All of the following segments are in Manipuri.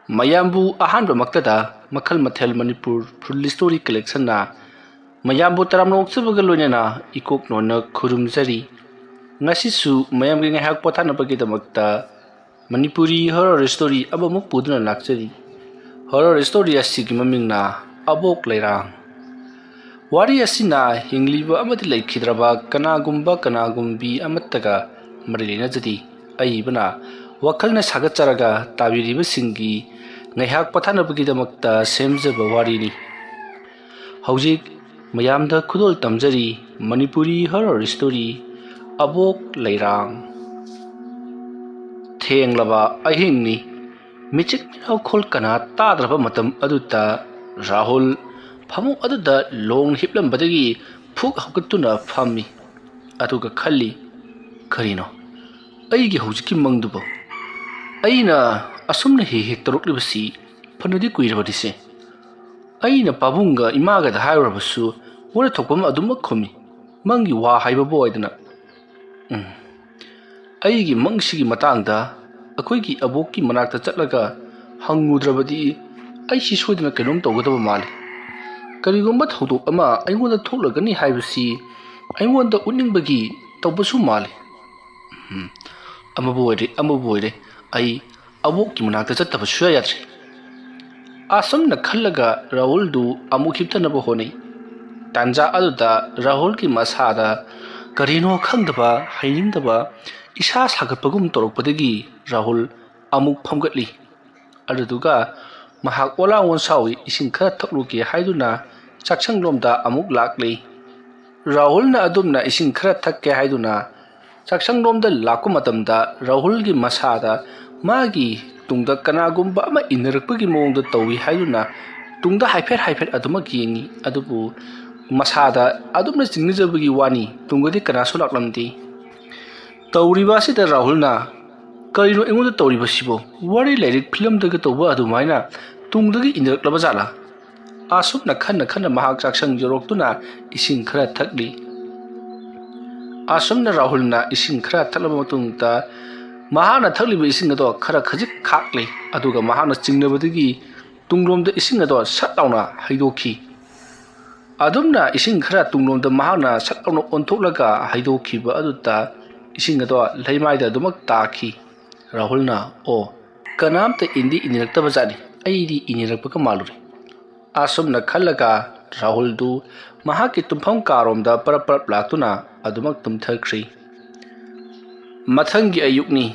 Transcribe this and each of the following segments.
ꯃꯌꯥꯝꯕꯨ ꯑꯍꯥꯟꯕꯃꯛꯇꯗ ꯃꯈꯜ ꯃꯊꯦꯜ ꯃꯅꯤꯄꯨꯔ ꯐꯨꯜ ꯁ꯭ꯇꯣꯔꯤ ꯀꯂꯦꯛꯁꯟꯅ ꯃꯌꯥꯝꯕꯨ ꯇꯔꯥꯝꯅ ꯑꯣꯛꯆꯕꯒ ꯂꯣꯏꯅꯅ ꯏꯀꯣꯛꯅꯣꯟꯅ ꯈꯨꯔꯨꯝꯖꯔꯤ꯫ ꯉꯁꯤꯁꯨ ꯃꯌꯥꯝꯒꯤ ꯉꯥꯏꯍꯥꯛ ꯄꯣꯊꯥꯅꯕꯒꯤꯗꯃꯛꯇ ꯃꯅꯤꯄꯨꯔꯤ ꯍꯣꯔꯔ ꯁ꯭ꯇꯣꯔꯤ ꯑꯃꯃꯨꯛ ꯄꯨꯗꯨꯅ ꯂꯥꯛꯆꯔꯤ꯫ ꯍꯣꯔꯔ ꯁ꯭ꯇꯣꯔꯤ ꯑꯁꯤꯒꯤ ꯃꯃꯤꯡꯅ ꯑꯕꯣꯛ ꯂꯩꯔꯥꯡ꯫ ꯋꯥꯔꯤ ꯑꯁꯤꯅ ꯍꯤꯡꯂꯤꯕ ꯑꯃꯗꯤ ꯂꯩꯈꯤꯗ꯭ꯔꯕ ꯀꯅꯥꯒꯨꯝꯕꯤ ꯑꯃꯠꯇꯒ ꯃꯔꯤ ꯂꯩꯅꯖꯗꯦ꯫ ꯑꯏꯕꯅ ꯋꯥꯈꯜꯅ ꯁꯥꯒꯠꯆꯔꯒ ꯇꯥꯕꯤꯔꯤꯕꯁꯤꯡꯒꯤ ꯉꯥꯏꯍꯥꯛ ꯄꯣꯊꯥꯅꯕꯒꯤꯗꯃꯛꯇ ꯁꯦꯝꯖꯕ ꯋꯥꯔꯤꯅꯤ꯫ ꯍꯧꯖꯤꯛ ꯃꯌꯥꯝꯗ ꯈꯨꯗꯣꯜ ꯇꯝꯖꯔꯤ ꯃꯅꯤꯄꯨꯔꯤ ꯍꯣꯔꯔ ꯁ꯭ꯇꯣꯔꯤ ꯑꯕꯣꯛ ꯂꯩꯔꯥꯡ꯫ ꯊꯦꯡꯂꯕ ꯑꯍꯤꯡꯅꯤ꯫ ꯃꯤꯆꯤꯛ ꯃꯤꯔꯥꯎꯈꯣꯜ ꯀꯅꯥ ꯇꯥꯗ꯭ꯔꯕ ꯃꯇꯝ ꯑꯗꯨꯗ ꯔꯥꯍꯨꯜ ꯐꯃꯨꯡ ꯑꯗꯨꯗ ꯂꯣꯡ ꯍꯤꯞꯂꯝꯕꯗꯒꯤ ꯐꯨꯛ ꯍꯧꯒꯠꯇꯨꯅ ꯐꯝꯃꯤ꯫ ꯑꯗꯨꯒ ꯈꯜꯂꯤ, ꯀꯔꯤꯅꯣ ꯑꯩꯒꯤ ꯍꯧꯖꯤꯛꯀꯤ ꯃꯪꯗꯨꯕꯨ? ꯑꯩꯅ ꯑꯁꯨꯝꯅ ꯍꯦꯛ ꯇꯧꯔꯛꯂꯤꯕꯁꯤ ꯐꯅꯗꯤ ꯀꯨꯏꯔꯕꯅꯤꯁꯦ꯫ ꯑꯩꯅ ꯄꯥꯕꯨꯡꯒ ꯏꯃꯥꯒꯗ ꯍꯥꯏꯔꯨꯔꯕꯁꯨ ꯃꯣꯏꯅ ꯊꯣꯛꯄ ꯑꯗꯨꯃꯛ ꯈꯨꯝꯃꯤ, ꯃꯪꯒꯤ ꯋꯥ ꯍꯥꯏꯕꯕꯨ ꯑꯣꯏꯗꯅ꯫ ꯑꯩꯒꯤ ꯃꯪꯁꯤꯒꯤ ꯃꯇꯥꯡꯗ ꯑꯩꯈꯣꯏꯒꯤ ꯑꯕꯣꯛꯀꯤ ꯃꯅꯥꯛꯇ ꯆꯠꯂꯒ ꯍꯪꯉꯨꯗ꯭ꯔꯕꯗꯤ ꯑꯩꯁꯤ ꯁꯣꯏꯗꯅ ꯀꯩꯅꯣꯝ ꯇꯧꯒꯗꯕ ꯃꯥꯜꯂꯤ꯫ ꯀꯔꯤꯒꯨꯝꯕ ꯊꯧꯗꯣꯛ ꯑꯃ ꯑꯩꯉꯣꯟꯗ ꯊꯣꯛꯂꯒꯅꯤ ꯍꯥꯏꯕꯁꯤ ꯑꯩꯉꯣꯟꯗ ꯎꯠꯅꯤꯡꯕꯒꯤ ꯇꯧꯕꯁꯨ ꯃꯥꯜꯂꯤ꯫ ꯑꯃꯕꯨ ꯑꯣꯏꯔꯦ ꯑꯩ ꯑꯕꯣꯛꯀꯤ ꯃꯅꯥꯛꯇ ꯆꯠꯇꯕ ꯁꯨꯡꯌꯥ ꯌꯥꯗ꯭ꯔꯦ꯫ ꯑꯁꯨꯝꯅ ꯈꯜꯂꯒ ꯔꯥꯍꯨꯜꯗꯨ ꯑꯃꯨꯛ ꯍꯤꯞꯊꯅꯕ ꯍꯣꯠꯅꯩ꯫ ꯇꯥꯟꯖꯥ ꯑꯗꯨꯗ ꯔꯥꯍꯨꯜꯒꯤ ꯃꯁꯥꯗ ꯀꯔꯤꯅꯣ ꯈꯪꯗꯕ ꯍꯩꯅꯤꯡꯗꯕ ꯏꯁꯥ ꯁꯥꯒꯠꯄꯒꯨꯝ ꯇꯧꯔꯛꯄꯗꯒꯤ ꯔꯥꯍꯨꯜ ꯑꯃꯨꯛ ꯐꯝꯒꯠꯂꯤ꯫ ꯑꯗꯨꯗꯨꯒ ꯃꯍꯥꯛ ꯑꯣꯂꯥꯡ ꯑꯣꯟꯁꯥꯎꯏ ꯏꯁꯤꯡ ꯈꯔ ꯊꯛꯂꯨꯒꯦ ꯍꯥꯏꯗꯨꯅ ꯆꯥꯛꯁꯪꯂꯣꯝꯗ ꯑꯃꯨꯛ ꯂꯥꯛꯂꯤ꯫ ꯔꯥꯍꯨꯜꯅ ꯑꯗꯨꯝꯅ ꯏꯁꯤꯡ ꯈꯔ ꯊꯛꯀꯦ ꯍꯥꯏꯗꯨꯅ ꯆꯥꯛꯁꯪꯂꯣꯝꯗ ꯂꯥꯛꯄ ꯃꯇꯝꯗ ꯔꯥꯍꯨꯜꯒꯤ ꯃꯁꯥꯗ ꯃꯥꯒꯤ ꯇꯨꯡꯗ ꯀꯅꯥꯒꯨꯝꯕ ꯑꯃ ꯏꯟꯅꯔꯛꯄꯒꯤ ꯃꯑꯣꯡꯗ ꯇꯧꯏ ꯍꯥꯏꯗꯨꯅ ꯇꯨꯡꯗ ꯍꯥꯏꯐꯦꯠ ꯑꯗꯨꯃꯛ ꯌꯦꯡꯉꯤ꯫ ꯑꯗꯨꯕꯨ ꯃꯁꯥꯗ ꯑꯗꯨꯝꯅ ꯆꯤꯡꯅꯖꯕꯒꯤ ꯋꯥꯅꯤ, ꯇꯨꯡꯗꯗꯤ ꯀꯅꯥꯁꯨ ꯂꯥꯛꯂꯝꯗꯦ꯫ ꯇꯧꯔꯤꯕ ꯑꯁꯤꯗ ꯔꯥꯍꯨꯜꯅ ꯀꯔꯤꯅꯣ ꯑꯩꯉꯣꯟꯗ ꯇꯧꯔꯤꯕꯁꯤꯕꯨ? ꯋꯥꯔꯤ ꯂꯥꯏꯔꯤꯛ ꯐꯤꯂꯝꯗꯒ ꯇꯧꯕ ꯑꯗꯨꯃꯥꯏꯅ ꯇꯨꯡꯗꯒꯤ ꯏꯟꯅꯔꯛꯂꯕ ꯖꯥꯠꯂꯥ? ꯑꯁꯨꯝꯅ ꯈꯟꯅ ꯃꯍꯥꯛ ꯆꯥꯛꯁꯪ ꯌꯧꯔꯛꯇꯨꯅ ꯏꯁꯤꯡ ꯈꯔ ꯊꯛꯂꯤ꯫ ꯑꯁꯨꯝꯅ ꯔꯥꯍꯨꯜꯅ ꯏꯁꯤꯡꯈꯔ ꯊꯛꯂꯕ ꯃꯇꯨꯡꯗ ꯃꯍꯥꯛꯅ ꯊꯛꯂꯤꯕ ꯏꯁꯤꯡ ꯑꯗꯣ ꯈꯖꯤꯛ ꯈꯥꯛꯂꯤ꯫ ꯑꯗꯨꯒ ꯃꯍꯥꯛꯅ ꯆꯤꯡꯅꯕꯗꯒꯤ ꯇꯨꯡꯂꯣꯝꯗ ꯏꯁꯤꯡ ꯑꯗꯣ ꯁꯠ ꯂꯥꯎꯅ ꯍꯩꯗꯣꯛꯈꯤ꯫ ꯑꯗꯨꯝꯅ ꯏꯁꯤꯡ ꯈꯔ ꯇꯨꯡꯂꯣꯝꯗ ꯃꯍꯥꯛꯅ ꯁꯠ ꯂꯥꯎꯅ ꯑꯣꯟꯊꯣꯛꯂꯒ ꯍꯩꯗꯣꯛꯈꯤꯕ ꯑꯗꯨꯗ ꯏꯁꯤꯡ ꯑꯗꯣ ꯂꯩꯃꯥꯏꯗ ꯑꯗꯨꯃꯛ ꯇꯥꯈꯤ꯫ ꯔꯥꯍꯨꯜꯅ ꯀꯅꯥꯝꯇ ꯏꯟꯅꯔꯛꯇꯕ ꯖꯥꯠꯅꯤ, ꯑꯩꯗꯤ ꯏꯟꯅꯔꯛꯄꯒ ꯃꯥꯜꯂꯨꯔꯦ꯫ ꯑꯁꯨꯝꯅ ꯈꯜꯂꯒ ꯔꯥꯍꯨꯜꯗꯨ ꯃꯍꯥꯛꯀꯤ ꯇꯨꯝꯐꯝ ꯀꯥꯔꯣꯝꯗ ꯄꯔꯞ ꯂꯥꯛꯇꯨꯅ ꯑꯗꯨꯃꯛ ꯇꯨꯝꯊꯈ꯭ꯔꯤ꯫ ꯃꯊꯪꯒꯤ ꯑꯌꯨꯛꯅꯤ꯫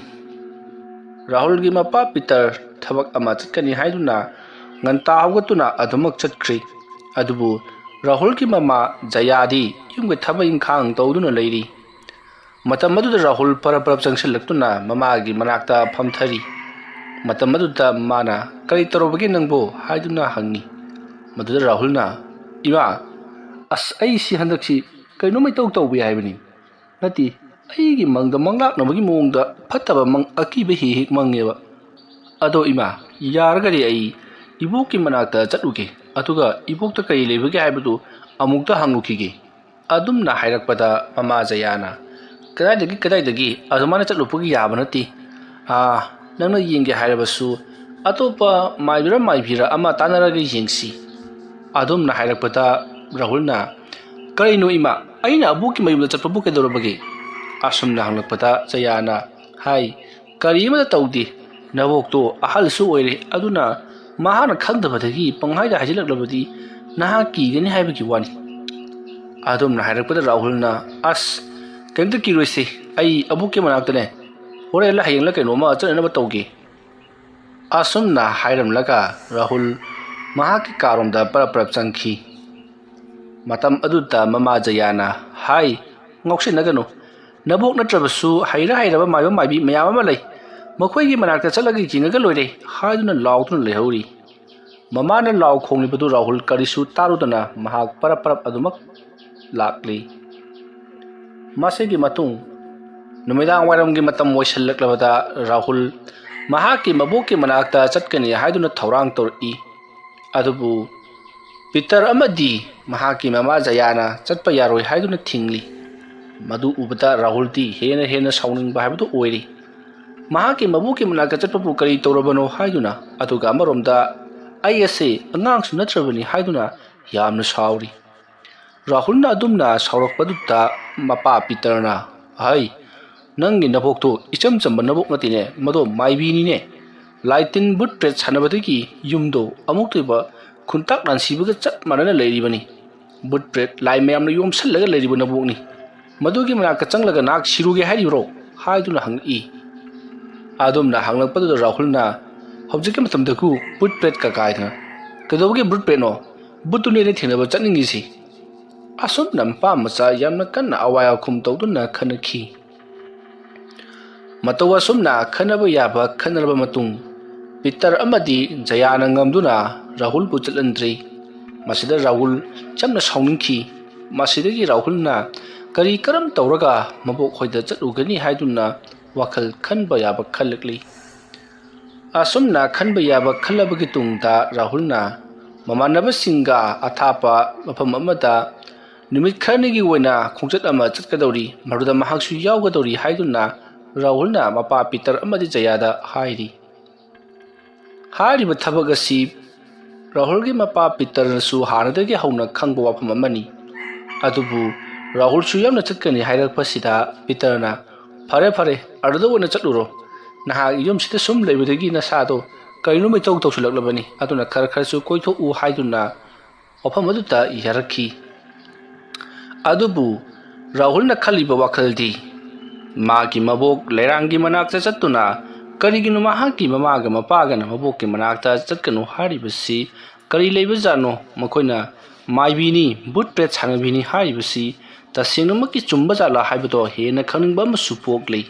ꯔꯥꯍꯨꯜꯒꯤ ꯃꯄꯥ ꯄꯤꯇꯔ ꯊꯕꯛ ꯑꯃ ꯆꯠꯀꯅꯤ ꯍꯥꯏꯗꯨꯅ ꯉꯟꯇꯥ ꯍꯧꯒꯠꯇꯨꯅ ꯑꯗꯨꯃꯛ ꯆꯠꯈ꯭ꯔꯤ꯫ ꯑꯗꯨꯕꯨ ꯔꯥꯍꯨꯜꯒꯤ ꯃꯃꯥ ꯖꯌꯥꯗꯤ ꯌꯨꯝꯒꯤ ꯊꯕꯛ ꯏꯪꯈꯥꯡ ꯇꯧꯗꯨꯅ ꯂꯩꯔꯤ꯫ ꯃꯇꯝ ꯑꯗꯨꯗ ꯔꯥꯍꯨꯜ ꯄꯔꯞ ꯆꯪꯁꯤꯜꯂꯛꯇꯨꯅ ꯃꯃꯥꯒꯤ ꯃꯅꯥꯛꯇ ꯐꯝꯊꯔꯤ꯫ ꯃꯇꯝ ꯑꯗꯨꯗ ꯃꯥꯅ ꯀꯔꯤ ꯇꯧꯔꯕꯒꯦ ꯅꯪꯕꯨ ꯍꯥꯏꯗꯨꯅ ꯍꯪꯉꯤ꯫ ꯃꯗꯨꯗ ꯔꯥꯍꯨꯜꯅ, ꯏꯃꯥ, ꯑꯩꯁꯤ ꯍꯟꯗꯛꯁꯤ ꯀꯩꯅꯣꯝꯃ ꯏꯇꯧ ꯇꯧꯕ ꯍꯥꯏꯕꯅꯤ꯫ ꯅꯠꯇꯦ, ꯑꯩꯒꯤ ꯃꯪꯗ ꯃꯪꯂꯥꯛꯅꯕꯒꯤ ꯃꯑꯣꯡꯗ ꯐꯠꯇꯕ ꯑꯀꯤꯕ ꯍꯦꯛ ꯃꯪꯉꯦꯕ꯫ ꯑꯗꯣ ꯏꯃꯥ, ꯌꯥꯔꯒꯗꯤ ꯑꯩ ꯏꯕꯣꯛꯀꯤ ꯃꯅꯥꯛꯇ ꯆꯠꯂꯨꯒꯦ, ꯑꯗꯨꯒ ꯏꯕꯣꯛꯇ ꯀꯔꯤ ꯂꯩꯕꯒꯦ ꯍꯥꯏꯕꯗꯨ ꯑꯃꯨꯛꯇ ꯍꯪꯂꯨꯈꯤꯒꯦ꯫ ꯑꯗꯨꯝꯅ ꯍꯥꯏꯔꯛꯄꯗ ꯃꯃꯥ ꯖꯌꯥꯅ, ꯀꯗꯥꯏꯗꯒꯤ ꯑꯗꯨꯃꯥꯏꯅ ꯆꯠꯂꯨꯕꯒꯤ ꯌꯥꯕ ꯅꯠꯇꯦ꯫ ꯅꯪꯅ ꯌꯦꯡꯒꯦ ꯍꯥꯏꯔꯕꯁꯨ ꯑꯇꯣꯞꯄ ꯃꯥꯏꯕꯤꯔ ꯑꯃ ꯇꯥꯟꯅꯔꯒ ꯌꯦꯡꯁꯤ꯫ ꯑꯗꯨꯝꯅ ꯍꯥꯏꯔꯛꯄꯗ ꯔꯥꯍꯨꯜꯅ, ꯀꯔꯤꯅꯣ ꯏꯃꯥ, ꯑꯩꯅ ꯑꯕꯣꯛꯀꯤ ꯃꯌꯨꯝꯗ ꯆꯠꯄꯕꯨ ꯀꯩꯗꯧꯔꯕꯒꯦ? ꯑꯁꯨꯝꯅ ꯍꯪꯂꯛꯄꯗ ꯖꯌꯥꯅ, ꯀꯔꯤꯃꯇ ꯇꯧꯗꯦ꯫ ꯅꯕꯣꯛꯇꯣ ꯑꯍꯜꯁꯨ ꯑꯣꯏꯔꯦ, ꯑꯗꯨꯅ ꯃꯍꯥꯛꯅ ꯈꯪꯗꯕꯗꯒꯤ ꯄꯪꯍꯥꯏꯗ ꯍꯥꯏꯖꯤꯜꯂꯛꯂꯕꯗꯤ ꯅꯍꯥꯛ ꯀꯤꯒꯅꯤ ꯍꯥꯏꯕꯒꯤ ꯋꯥꯅꯤ꯫ ꯑꯗꯨꯝꯅ ꯍꯥꯏꯔꯛꯄꯗ ꯔꯥꯍꯨꯜꯅ, ꯀꯩꯝꯇ ꯀꯤꯔꯣꯏꯁꯦ, ꯑꯩ ꯑꯕꯣꯛꯀꯤ ꯃꯅꯥꯛꯇꯅꯦ, ꯍꯣꯔꯦꯟꯂ ꯍꯌꯦꯡꯂ ꯀꯩꯅꯣꯝꯃ ꯆꯠꯅꯅꯕ ꯇꯧꯒꯦ꯫ ꯑꯁꯨꯝꯅ ꯍꯥꯏꯔꯝꯂꯒ ꯔꯥꯍꯨꯜ ꯃꯍꯥꯛꯀꯤ ꯀꯥꯔꯣꯝꯗ ꯄꯔꯞ ꯆꯪꯈꯤ꯫ ꯃꯇꯝ ꯑꯗꯨꯗ ꯃꯃꯥ ꯖꯌꯥꯅ, ꯉꯥꯎꯁꯤꯟꯅꯒꯅꯨ, ꯅꯕꯣꯛ ꯅꯠꯇ꯭ꯔꯕꯁꯨ ꯍꯩꯔꯕ ꯃꯥꯏꯕ ꯃꯥꯏꯕꯤ ꯃꯌꯥꯝ ꯑꯃ ꯂꯩ, ꯃꯈꯣꯏꯒꯤ ꯃꯅꯥꯛꯇ ꯆꯠꯂꯒ ꯌꯦꯡꯉꯒ ꯂꯣꯏꯔꯦ ꯍꯥꯏꯗꯨꯅ ꯂꯥꯎꯗꯨꯅ ꯂꯩꯍꯧꯔꯤ꯫ ꯃꯃꯥꯅ ꯂꯥꯎ ꯈꯣꯡꯂꯤꯕꯗꯨ ꯔꯥꯍꯨꯜ ꯀꯔꯤꯁꯨ ꯇꯥꯔꯨꯗꯅ ꯃꯍꯥꯛ ꯄꯔꯞ ꯑꯗꯨꯃꯛ ꯂꯥꯛꯂꯤ꯫ ꯃꯁꯤꯒꯤ ꯃꯇꯨꯡ ꯅꯨꯃꯤꯗꯥꯡ ꯋꯥꯏꯔꯝꯒꯤ ꯃꯇꯝ ꯑꯣꯏꯁꯤꯜꯂꯛꯂꯕꯗ ꯔꯥꯍꯨꯜ ꯃꯍꯥꯛꯀꯤ ꯃꯕꯣꯛꯀꯤ ꯃꯅꯥꯛꯇ ꯆꯠꯀꯅꯤ ꯍꯥꯏꯗꯨꯅ ꯊꯧꯔꯥꯡ ꯇꯧꯔꯛꯏ꯫ ꯑꯗꯨꯕꯨ ꯄꯤꯇꯔ ꯑꯃꯗꯤ ꯃꯍꯥꯛꯀꯤ ꯃꯃꯥ ꯖꯌꯥꯅ ꯆꯠꯄ ꯌꯥꯔꯣꯏ ꯍꯥꯏꯗꯨꯅ ꯊꯤꯡꯂꯤ꯫ ꯃꯗꯨ ꯎꯕꯗ ꯔꯥꯍꯨꯜꯗꯤ ꯍꯦꯟꯅ ꯁꯥꯎꯅꯤꯡꯕ ꯍꯥꯏꯕꯗꯨ ꯑꯣꯏꯔꯤ꯫ ꯃꯍꯥꯛꯀꯤ ꯃꯕꯣꯛꯀꯤ ꯃꯅꯥꯛꯇ ꯆꯠꯄꯕꯨ ꯀꯔꯤ ꯇꯧꯔꯕꯅꯣ ꯍꯥꯏꯗꯨꯅ ꯑꯗꯨꯒ ꯑꯃꯔꯣꯝꯗ ꯑꯩ ꯑꯁꯤ ꯑꯉꯥꯡꯁꯨ ꯅꯠꯇ꯭ꯔꯕꯅꯤ ꯍꯥꯏꯗꯨꯅ ꯌꯥꯝꯅ ꯁꯥꯎꯔꯤ꯫ ꯔꯥꯍꯨꯜꯅ ꯑꯗꯨꯝꯅ ꯁꯥꯎꯔꯛꯄꯗꯨꯗ ꯃꯄꯥ ꯄꯤꯇꯔꯅ "ꯑꯍꯩ, ꯅꯪꯒꯤ ꯅꯕꯣꯛꯇꯨ ꯏꯆꯝ ꯆꯝꯕ ꯅꯕꯣꯛ ꯅꯠꯇꯦꯅꯦ, ꯃꯗꯣ ꯃꯥꯏꯕꯤꯅꯤꯅꯦ꯫ ꯂꯥꯏꯇꯤꯟ ꯕꯨꯠ ꯄ꯭ꯔꯦꯠ ꯁꯥꯟꯅꯕꯗꯒꯤ ꯌꯨꯝꯗꯣ ꯑꯃꯨꯛꯇꯣꯏꯕ ꯈꯨꯟꯇꯥꯛ ꯂꯥꯟꯁꯤꯕꯒ ꯆꯞ ꯃꯥꯟꯅꯅ ꯂꯩꯔꯤꯕꯅꯤ꯫ ꯕꯨꯠ ꯄ꯭ꯔꯦꯠ ꯂꯥꯏ ꯃꯌꯥꯝꯅ ꯌꯣꯝꯁꯜꯂꯒ ꯂꯩꯔꯤꯕ ꯅꯕꯣꯛꯅꯤ꯫ ꯃꯗꯨꯒꯤ ꯃꯅꯥꯛꯇ ꯆꯪꯂꯒ ꯅꯍꯥꯛ ꯁꯤꯔꯨꯒꯦ ꯍꯥꯏꯔꯤꯕ꯭ꯔꯣ?" ꯍꯥꯏꯗꯨꯅ ꯍꯪꯂꯛꯏ꯫ ꯑꯗꯨꯝꯅ ꯍꯪꯂꯛꯄꯗꯨꯗ ꯔꯥꯍꯨꯜꯅ "ꯍꯧꯖꯤꯛꯀꯤ ꯃꯇꯝꯗꯕꯨ ꯕꯨꯠ ꯄ꯭ꯔꯦꯠꯀ ꯀꯥꯏꯗꯅ ꯀꯩꯗꯧꯕꯒꯤ ꯕꯨꯠ ꯄ꯭ꯔꯦꯠꯅꯣ? ꯕꯨꯠꯇꯨꯅꯦꯅ ꯊꯦꯡꯅꯕ ꯆꯠꯅꯤꯡꯉꯤꯁꯤ." ꯑꯁꯨꯝꯅ ꯃꯄꯥ ꯃꯆꯥ ꯌꯥꯝꯅ ꯀꯟꯅ ꯑꯋꯥꯏ ꯑꯈꯨꯝ ꯇꯧꯗꯨꯅ ꯈꯟꯅꯈꯤ꯫ ꯃꯇꯧ ꯑꯁꯨꯝꯅ ꯈꯟꯅꯕ ꯌꯥꯕ ꯈꯟꯅꯔꯕ ꯃꯇꯨꯡ ꯄꯤꯇꯔ ꯑꯃꯗꯤ ꯖꯌꯥꯅ ꯉꯝꯗꯨꯅ ꯔꯥꯍꯨꯜꯕꯨ ꯆꯠꯍꯟꯗ꯭ꯔꯤ꯫ ꯃꯁꯤꯗ ꯔꯥꯍꯨꯜ ꯌꯥꯝꯅ ꯁꯥꯎꯅꯤꯡꯈꯤ꯫ ꯃꯁꯤꯗꯒꯤ ꯔꯥꯍꯨꯜꯅ ꯀꯔꯤ ꯀꯔꯝ ꯇꯧꯔꯒ ꯃꯕꯣꯛ ꯍꯣꯏꯗ ꯆꯠꯂꯨꯒꯅꯤ ꯍꯥꯏꯗꯨꯅ ꯋꯥꯈꯜ ꯈꯟꯕ ꯌꯥꯕ ꯈꯜꯂꯛꯂꯤ꯫ ꯑꯁꯨꯝꯅ ꯈꯟꯕ ꯌꯥꯕ ꯈꯜꯂꯕꯒꯤ ꯇꯨꯡꯗ ꯔꯥꯍꯨꯜꯅ ꯃꯃꯥꯟꯅꯕꯁꯤꯡꯒ ꯑꯊꯥꯞꯄ ꯃꯐꯝ ꯑꯃꯗ ꯅꯨꯃꯤꯠ ꯈꯔꯅꯤꯒꯤ ꯑꯣꯏꯅ ꯈꯣꯡꯆꯠ ꯑꯃ ꯆꯠꯀꯗꯧꯔꯤ, ꯃꯗꯨꯗ ꯃꯍꯥꯛꯁꯨ ꯌꯥꯎꯒꯗꯧꯔꯤ ꯍꯥꯏꯗꯨꯅ ꯔꯥꯍꯨꯜꯅ ꯃꯄꯥ ꯄꯤꯇꯔ ꯑꯃꯗꯤ ꯖꯌꯥꯗ ꯍꯥꯏꯔꯤ꯫ ꯍꯥꯏꯔꯤꯕ ꯊꯕꯛ ꯑꯁꯤ ꯔꯥꯍꯨꯜꯒꯤ ꯃꯄꯥ ꯄꯤꯇꯔꯅꯁꯨ ꯍꯥꯟꯅꯗꯒꯤ ꯍꯧꯅ ꯈꯪꯕ ꯋꯥꯐꯝ ꯑꯃꯅꯤ꯫ ꯑꯗꯨꯕꯨ ꯔꯥꯍꯨꯜꯁꯨ ꯌꯥꯝꯅ ꯆꯠꯀꯅꯤ ꯍꯥꯏꯔꯛꯄꯁꯤꯗ ꯄꯤꯇꯔꯅ "ꯐꯔꯦ ꯐꯔꯦ, ꯑꯗꯨꯗ ꯑꯣꯏꯅ ꯆꯠꯂꯨꯔꯣ꯫ ꯅꯍꯥꯛ ꯌꯨꯝꯁꯤꯗ ꯁꯨꯝ ꯂꯩꯕꯗꯒꯤ ꯅꯁꯥꯗꯣ ꯀꯔꯤꯅꯣꯝ ꯏꯇꯧ ꯇꯧꯁꯤꯜꯂꯛꯂꯕꯅꯤ, ꯑꯗꯨꯅ ꯈꯔ ꯈꯔꯁꯨ ꯀꯣꯏꯊꯣꯛꯎ" ꯍꯥꯏꯗꯨꯅ ꯋꯥꯐꯝ ꯑꯗꯨꯗ ꯌꯥꯔꯛꯈꯤ꯫ ꯑꯗꯨꯕꯨ ꯔꯥꯍꯨꯜꯅ ꯈꯜꯂꯤꯕ ꯋꯥꯈꯜꯗꯤ ꯃꯥꯒꯤ ꯃꯕꯣꯛ ꯂꯩꯔꯥꯡꯒꯤ ꯃꯅꯥꯛꯇ ꯆꯠꯇꯨꯅ ꯀꯔꯤꯒꯤꯅꯣ ꯃꯍꯥꯛꯀꯤ ꯃꯃꯥꯒ ꯃꯄꯥꯒꯅ ꯃꯕꯣꯛꯀꯤ ꯃꯅꯥꯛꯇ ꯆꯠꯀꯅꯨ ꯍꯥꯏꯔꯤꯕꯁꯤ, ꯀꯔꯤ ꯂꯩꯕꯖꯥꯠꯅꯣ, ꯃꯈꯣꯏꯅ ꯃꯥꯏꯕꯤꯅꯤ, ꯕꯨꯠ ꯄ꯭ꯔꯦꯠ ꯁꯥꯟꯅꯕꯤꯅꯤ ꯍꯥꯏꯔꯤꯕꯁꯤ ꯇꯁꯦꯡꯅꯃꯛꯀꯤ ꯆꯨꯝꯕꯖꯥꯠꯂꯥ ꯍꯥꯏꯕꯗꯣ ꯍꯦꯟꯅ ꯈꯪꯅꯤꯡꯕ ꯑꯃꯁꯨ ꯄꯣꯛꯂꯤ꯫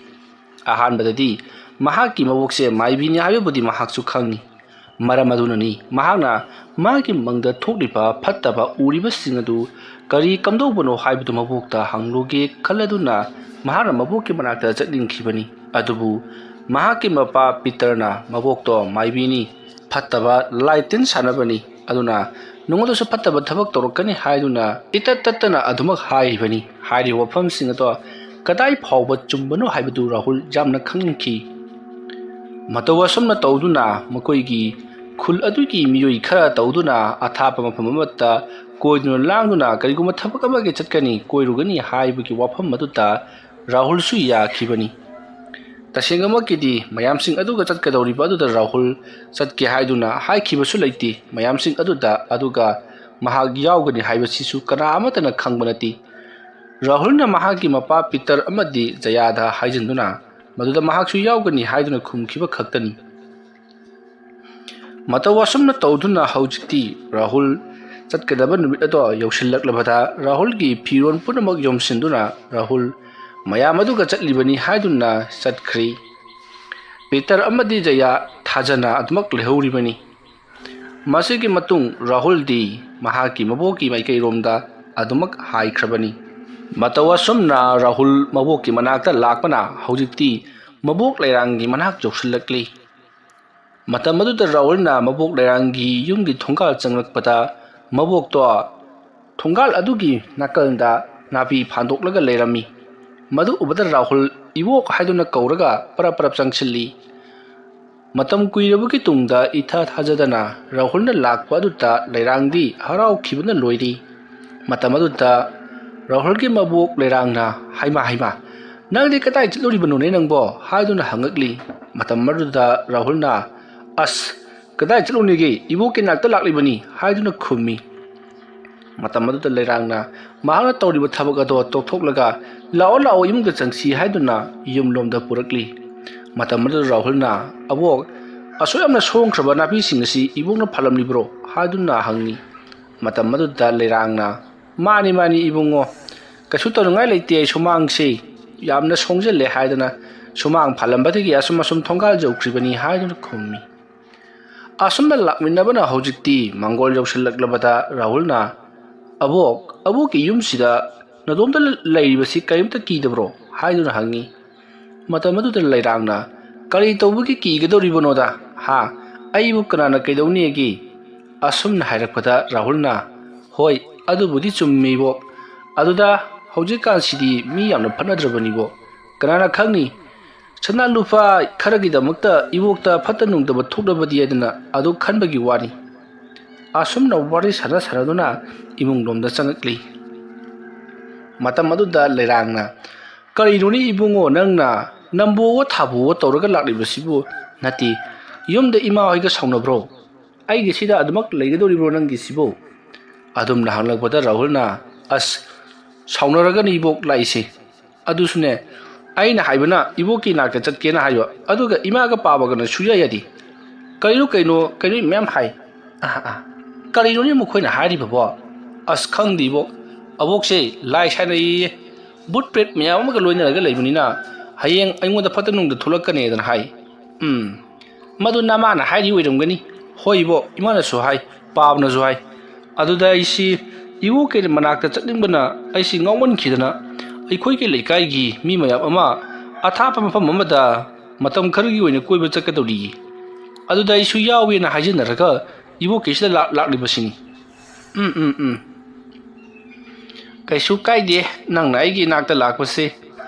ꯑꯍꯥꯟꯕꯗꯗꯤ ꯃꯍꯥꯛꯀꯤ ꯃꯕꯣꯛꯁꯦ ꯃꯥꯏꯕꯤꯅꯤ ꯍꯥꯏꯕꯕꯨꯗꯤ ꯃꯍꯥꯛꯁꯨ ꯈꯪꯏ꯫ ꯃꯔꯝ ꯑꯗꯨꯅꯅꯤ ꯃꯍꯥꯛꯅ ꯃꯥꯒꯤ ꯃꯪꯗ ꯊꯣꯛꯂꯤꯕ ꯐꯠꯇꯕ ꯎꯔꯤꯕꯁꯤꯡ ꯑꯗꯨ ꯀꯔꯤ ꯀꯝꯗꯧꯕꯅꯣ ꯍꯥꯏꯕꯗꯨ ꯃꯕꯣꯛꯇ ꯍꯪꯂꯨꯒꯦ ꯈꯜꯂꯗꯨꯅ ꯃꯍꯥꯛꯅ ꯃꯕꯣꯛꯀꯤ ꯃꯅꯥꯛꯇ ꯆꯠꯅꯤꯡꯈꯤꯕꯅꯤ꯫ ꯑꯗꯨꯕꯨ ꯃꯍꯥꯛꯀꯤ ꯃꯄꯥ ꯄꯤꯇꯔꯅ ꯃꯕꯣꯛꯇꯣ ꯃꯥꯏꯕꯤꯅꯤ, ꯐꯠꯇꯕ ꯂꯥꯏ ꯇꯤꯟ ꯁꯥꯟꯅꯕꯅꯤ, ꯑꯗꯨꯅ ꯅꯉꯣꯟꯗꯁꯨ ꯐꯠꯇꯕ ꯊꯕꯛ ꯇꯧꯔꯛꯀꯅꯤ ꯍꯥꯏꯗꯨꯅ ꯏꯇꯠ ꯇꯠꯇꯅ ꯑꯗꯨꯃꯛ ꯍꯥꯏꯔꯤꯕꯅꯤ꯫ ꯍꯥꯏꯔꯤꯕ ꯋꯥꯐꯝꯁꯤꯡ ꯑꯗꯣ ꯀꯗꯥꯏ ꯐꯥꯎꯕ ꯆꯨꯝꯕꯅꯣ ꯍꯥꯏꯕꯗꯨ ꯔꯥꯍꯨꯜ ꯌꯥꯝꯅ ꯈꯪꯅꯤꯡꯈꯤ꯫ ꯃꯇꯧ ꯑꯁꯨꯝꯅ ꯇꯧꯗꯨꯅ ꯃꯈꯣꯏꯒꯤ ꯈꯨꯜ ꯑꯗꯨꯒꯤ ꯃꯤꯑꯣꯏ ꯈꯔ ꯇꯧꯗꯨꯅ ꯑꯊꯥꯞꯄ ꯃꯐꯝ ꯑꯃꯗ ꯀꯣꯏꯗꯨꯅ ꯂꯥꯡꯗꯨꯅ ꯀꯔꯤꯒꯨꯝꯕ ꯊꯕꯛ ꯑꯃꯒꯤ ꯆꯠꯀꯅꯤ, ꯀꯣꯏꯔꯨꯒꯅꯤ ꯍꯥꯏꯕꯒꯤ ꯋꯥꯐꯝ ꯑꯗꯨꯗ ꯔꯥꯍꯨꯜꯁꯨ ꯌꯥꯈꯤꯕꯅꯤ꯫ ꯇꯁꯦꯡꯅꯃꯛꯀꯤꯗꯤ ꯃꯌꯥꯝꯁꯤꯡ ꯑꯗꯨꯒ ꯆꯠꯀꯗꯧꯔꯤꯕ ꯑꯗꯨꯗ ꯔꯥꯍꯨꯜ ꯆꯠꯀꯦ ꯍꯥꯏꯗꯨꯅ ꯍꯥꯏꯈꯤꯕꯁꯨ ꯂꯩꯇꯦ ꯃꯌꯥꯝꯁꯤꯡ ꯑꯗꯨꯗ, ꯑꯗꯨꯒ ꯃꯍꯥꯛ ꯌꯥꯎꯒꯅꯤ ꯍꯥꯏꯕꯁꯤꯁꯨ ꯀꯅꯥ ꯑꯃꯠꯇꯅ ꯈꯪꯕ ꯅꯠꯇꯦ꯫ ꯔꯥꯍꯨꯜꯅ ꯃꯍꯥꯛꯀꯤ ꯃꯄꯥ ꯄꯤꯇꯔ ꯑꯃꯗꯤ ꯖꯌꯥꯗ ꯍꯥꯏꯖꯤꯟꯗꯨꯅ ꯃꯗꯨꯗ ꯃꯍꯥꯛꯁꯨ ꯌꯥꯎꯒꯅꯤ ꯍꯥꯏꯗꯨꯅ ꯈꯨꯝꯈꯤꯕ ꯈꯛꯇꯅꯤ꯫ ꯃꯇꯧ ꯑꯁꯨꯝꯅ ꯇꯧꯗꯨꯅ ꯍꯧꯖꯤꯛꯇꯤ ꯔꯥꯍꯨꯜ ꯆꯠꯀꯗꯕ ꯅꯨꯃꯤꯠ ꯑꯗꯣ ꯌꯧꯁꯤꯜꯂꯛꯂꯕꯗ ꯔꯥꯍꯨꯜꯒꯤ ꯐꯤꯔꯣꯜ ꯄꯨꯝꯅꯃꯛ ꯌꯣꯝꯁꯤꯟꯗꯨꯅ ꯔꯥꯍꯨꯜ ꯃꯌꯥꯝ ꯑꯗꯨꯒ ꯆꯠꯂꯤꯕꯅꯤ ꯍꯥꯏꯗꯨꯅ ꯆꯠꯈ꯭ꯔꯤ꯫ ꯄꯤꯇꯔ ꯑꯃꯗꯤ ꯖꯌꯥ ꯊꯥꯖꯅ ꯑꯗꯨꯃꯛ ꯂꯩꯍꯧꯔꯤꯕꯅꯤ꯫ ꯃꯁꯤꯒꯤ ꯃꯇꯨꯡ ꯔꯥꯍꯨꯜꯗꯤ ꯃꯍꯥꯛꯀꯤ ꯃꯕꯣꯛꯀꯤ ꯃꯥꯏꯀꯩꯔꯣꯝꯗ ꯑꯗꯨꯃꯛ ꯍꯥꯏꯈ꯭ꯔꯕꯅꯤ꯫ ꯃꯇꯧ ꯑꯁꯨꯝꯅ ꯔꯥꯍꯨꯜ ꯃꯕꯣꯛꯀꯤ ꯃꯅꯥꯛꯇ ꯂꯥꯛꯄꯅ ꯍꯧꯖꯤꯛꯇꯤ ꯃꯕꯣꯛ ꯂꯩꯔꯥꯡꯒꯤ ꯃꯅꯥꯛ ꯌꯧꯁꯤꯜꯂꯛꯂꯤ꯫ ꯃꯇꯝ ꯑꯗꯨꯗ ꯔꯥꯍꯨꯜꯅ ꯃꯕꯣꯛ ꯂꯩꯔꯥꯡꯒꯤ ꯌꯨꯝꯒꯤ ꯊꯣꯡꯒꯥꯜ ꯆꯪꯂꯛꯄꯗ ꯃꯕꯣꯛꯇꯣ ꯊꯣꯡꯒꯥꯜ ꯑꯗꯨꯒꯤ ꯅꯥꯀꯜꯗ ꯅꯥꯄꯤ ꯐꯥꯟꯗꯣꯛꯂꯒ ꯂꯩꯔꯝꯃꯤ꯫ ꯃꯗꯨ ꯎꯕꯗ ꯔꯥꯍꯨꯜ "ꯏꯕꯣꯛ" ꯍꯥꯏꯗꯨꯅ ꯀꯧꯔꯒ ꯄꯔꯞ ꯄꯔꯞ ꯆꯪꯁꯤꯜꯂꯤ꯫ ꯃꯇꯝ ꯀꯨꯏꯔꯕꯒꯤ ꯇꯨꯡꯗ ꯏꯊꯥ ꯊꯥꯖꯗꯅ ꯔꯥꯍꯨꯜꯅ ꯂꯥꯛꯄ ꯑꯗꯨꯗ ꯂꯩꯔꯥꯡꯗꯤ ꯍꯔꯥꯎꯈꯤꯕꯅ ꯂꯣꯏꯔꯤ꯫ ꯃꯇꯝ ꯑꯗꯨꯗ ꯔꯥꯍꯨꯜꯒꯤ ꯃꯕꯣꯛ ꯂꯩꯔꯥꯡꯅ "ꯍꯩꯃꯥ ꯍꯩꯃꯥ, ꯅꯪꯗꯤ ꯀꯗꯥꯏ ꯆꯠꯂꯨꯔꯤꯕꯅꯣꯅꯦ ꯅꯪꯕꯣ?" ꯍꯥꯏꯗꯨꯅ ꯍꯪꯉꯛꯂꯤ꯫ ꯃꯇꯝ ꯑꯗꯨꯗ ꯔꯥꯍꯨꯜꯅ "ꯑꯁ, ꯀꯗꯥꯏ ꯆꯠꯂꯨꯅꯤꯒꯦ, ꯏꯕꯣꯛꯀꯤ ꯅꯥꯛꯇ ꯂꯥꯛꯂꯤꯕꯅꯤ" ꯍꯥꯏꯗꯨꯅ ꯈꯨꯝꯃꯤ꯫ ꯃꯇꯝ ꯑꯗꯨꯗ ꯂꯩꯔꯥꯡꯅ ꯃꯍꯥꯛꯅ ꯇꯧꯔꯤꯕ ꯊꯕꯛ ꯑꯗꯣ ꯇꯣꯛꯊꯣꯛꯂꯒ "ꯂꯥꯛꯑꯣ ꯂꯥꯛꯑꯣ, ꯏꯃꯨꯡꯗ ꯆꯪꯁꯤ" ꯍꯥꯏꯗꯨꯅ ꯌꯨꯝꯂꯣꯝꯗ ꯄꯨꯔꯛꯂꯤ꯫ ꯃꯇꯝ ꯑꯗꯨꯗ ꯔꯥꯍꯨꯜꯅ "ꯑꯕꯣꯛ, ꯑꯁꯨꯛ ꯌꯥꯝꯅ ꯁꯣꯡꯈ꯭ꯔꯕ ꯅꯥꯄꯤꯁꯤꯡ ꯑꯁꯤ ꯏꯕꯣꯛꯅ ꯐꯥꯜꯂꯝꯂꯤꯕ꯭ꯔꯣ?" ꯍꯥꯏꯗꯨꯅ ꯍꯪꯉꯤ꯫ ꯃꯇꯝ ꯑꯗꯨꯗ ꯂꯩꯔꯥꯡꯅ "ꯃꯥꯅꯤ ꯃꯥꯅꯤ ꯏꯕꯨꯡꯉꯣ, ꯀꯩꯁꯨ ꯇꯧꯅꯤꯡꯉꯥꯏ ꯂꯩꯇꯦ, ꯁꯨꯃꯥꯡꯁꯦ ꯌꯥꯝꯅ ꯁꯣꯡꯖꯜꯂꯦ ꯍꯥꯏꯗꯅ ꯁꯨꯃꯥꯡ ꯐꯥꯜꯂꯝꯕꯗꯒꯤ ꯑꯁꯨꯝ ꯊꯣꯡꯒꯥꯜ ꯌꯧꯈ꯭ꯔꯤꯕꯅꯤ" ꯍꯥꯏꯗꯨꯅ ꯈꯨꯝꯃꯤ꯫ ꯑꯁꯨꯝꯅ ꯂꯥꯛꯃꯤꯟꯅꯕꯅ ꯍꯧꯖꯤꯛꯇꯤ ꯃꯥꯡꯒꯣꯜ ꯌꯧꯁꯤꯜꯂꯛꯂꯕꯗ ꯔꯥꯍꯨꯜꯅ "ꯑꯕꯣꯛ, ꯑꯕꯣꯛꯀꯤ ꯌꯨꯝꯁꯤꯗ ꯅꯗꯣꯝꯇ ꯂꯩꯔꯤꯕꯁꯤ ꯀꯔꯤꯝꯇ ꯀꯤꯗꯕ꯭ꯔꯣ?" ꯍꯥꯏꯗꯨꯅ ꯍꯪꯉꯤ꯫ ꯃꯇꯝ ꯑꯗꯨꯗ ꯂꯩꯔꯥꯡꯅ "ꯀꯔꯤ ꯇꯧꯕꯒꯤ ꯀꯤꯒꯗꯧꯔꯤꯕꯅꯣꯗ? ꯑꯩꯕꯨ ꯀꯅꯥꯅ ꯀꯩꯗꯧꯅꯦꯒꯦ?" ꯑꯁꯨꯝꯅ ꯍꯥꯏꯔꯛꯄꯗ ꯔꯥꯍꯨꯜꯅ "ꯍꯣꯏ, ꯑꯗꯨꯕꯨꯗꯤ ꯆꯨꯝꯃꯤ ꯏꯕꯣꯛ, ꯑꯗꯨꯗ ꯍꯧꯖꯤꯛꯀꯥꯟꯁꯤꯗꯤ ꯃꯤ ꯌꯥꯝꯅ ꯐꯠꯅꯗ꯭ꯔꯕꯅꯤꯕꯣ, ꯀꯅꯥꯅ ꯈꯪꯅꯤ, ꯁꯅꯥ ꯂꯨꯄꯥ ꯈꯔꯒꯤꯗꯃꯛꯇ ꯏꯕꯣꯛꯇ ꯐꯠꯇ ꯅꯨꯡꯗꯕ ꯊꯣꯛꯂꯕꯗꯤ ꯑꯗꯨꯅ ꯑꯗꯨ ꯈꯟꯕꯒꯤ ꯋꯥꯅꯤ꯫ ꯑꯁꯨꯝꯅ ꯋꯥꯔꯤ ꯁꯥꯟꯅꯗꯨꯅ ꯏꯃꯨꯡꯂꯣꯝꯗ ꯆꯪꯉꯛꯂꯤ꯫ ꯃꯇꯝ ꯑꯗꯨꯗ ꯂꯩꯔꯥꯡꯅ "ꯀꯔꯤꯅꯣꯅꯦ ꯏꯕꯨꯡꯉꯣ, ꯅꯪꯅ ꯅꯝꯕꯣꯒ ꯊꯥꯕꯣꯒ ꯇꯧꯔꯒ ꯂꯥꯛꯂꯤꯕꯁꯤꯕꯨ? ꯅꯠꯇꯦ, ꯌꯨꯝꯗ ꯏꯃꯥ ꯍꯣꯏꯒ ꯁꯥꯎꯅꯕ꯭ꯔꯣ? ꯑꯩꯒꯤꯁꯤꯗ ꯑꯗꯨꯃꯛ ꯂꯩꯒꯗꯧꯔꯤꯕ꯭ꯔꯣ ꯅꯪꯒꯤꯁꯤꯕꯨ?" ꯑꯗꯨꯝꯅ ꯍꯪꯂꯛꯄꯗ ꯔꯥꯍꯨꯜꯅ "ꯑꯁ, ꯁꯥꯎꯅꯔꯒꯅꯤ ꯏꯕꯣꯛ ꯂꯥꯛꯏꯁꯦ꯫ ꯑꯗꯨꯁꯨꯅꯦ, ꯑꯩꯅ ꯍꯥꯏꯕꯅ ꯏꯕꯣꯛꯀꯤ ꯅꯥꯛꯇ ꯆꯠꯀꯦꯅ ꯍꯥꯏꯕ, ꯑꯗꯨꯒ ꯏꯃꯥꯒ ꯄꯥꯕꯒꯅ ꯁꯨꯌꯥ ꯌꯥꯗꯦ꯫ ꯀꯩꯅꯣ ꯃꯌꯥꯝ ꯍꯥꯏ꯫ ꯀꯔꯤꯅꯣꯅꯦ ꯃꯈꯣꯏꯅ ꯍꯥꯏꯔꯤꯕꯕꯣ? ꯑꯁ ꯈꯪꯗꯦ ꯏꯕꯣꯛ, ꯑꯕꯣꯛꯁꯦ ꯂꯥꯏ ꯁꯥꯟꯅꯩꯌꯦ, ꯕꯨꯠ ꯄ꯭ꯔꯦꯠ ꯃꯌꯥꯝ ꯑꯃꯒ ꯂꯣꯏꯅꯔꯒ ꯂꯩꯕꯅꯤꯅ ꯍꯌꯦꯡ ꯑꯩꯉꯣꯟꯗ ꯐꯠꯇ ꯅꯨꯡꯗ ꯊꯣꯛꯂꯛꯀꯅꯦꯗꯅ ꯍꯥꯏ꯫ ꯃꯗꯨ ꯅꯃꯥꯅ ꯍꯥꯏꯔꯤ ꯑꯣꯏꯔꯝꯒꯅꯤ꯫ ꯍꯣꯏ ꯏꯕꯣꯛ, ꯏꯃꯥꯅꯁꯨ ꯍꯥꯏ, ꯄꯥꯕꯅꯁꯨ ꯍꯥꯏ꯫ ꯑꯗꯨꯗ ꯑꯩꯁꯤ ꯏꯕꯣꯛꯀꯤ ꯃꯅꯥꯛꯇ ꯆꯠꯅꯤꯡꯕꯅ ꯑꯩꯁꯤ ꯉꯥꯎꯃꯟꯈꯤꯗꯅ ꯑꯩꯈꯣꯏꯒꯤ ꯂꯩꯀꯥꯏꯒꯤ ꯃꯤ ꯃꯌꯥꯝ ꯑꯃ ꯑꯊꯥꯞꯄ ꯃꯐꯝ ꯑꯃꯗ ꯃꯇꯝ ꯈꯔꯒꯤ ꯑꯣꯏꯅ ꯀꯣꯏꯕ ꯆꯠꯀꯗꯧꯔꯤꯌꯦ꯫ ꯑꯗꯨꯗ ꯑꯩꯁꯨ ꯌꯥꯎꯋꯦꯅ ꯍꯥꯏꯖꯟꯅꯔꯒ ꯏꯕꯣꯛꯀꯤꯁꯤꯗ ꯂꯥꯛꯂꯤꯕꯁꯤꯅꯤ꯫ ꯀꯩꯁꯨ ꯀꯥꯏꯗꯦ ꯅꯪꯅ ꯑꯩꯒꯤ ꯏꯅꯥꯛꯇ ꯂꯥꯛꯄꯁꯦ꯫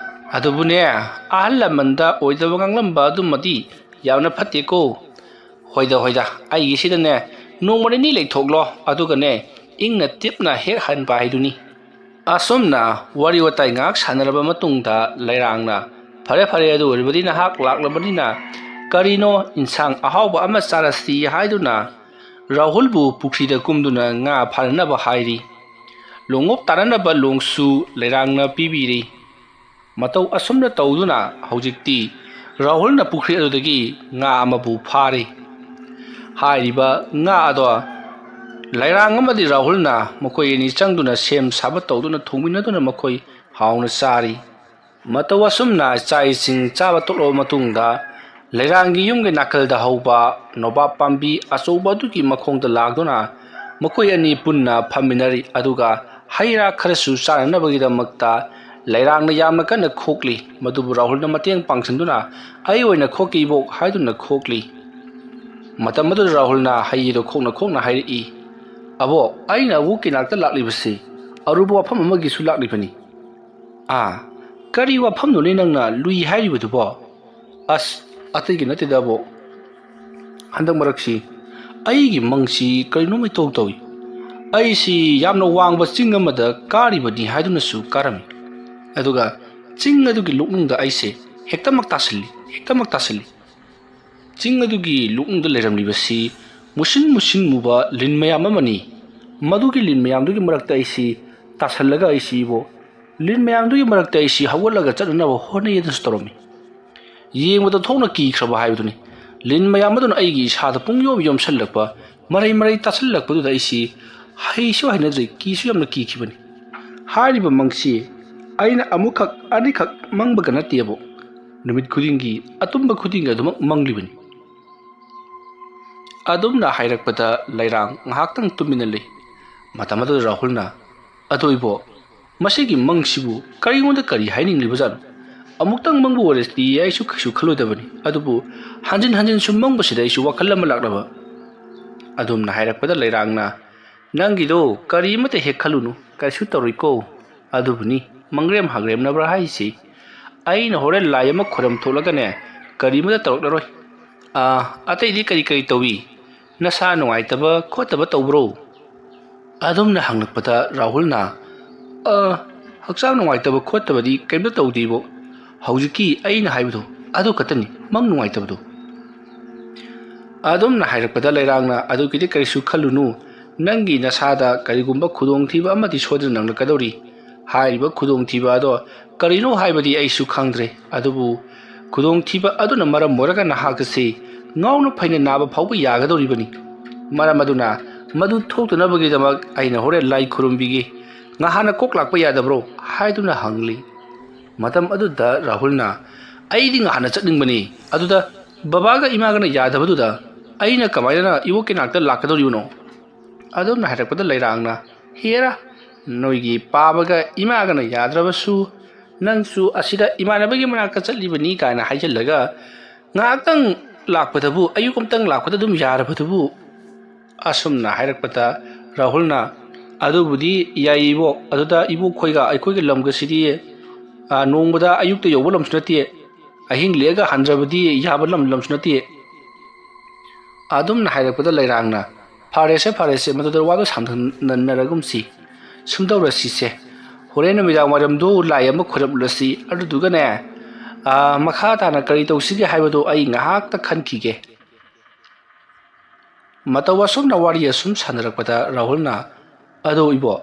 ꯑꯗꯨꯕꯨꯅꯦ, ꯑꯍꯜ ꯂꯃꯟꯗ ꯑꯣꯏꯗꯕ ꯉꯥꯡꯂꯝꯕ ꯑꯗꯨꯃꯗꯤ ꯌꯥꯝꯅ ꯐꯠꯇꯦꯀꯣ꯫ ꯍꯣꯏꯗ, ꯑꯩꯒꯤꯁꯤꯗꯅꯦ ꯅꯣꯡꯃ ꯅꯤꯅꯤ ꯂꯩꯊꯣꯛꯂꯣ, ꯑꯗꯨꯒꯅꯦ ꯏꯪꯅ ꯇꯤꯞꯅ ꯍꯦꯛ ꯍꯟꯕ ꯍꯥꯏꯗꯨꯅꯤ꯫ ꯑꯁꯨꯝꯅ ꯋꯥꯔꯤ ꯋꯥꯇꯥꯏ ꯉꯥꯏꯍꯥꯛ ꯁꯥꯟꯅꯔꯕ ꯃꯇꯨꯡꯗ ꯂꯩꯔꯥꯡꯅ "ꯐꯔꯦ ꯑꯗꯨ ꯑꯣꯏꯔꯕꯗꯤ ꯅꯍꯥꯛ ꯂꯥꯛꯂꯕꯅꯤꯅ ꯀꯔꯤꯅꯣ ꯏꯟꯁꯥꯡ ꯑꯍꯥꯎꯕ ꯑꯃ ꯆꯥꯔꯁꯤ" ꯍꯥꯏꯗꯨꯅ ꯔꯥꯍꯨꯜꯕꯨ ꯄꯨꯈ꯭ꯔꯤꯗ ꯀꯨꯝꯗꯨꯅ ꯉꯥ ꯐꯥꯅꯅꯕ ꯍꯥꯏꯔꯤ꯫ ꯂꯣꯡꯑꯣꯛ ꯇꯥꯅꯅꯕ ꯂꯣꯡꯁꯨ ꯂꯩꯔꯥꯡꯅ ꯄꯤꯕꯤꯔꯤ꯫ ꯃꯇꯧ ꯑꯁꯨꯝꯅ ꯇꯧꯗꯨꯅ ꯍꯧꯖꯤꯛꯇꯤ ꯔꯥꯍꯨꯜꯅ ꯄꯨꯈ꯭ꯔꯤ ꯑꯗꯨꯗꯒꯤ ꯉꯥ ꯑꯃꯕꯨ ꯐꯥꯔꯤ꯫ ꯍꯥꯏꯔꯤꯕ ꯉꯥ ꯑꯗꯣ ꯂꯩꯔꯥꯡ ꯑꯃꯗꯤ ꯔꯥꯍꯨꯜꯅ ꯃꯈꯣꯏ ꯑꯅꯤ ꯆꯪꯗꯨꯅ ꯁꯦꯝ ꯁꯥꯕ ꯇꯧꯗꯨꯅ ꯊꯣꯡꯃꯤꯟꯅꯗꯨꯅ ꯃꯈꯣꯏ ꯍꯥꯎꯅ ꯆꯥꯔꯤ꯫ ꯃꯇꯧ ꯑꯁꯨꯝꯅ ꯆꯥꯛ ꯏꯁꯤꯡ ꯆꯥꯕ ꯇꯣꯛꯂꯕ ꯃꯇꯨꯡꯗ ꯂꯩꯔꯥꯡꯒꯤ ꯌꯨꯝꯒꯤ ꯅꯥꯀꯜꯗ ꯍꯧꯕ ꯅꯣꯕꯥꯞ ꯄꯥꯝꯕꯤ ꯑꯆꯧꯕ ꯑꯗꯨꯒꯤ ꯃꯈꯣꯡꯗ ꯂꯥꯛꯗꯨꯅ ꯃꯈꯣꯏ ꯑꯅꯤ ꯄꯨꯟꯅ ꯐꯝꯃꯤꯟꯅꯔꯤ꯫ ꯑꯗꯨꯒ ꯍꯩ ꯔꯥ ꯈꯔꯁꯨ ꯆꯥꯅꯅꯕꯒꯤꯗꯃꯛꯇ ꯂꯩꯔꯥꯡꯅ ꯌꯥꯝꯅ ꯀꯟꯅ ꯈꯣꯛꯂꯤ꯫ ꯃꯗꯨꯕꯨ ꯔꯥꯍꯨꯜꯅ ꯃꯇꯦꯡ ꯄꯥꯡꯁꯤꯟꯗꯨꯅ "ꯑꯩ ꯑꯣꯏꯅ ꯈꯣꯛꯀꯦ ꯏꯕꯣꯛ" ꯍꯥꯏꯗꯨꯅ ꯈꯣꯛꯂꯤ꯫ ꯃꯇꯝ ꯑꯗꯨꯗ ꯔꯥꯍꯨꯜꯅ ꯍꯩꯗꯣ ꯈꯣꯛꯅ ꯍꯥꯏꯔꯛꯏ꯫ "ꯑꯕꯣꯛ, ꯑꯩꯅ ꯑꯕꯣꯛꯀꯤ ꯅꯥꯛꯇ ꯂꯥꯛꯂꯤꯕꯁꯤ ꯑꯔꯨꯕ ꯋꯥꯐꯝ ꯑꯃꯒꯤꯁꯨ ꯂꯥꯛꯂꯤꯕꯅꯤ." "ꯀꯔꯤ ꯋꯥꯐꯝꯅꯣꯅꯦ ꯅꯪꯅ ꯂꯨꯏ ꯍꯥꯏꯔꯤꯕꯗꯨꯕꯣ?" "ꯑꯁ, ꯑꯇꯩꯒꯤ ꯅꯠꯇꯦꯗ ꯑꯕꯣꯛ, ꯍꯟꯗꯛ ꯃꯔꯛꯁꯤ ꯑꯩꯒꯤ ꯃꯪꯁꯤ ꯀꯔꯤꯅꯣꯝ ꯏꯇꯧ ꯇꯧꯏ꯫ ꯑꯩꯁꯤ ꯌꯥꯝꯅ ꯋꯥꯡꯕ ꯆꯤꯡ ꯑꯃꯗ ꯀꯥꯔꯤꯕꯅꯤ ꯍꯥꯏꯗꯨꯅꯁꯨ ꯀꯥꯔꯝꯃꯤ, ꯑꯗꯨꯒ ꯆꯤꯡ ꯑꯗꯨꯒꯤ ꯂꯨꯛꯅꯨꯡꯗ ꯑꯩꯁꯦ ꯍꯦꯛꯇꯃꯛ ꯇꯥꯁꯤꯜꯂꯤ꯫ ꯆꯤꯡ ꯑꯗꯨꯒꯤ ꯂꯨꯛꯅꯨꯡꯗ ꯂꯩꯔꯝꯂꯤꯕꯁꯤ ꯃꯨꯁꯤꯟ ꯃꯨꯕ ꯂꯤꯟ ꯃꯌꯥꯝ ꯑꯃꯅꯤ꯫ ꯃꯗꯨꯒꯤ ꯂꯤꯟ ꯃꯌꯥꯝꯗꯨꯒꯤ ꯃꯔꯛꯇ ꯑꯩꯁꯤ ꯇꯥꯁꯜꯂꯒ ꯑꯩꯁꯤꯕꯨ ꯂꯤꯟ ꯃꯌꯥꯝꯗꯨꯒꯤ ꯃꯔꯛꯇ ꯑꯩꯁꯤ ꯍꯧꯒꯠꯂꯒ ꯆꯠꯅꯅꯕ ꯍꯣꯠꯅꯩꯗꯅꯁꯨ ꯇꯧꯔꯝꯃꯤ꯫ ꯌꯦꯡꯕꯗ ꯊꯣꯛꯅ ꯀꯤꯈ꯭ꯔꯕ ꯍꯥꯏꯕꯗꯨꯅꯤ꯫ ꯂꯤꯟ ꯃꯌꯥꯝ ꯑꯗꯨꯅ ꯑꯩꯒꯤ ꯏꯁꯥꯗ ꯄꯨꯡꯌꯣꯝ ꯌꯣꯝꯁꯜꯂꯛꯄ, ꯃꯔꯩ ꯇꯥꯁꯜꯂꯛꯄꯗꯨꯗ ꯑꯩꯁꯤ ꯍꯩꯁꯨ ꯍꯩꯅꯗ꯭ꯔꯦ, ꯀꯤꯁꯨ ꯌꯥꯝꯅ ꯀꯤꯈꯤꯕꯅꯤ꯫ ꯍꯥꯏꯔꯤꯕ ꯃꯪꯁꯤ ꯑꯩꯅ ꯑꯃꯨꯛꯈꯛ ꯑꯅꯤꯈꯛ ꯃꯪꯕꯒ ꯅꯠꯇꯦꯕꯣ, ꯅꯨꯃꯤꯠ ꯈꯨꯗꯤꯡꯒꯤ ꯑꯇꯨꯝꯕ ꯈꯨꯗꯤꯡꯒꯤ ꯑꯗꯨꯃꯛ ꯃꯪꯂꯤꯕꯅꯤ." ꯑꯗꯨꯝꯅ ꯍꯥꯏꯔꯛꯄꯗ ꯂꯩꯔꯥꯡ ꯉꯥꯏꯍꯥꯛꯇꯪ ꯇꯨꯃꯤꯟꯅ ꯂꯩ꯫ ꯃꯇꯝ ꯑꯗꯨꯗ ꯔꯥꯍꯨꯜꯅ "ꯑꯗꯣ ꯏꯕꯣꯛ, ꯃꯁꯤꯒꯤ ꯃꯪꯁꯤꯕꯨ ꯀꯔꯤꯉꯣꯟꯗ ꯀꯔꯤ ꯍꯥꯏꯅꯤꯡꯂꯤꯕꯖꯥꯠꯅꯣ? ꯑꯃꯨꯛꯇꯪ ꯃꯪꯕ ꯑꯣꯏꯔꯗꯤ ꯑꯩꯁꯨ ꯀꯩꯁꯨ ꯈꯜꯂꯣꯏꯗꯕꯅꯤ, ꯑꯗꯨꯕꯨ ꯍꯟꯖꯤꯟ ꯁꯨꯝ ꯃꯪꯕꯁꯤꯗ ꯑꯩꯁꯨ ꯋꯥꯈꯜ ꯑꯃ ꯂꯥꯛꯂꯕ." ꯑꯗꯨꯝꯅ ꯍꯥꯏꯔꯛꯄꯗ ꯂꯩꯔꯥꯡꯅ "ꯅꯪꯒꯤꯗꯣ ꯀꯔꯤꯃꯇ ꯍꯦꯛ ꯈꯜꯂꯨꯅꯨ, ꯀꯩꯁꯨ ꯇꯧꯔꯣꯏꯀꯣ꯫ ꯑꯗꯨꯕꯨꯅꯤ ꯃꯪꯒ꯭ꯔꯦꯝ ꯍꯥꯒ꯭ꯔꯦꯝꯅꯕ꯭ꯔꯥ ꯍꯥꯏꯁꯤ, ꯑꯩꯅ ꯍꯣꯔꯦꯟ ꯂꯥꯏ ꯑꯃ ꯈꯣꯏꯔꯝ ꯊꯣꯛꯂꯒꯅꯦ ꯀꯔꯤꯃꯇ ꯇꯧꯔꯛꯂꯔꯣꯏ꯫ ꯑꯇꯩꯗꯤ ꯀꯔꯤ ꯇꯧꯏ? ꯅꯁꯥ ꯅꯨꯡꯉꯥꯏꯇꯕ ꯈꯣꯠꯇꯕ ꯇꯧꯕ꯭ꯔꯣ?" ꯑꯗꯨꯝꯅ ꯍꯪꯂꯛꯄꯗ ꯔꯥꯍꯨꯜꯅ "ꯍꯛꯆꯥꯡ ꯅꯨꯡꯉꯥꯏꯇꯕ ꯈꯣꯠꯇꯕꯗꯤ ꯀꯩꯝꯇ ꯇꯧꯗꯦ ꯏꯕꯣꯛ. ꯍꯧꯖꯤꯛꯀꯤ ꯑꯩꯅ ꯍꯥꯏꯕꯗꯣ ꯑꯗꯨ ꯈꯛꯇꯅꯤ, ꯃꯪ ꯅꯨꯡꯉꯥꯏꯇꯕꯗꯣ." ꯑꯗꯨꯝꯅ ꯍꯥꯏꯔꯛꯄꯗ ꯂꯩꯔꯥꯡꯅ "ꯑꯗꯨꯒꯤꯗꯤ ꯀꯔꯤꯁꯨ ꯈꯜꯂꯨꯅꯨ. ꯅꯪꯒꯤ ꯅꯁꯥꯗ ꯀꯔꯤꯒꯨꯝꯕ ꯈꯨꯗꯣꯡꯊꯤꯕ ꯑꯃꯗꯤ ꯁꯣꯏꯗꯅ ꯅꯪꯂꯛꯀꯗꯧꯔꯤ. ꯍꯥꯏꯔꯤꯕ ꯈꯨꯗꯣꯡꯊꯤꯕ ꯑꯗꯣ ꯀꯔꯤꯅꯣ ꯍꯥꯏꯕꯗꯤ ꯑꯩꯁꯨ ꯈꯪꯗ꯭ꯔꯦ, ꯑꯗꯨꯕꯨ ꯈꯨꯗꯣꯡꯊꯤꯕ ꯑꯗꯨꯅ ꯃꯔꯝ ꯑꯣꯏꯔꯒ ꯅꯍꯥꯛ ꯑꯁꯤ ꯉꯥꯎꯅ ꯐꯩꯅ ꯅꯥꯕ ꯐꯥꯎꯕ ꯌꯥꯒꯗꯧꯔꯤꯕꯅꯤ꯫ ꯃꯔꯝ ꯑꯗꯨꯅ ꯃꯗු ꯊꯣꯛꯇꯅꯕꯒꯤꯗꯃꯛ ꯑꯩꯅ ꯍꯣꯔꯦꯟ ꯂꯥꯏ ꯈꯨꯔꯨꯝꯕꯤꯒꯦ. ꯉꯍꯥꯟꯅ ꯀꯣꯛ ꯂꯥꯛꯄ ꯌꯥꯗꯕ꯭ꯔꯣ?" ꯍꯥꯏꯗꯨꯅ ꯍꯪꯂꯤ꯫ ꯃꯇꯝ ꯑꯗꯨꯗ ꯔꯥꯍꯨꯜꯅ "ꯑꯩꯗꯤ ꯉꯍꯥꯟꯅ ꯆꯠꯅꯤꯡꯕꯅꯤ, ꯑꯗꯨꯗ ꯕꯕꯥꯒ ꯏꯃꯥꯒꯅ ꯌꯥꯗꯕꯗꯨꯗ ꯑꯩꯅ ꯀꯃꯥꯏꯅ ꯏꯕꯣꯛꯀꯤ ꯅꯥꯛꯇ ꯂꯥꯛꯀꯗꯧꯔꯤꯕꯅꯣ?" ꯑꯗꯨꯝꯅ ꯍꯥꯏꯔꯛꯄꯗ ꯂꯩꯔꯥꯡꯅ "ꯍꯦꯔꯥ, ꯅꯣꯏꯒꯤ ꯄꯥꯕꯒ ꯏꯃꯥꯒꯅ ꯌꯥꯗ꯭ꯔꯕꯁꯨ ꯅꯪꯁꯨ ꯑꯁꯤꯗ ꯏꯃꯥꯟꯅꯕꯒꯤ ꯃꯅꯥꯛꯇ ꯆꯠꯂꯤꯕꯅꯤ ꯀꯥꯏꯅ ꯍꯥꯏꯖꯤꯜꯂꯒ ꯉꯥꯏꯍꯥꯛꯇꯪ ꯂꯥꯛꯄꯗꯕꯨ, ꯑꯌꯨꯛ ꯑꯃꯇꯪ ꯂꯥꯛꯄꯗ ꯑꯗꯨꯝ ꯌꯥꯔꯕꯗꯨꯕꯨ." ꯑꯁꯨꯝꯅ ꯍꯥꯏꯔꯛꯄꯗ ꯔꯥꯍꯨꯜꯅ "ꯑꯗꯨꯕꯨꯗꯤ ꯌꯥꯏ ꯏꯕꯣꯛ, ꯑꯗꯨꯗ ꯏꯕꯣꯛ ꯈꯣꯏꯒ ꯑꯩꯈꯣꯏꯒꯤ ꯂꯝꯒꯁꯤꯗꯤ ꯅꯣꯡꯃꯗ ꯑꯌꯨꯛꯇ ꯌꯧꯕ ꯂꯝꯁꯨ ꯅꯠꯇꯦ, ꯑꯍꯤꯡ ꯂꯦꯛꯑꯒ ꯍꯟꯗ꯭ꯔꯕꯗꯤ ꯌꯥꯕ ꯂꯝꯁꯨ ꯅꯠꯇꯦ ꯑꯗꯨꯝꯅ ꯍꯥꯏꯔꯛꯄꯗ ꯂꯩꯔꯥꯡꯅ ꯐꯔꯦꯁꯦ ꯃꯗꯨꯗ ꯋꯥꯗꯣ ꯁꯥꯡꯊꯅꯔꯒꯨꯝꯁꯤ ꯁꯨꯝꯗꯧꯔꯁꯤꯁꯦ ꯍꯣꯔꯦꯟ ꯅꯨꯃꯤꯗꯥꯡ ꯋꯥꯏꯔꯝꯗꯣ ꯂꯥꯏ ꯑꯃ ꯈꯣꯏꯔꯝꯂꯁꯤ ꯑꯗꯨꯗꯨꯒꯅꯦ ꯃꯈꯥ ꯇꯥꯅ ꯀꯔꯤ ꯇꯧꯁꯤꯒꯦ ꯍꯥꯏꯕꯗꯣ ꯑꯩ ꯉꯥꯏꯍꯥꯛꯇ ꯈꯟꯈꯤꯒꯦ ꯃꯇꯧ ꯑꯁꯨꯝꯅ ꯋꯥꯔꯤ ꯑꯁꯨꯝ ꯁꯥꯟꯅꯔꯛꯄꯗ ꯔꯥꯍꯨꯜꯅ ꯑꯗꯣ ꯏꯕꯣ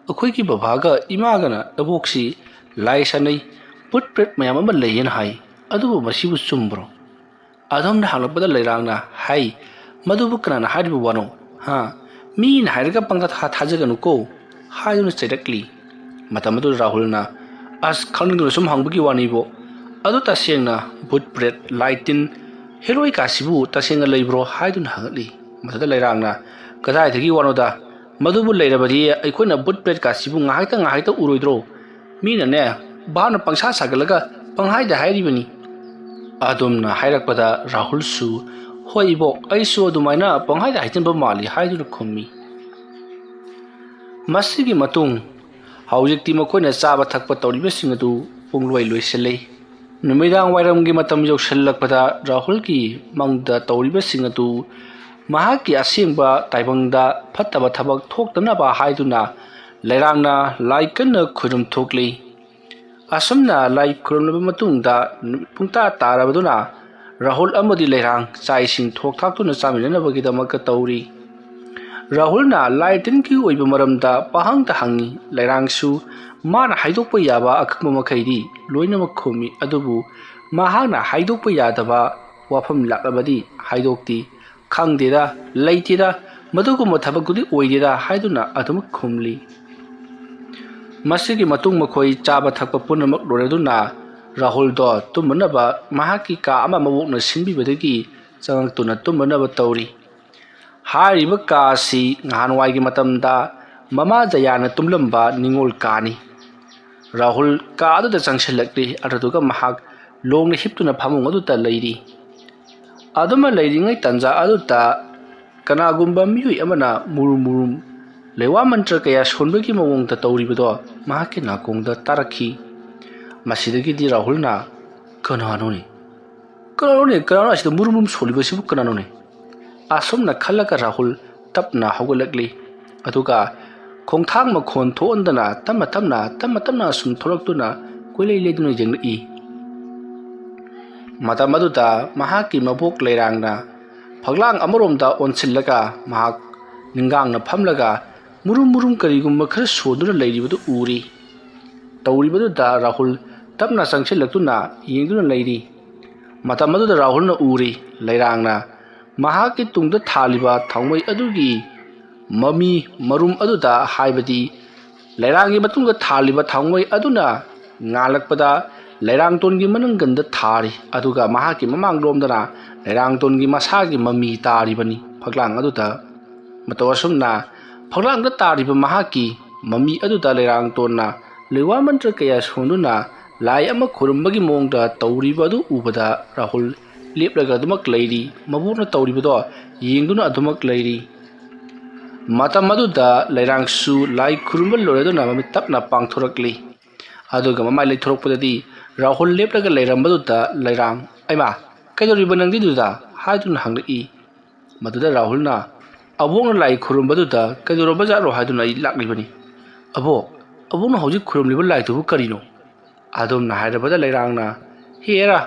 ꯑꯩꯈꯣꯏꯒꯤ ꯕꯕꯥꯒ ꯏꯃꯥꯒꯅ ꯅꯕꯣꯛꯁꯤ ꯂꯥꯏ ꯁꯥꯟꯅꯩ ꯄꯨꯠ ꯄ꯭ꯔꯦꯠ ꯃꯌꯥꯝ ꯑꯃ ꯂꯩꯌꯦꯅ ꯍꯥꯏ ꯑꯗꯨꯕꯨ ꯃꯁꯤꯕꯨ ꯆꯨꯝꯕ꯭ꯔꯣ ꯑꯗꯣꯝꯅ ꯍꯪꯂꯛꯄꯗ ꯂꯩꯔꯥꯡꯅ ꯍꯥꯏ ꯃꯗꯨꯕꯨ ꯀꯅꯥꯅ ꯍꯥꯏꯔꯤꯕ ꯋꯥꯅꯣ ꯃꯤꯅ ꯍꯥꯏꯔꯒ ꯄꯪꯊꯥ ꯊꯥꯖꯒꯅꯨꯀꯣ ꯍꯥꯏꯗꯨꯅ ꯆꯩꯔꯛꯂꯤ ꯃꯇꯝ ꯑꯗꯨꯗ ꯔꯥꯍꯨꯜꯅ ꯑꯁ ꯈꯪꯅꯤꯡꯗꯨꯅ ꯁꯨꯝ ꯍꯪꯕꯒꯤ ꯋꯥꯅꯤꯕꯣ ꯑꯗꯨ ꯇꯁꯦꯡꯅ ꯕꯨꯠ ꯄ꯭ꯔꯦꯠ ꯂꯥꯏ ꯇꯤꯟ ꯍꯦꯔꯣꯏ ꯀꯥꯁꯤꯕꯨ ꯇꯁꯦꯡꯅ ꯂꯩꯕ꯭ꯔꯣ ꯍꯥꯏꯗꯨꯅ ꯍꯪꯉꯛꯂꯤ ꯃꯗꯨꯗ ꯂꯩꯔꯥꯡꯅ ꯀꯗꯥꯏꯗꯒꯤ ꯋꯥꯅꯣꯗ ꯃꯗꯨꯕꯨ ꯂꯩꯔꯕꯗꯤ ꯑꯩꯈꯣꯏꯅ ꯕꯨꯠ ꯄ꯭ꯔꯦꯠ ꯀꯥꯁꯤꯕꯨ ꯉꯥꯏꯍꯥꯛꯇ ꯎꯔꯣꯏꯗ꯭ꯔꯣ ꯃꯤꯅꯅꯦ ꯚꯥꯞꯅ ꯄꯪꯁꯥ ꯁꯥꯒꯠꯂꯒ ꯄꯪꯍꯥꯏꯗ ꯍꯥꯏꯔꯤꯕꯅꯤ ꯑꯗꯨꯝꯅ ꯍꯥꯏꯔꯛꯄꯗ ꯔꯥꯍꯨꯜꯁꯨ ꯍꯣꯏ ꯏꯕꯣꯛ ꯑꯩꯁꯨ ꯑꯗꯨꯃꯥꯏꯅ ꯄꯪꯍꯥꯏꯗ ꯍꯥꯏꯖꯤꯟꯕ ꯃꯥꯜꯂꯤ ꯍꯥꯏꯗꯨꯅ ꯈꯨꯝꯃꯤ ꯃꯁꯤꯒꯤ ꯃꯇꯨꯡ ꯍꯧꯖꯤꯛꯇꯤ ꯃꯈꯣꯏꯅ ꯆꯥꯕ ꯊꯛꯄ ꯇꯧꯔꯤꯕꯁꯤꯡ ꯑꯗꯨ ꯄꯨꯡꯂꯣꯏ ꯂꯣꯏꯁꯤꯜꯂꯤ ꯅꯨꯃꯤꯗꯥꯡ ꯋꯥꯏꯔꯝꯒꯤ ꯃꯇꯝ ꯌꯧꯁꯤꯜꯂꯛꯄꯗ ꯔꯥꯍꯨꯜꯒꯤ ꯃꯪꯗ ꯇꯧꯔꯤꯕꯁꯤꯡ ꯑꯗꯨ ꯃꯍꯥꯛꯀꯤ ꯑꯁꯦꯡꯕ ꯇꯥꯏꯕꯪꯗ ꯐꯠꯇꯕ ꯊꯕꯛ ꯊꯣꯛꯇꯅꯕ ꯍꯥꯏꯗꯨꯅ ꯂꯩꯔꯥꯡꯅ ꯂꯥꯏ ꯀꯟꯅ ꯈꯨꯔꯨꯝ ꯊꯣꯛꯂꯤ ꯑꯁꯨꯝꯅ ꯂꯥꯏ ꯈꯨꯔꯨꯝꯂꯕ ꯃꯇꯨꯡꯗ ꯄꯨꯡꯇꯥ ꯇꯥꯔꯕꯗꯨꯅ ꯔꯥꯍꯨꯜ ꯑꯃꯗꯤ ꯂꯩꯔꯥꯡ ꯆꯥꯛ ꯏꯁꯤꯡ ꯊꯣꯛ ꯊꯥꯛꯇꯨꯅ ꯆꯥꯃꯤꯟꯅꯅꯕꯒꯤꯗꯃꯛꯇ ꯇꯧꯔꯤ ꯔꯥꯍꯨꯜꯅ ꯂꯥꯏ ꯇꯤꯟꯒꯤ ꯑꯣꯏꯕ ꯃꯔꯝꯗ ꯄꯥꯍꯪꯗ ꯍꯪꯉꯤ ꯂꯩꯔꯥꯡꯁꯨ ꯃꯥꯅ ꯍꯥꯏꯗꯣꯛꯄ ꯌꯥꯕ ꯑꯈꯪꯕ ꯃꯈꯩꯗꯤ ꯂꯣꯏꯅꯃꯛ ꯈꯨꯝꯃꯤ ꯑꯗꯨꯕꯨ ꯃꯍꯥꯛꯅ ꯍꯥꯏꯗꯣꯛꯄ ꯌꯥꯗꯕ ꯋꯥꯐꯝ ꯂꯥꯛꯂꯕꯗꯤ ꯍꯥꯏꯗꯣꯛꯇꯤ ꯈꯪꯗꯦꯗ ꯂꯩꯇꯦꯗ ꯃꯗꯨꯒꯨꯝꯕ ꯊꯕꯛꯇꯨꯗꯤ ꯑꯣꯏꯗꯦꯗ ꯍꯥꯏꯗꯨꯅ ꯑꯗꯨꯃꯛ ꯈꯨꯝꯂꯤ ꯃꯁꯤꯒꯤ ꯃꯇꯨꯡ ꯃꯈꯣꯏ ꯆꯥꯕ ꯊꯛꯄ ꯄꯨꯝꯅꯃꯛ ꯂꯣꯏꯔꯗꯨꯅ ꯔꯥꯍꯨꯜꯗꯣ ꯇꯨꯝꯃꯅꯕ ꯃꯍꯥꯛꯀꯤ ꯀꯥ ꯑꯃ ꯃꯕꯣꯛꯅ ꯁꯤꯟꯕꯤꯕꯗꯒꯤ ꯆꯪꯉꯛꯇꯨꯅ ꯇꯨꯝꯃꯅꯕ ꯇꯧꯔꯤ ꯍꯥꯏꯔꯤꯕ ꯀꯥ ꯑꯁꯤ ꯅꯍꯥꯟꯋꯥꯏꯒꯤ ꯃꯇꯝꯗ ꯃꯃꯥ ꯖꯌꯥꯅ ꯇꯨꯝꯂꯝꯕ ꯅꯤꯡꯉꯣꯜ ꯀꯥꯅꯤ ꯔꯥꯍꯨꯜ ꯀꯥ ꯑꯗꯨꯗ ꯆꯪꯁꯤꯜꯂꯛꯂꯤ ꯑꯗꯨꯗꯨꯒ ꯃꯍꯥꯛ ꯂꯣꯡꯅ ꯍꯤꯞꯇꯨꯅ ꯐꯃꯨꯡ ꯑꯗꯨꯗ ꯂꯩꯔꯤ ꯑꯗꯨꯃ ꯂꯩꯔꯤꯉꯩ ꯇꯥꯟꯖꯥ ꯑꯗꯨꯗ ꯀꯅꯥꯒꯨꯝꯕ ꯃꯤꯑꯣꯏ ꯑꯃꯅ ꯃꯨꯔꯨꯝ ꯂꯩꯋꯥ ꯃꯟꯇ꯭ꯔ ꯀꯌꯥ ꯁꯣꯟꯕꯒꯤ ꯃꯑꯣꯡꯗ ꯇꯧꯔꯤꯕꯗꯣ ꯃꯍꯥꯛꯀꯤ ꯅꯥꯀꯣꯡꯗ ꯇꯥꯔꯛꯈꯤ ꯃꯁꯤꯗꯒꯤꯗꯤ ꯔꯥꯍꯨꯜꯅ ꯀꯅꯥꯅꯣꯅꯦ ꯑꯁꯤꯗ ꯃꯨꯔꯨꯝ ꯁꯣꯜꯂꯤꯕꯁꯤꯕꯨ ꯀꯅꯥꯅꯣꯅꯦ ꯑꯁꯨꯝꯅ ꯈꯜꯂꯒ ꯔꯥꯍꯨꯜ ꯇꯞꯅ ꯍꯧꯒꯠꯂꯛꯂꯤ ꯑꯗꯨꯒ ꯈꯣꯡꯊꯥꯡ ꯃꯈꯣꯟ ꯊꯣꯛꯍꯟꯗꯅ ꯇꯞꯅ ꯇꯞꯅ ꯑꯁꯨꯝ ꯊꯣꯛꯂꯛꯇꯨꯅ ꯀꯣꯏꯂꯩ ꯂꯩꯗꯨꯅ ꯌꯦꯡꯂꯛꯏ ꯃꯇꯝ ꯑꯗꯨꯗ ꯃꯍꯥꯛꯀꯤ ꯃꯕꯣꯛ ꯂꯩꯔꯥꯡꯅ ꯐꯛꯂꯥꯡ ꯑꯃꯔꯣꯝꯗ ꯑꯣꯟꯁꯤꯜꯂꯒ ꯃꯍꯥꯛ ꯅꯤꯡꯒꯥꯡꯅ ꯐꯝꯂꯒ ꯃꯨꯔꯨꯝ ꯀꯔꯤꯒꯨꯝꯕ ꯈꯔ ꯁꯣꯟꯗꯨꯅ ꯂꯩꯔꯤꯕꯗꯨ ꯎꯔꯤ ꯇꯧꯔꯤꯕꯗꯨꯗ ꯔꯥꯍꯨꯜ ꯇꯞꯅ ꯆꯪꯁꯤꯜꯂꯛꯇꯨꯅ ꯌꯦꯡꯗꯨꯅ ꯂꯩꯔꯤ ꯃꯇꯝ ꯑꯗꯨꯗ ꯔꯥꯍꯨꯜꯅ ꯎꯔꯤ ꯂꯩꯔꯥꯡꯅ ꯃꯍꯥꯛꯀꯤ ꯇꯨꯡꯗ ꯊꯥꯜꯂꯤꯕ ꯊꯥꯎꯃꯩ ꯑꯗꯨꯒꯤ ꯃꯃꯤ ꯃꯔꯨꯝ ꯑꯗꯨꯗ ꯍꯥꯏꯕꯗꯤ ꯂꯩꯔꯥꯡꯒꯤ ꯃꯇꯨꯡꯗ ꯊꯥꯜꯂꯤꯕ ꯊꯥꯎꯃꯩ ꯑꯗꯨꯅ ꯉꯥꯜꯂꯛꯄꯗ ꯂꯩꯔꯥꯡꯇꯣꯟꯒꯤ ꯃꯅꯪꯒꯟꯗ ꯊꯥꯔꯤ ꯑꯗꯨꯒ ꯃꯍꯥꯛꯀꯤ ꯃꯃꯥꯡꯂꯣꯝꯗꯅ ꯂꯩꯔꯥꯡꯇꯣꯟꯒꯤ ꯃꯁꯥꯒꯤ ꯃꯃꯤ ꯇꯥꯔꯤꯕꯅꯤ ꯐꯛꯂꯥꯡ ꯑꯗꯨꯗ ꯃꯇꯧ ꯑꯁꯨꯝꯅ ꯐꯛꯂꯥꯡꯗ ꯇꯥꯔꯤꯕ ꯃꯍꯥꯛꯀꯤ ꯃꯃꯤ ꯑꯗꯨꯗ ꯂꯩꯔꯥꯡꯇꯣꯟꯅ ꯂꯩꯋꯥ ꯃꯟꯇ꯭ꯔ ꯀꯌꯥ ꯁꯣꯟꯗꯨꯅ ꯂꯥꯏ ꯑꯃ ꯈꯨꯔꯨꯝꯕꯒꯤ ꯃꯑꯣꯡꯗ ꯇꯧꯔꯤꯕ ꯑꯗꯨ ꯎꯕꯗ ꯔꯥꯍꯨꯜ ꯂꯦꯞꯂꯒ ꯑꯗꯨꯃꯛ ꯂꯩꯔꯤ ꯃꯕꯣꯛꯅ ꯇꯧꯔꯤꯕꯗꯣ ꯌꯦꯡꯗꯨꯅ ꯑꯗꯨꯃꯛ ꯂꯩꯔꯤ ꯃꯇꯝ ꯑꯗꯨꯗ ꯂꯩꯔꯥꯡꯁꯨ ꯂꯥꯏ ꯈꯨꯔꯨꯝꯕ ꯂꯣꯏꯔꯗꯨꯅ ꯃꯃꯤꯠ ꯇꯞꯅ ꯄꯥꯡꯊꯣꯔꯛꯂꯤ ꯑꯗꯨꯒ ꯃꯃꯥꯏ ꯂꯩꯊꯣꯔꯛꯄꯗꯗꯤ ꯔꯥꯍꯨꯜ ꯂꯦꯞꯂꯒ ꯂꯩꯔꯝꯕꯗꯨꯗ ꯂꯩꯔꯥꯡ ꯑꯩꯃꯥ ꯀꯩꯗꯧꯔꯤꯕ ꯅꯪꯗꯤꯗꯨꯗ ꯍꯥꯏꯗꯨꯅ ꯍꯪꯂꯛꯏ ꯃꯗꯨꯗ ꯔꯥꯍꯨꯜꯅ ꯑꯕꯣꯛꯅ ꯂꯥꯏ ꯈꯨꯔꯨꯝꯕꯗꯨꯗ ꯀꯩꯗꯧꯔꯕꯖꯥꯠꯅꯣ ꯍꯥꯏꯗꯨꯅ ꯑꯩ ꯂꯥꯛꯂꯤꯕꯅꯤ ꯑꯕꯣꯛꯅ ꯍꯧꯖꯤꯛ ꯈꯨꯔꯨꯝꯂꯤꯕ ꯂꯥꯏꯗꯨꯕు ꯀꯔꯤꯅꯣ ꯑꯗꯨꯝꯅ ꯍꯥꯏꯔꯕꯗ ꯂꯩꯔꯥꯡꯅ ꯍꯦꯔꯥ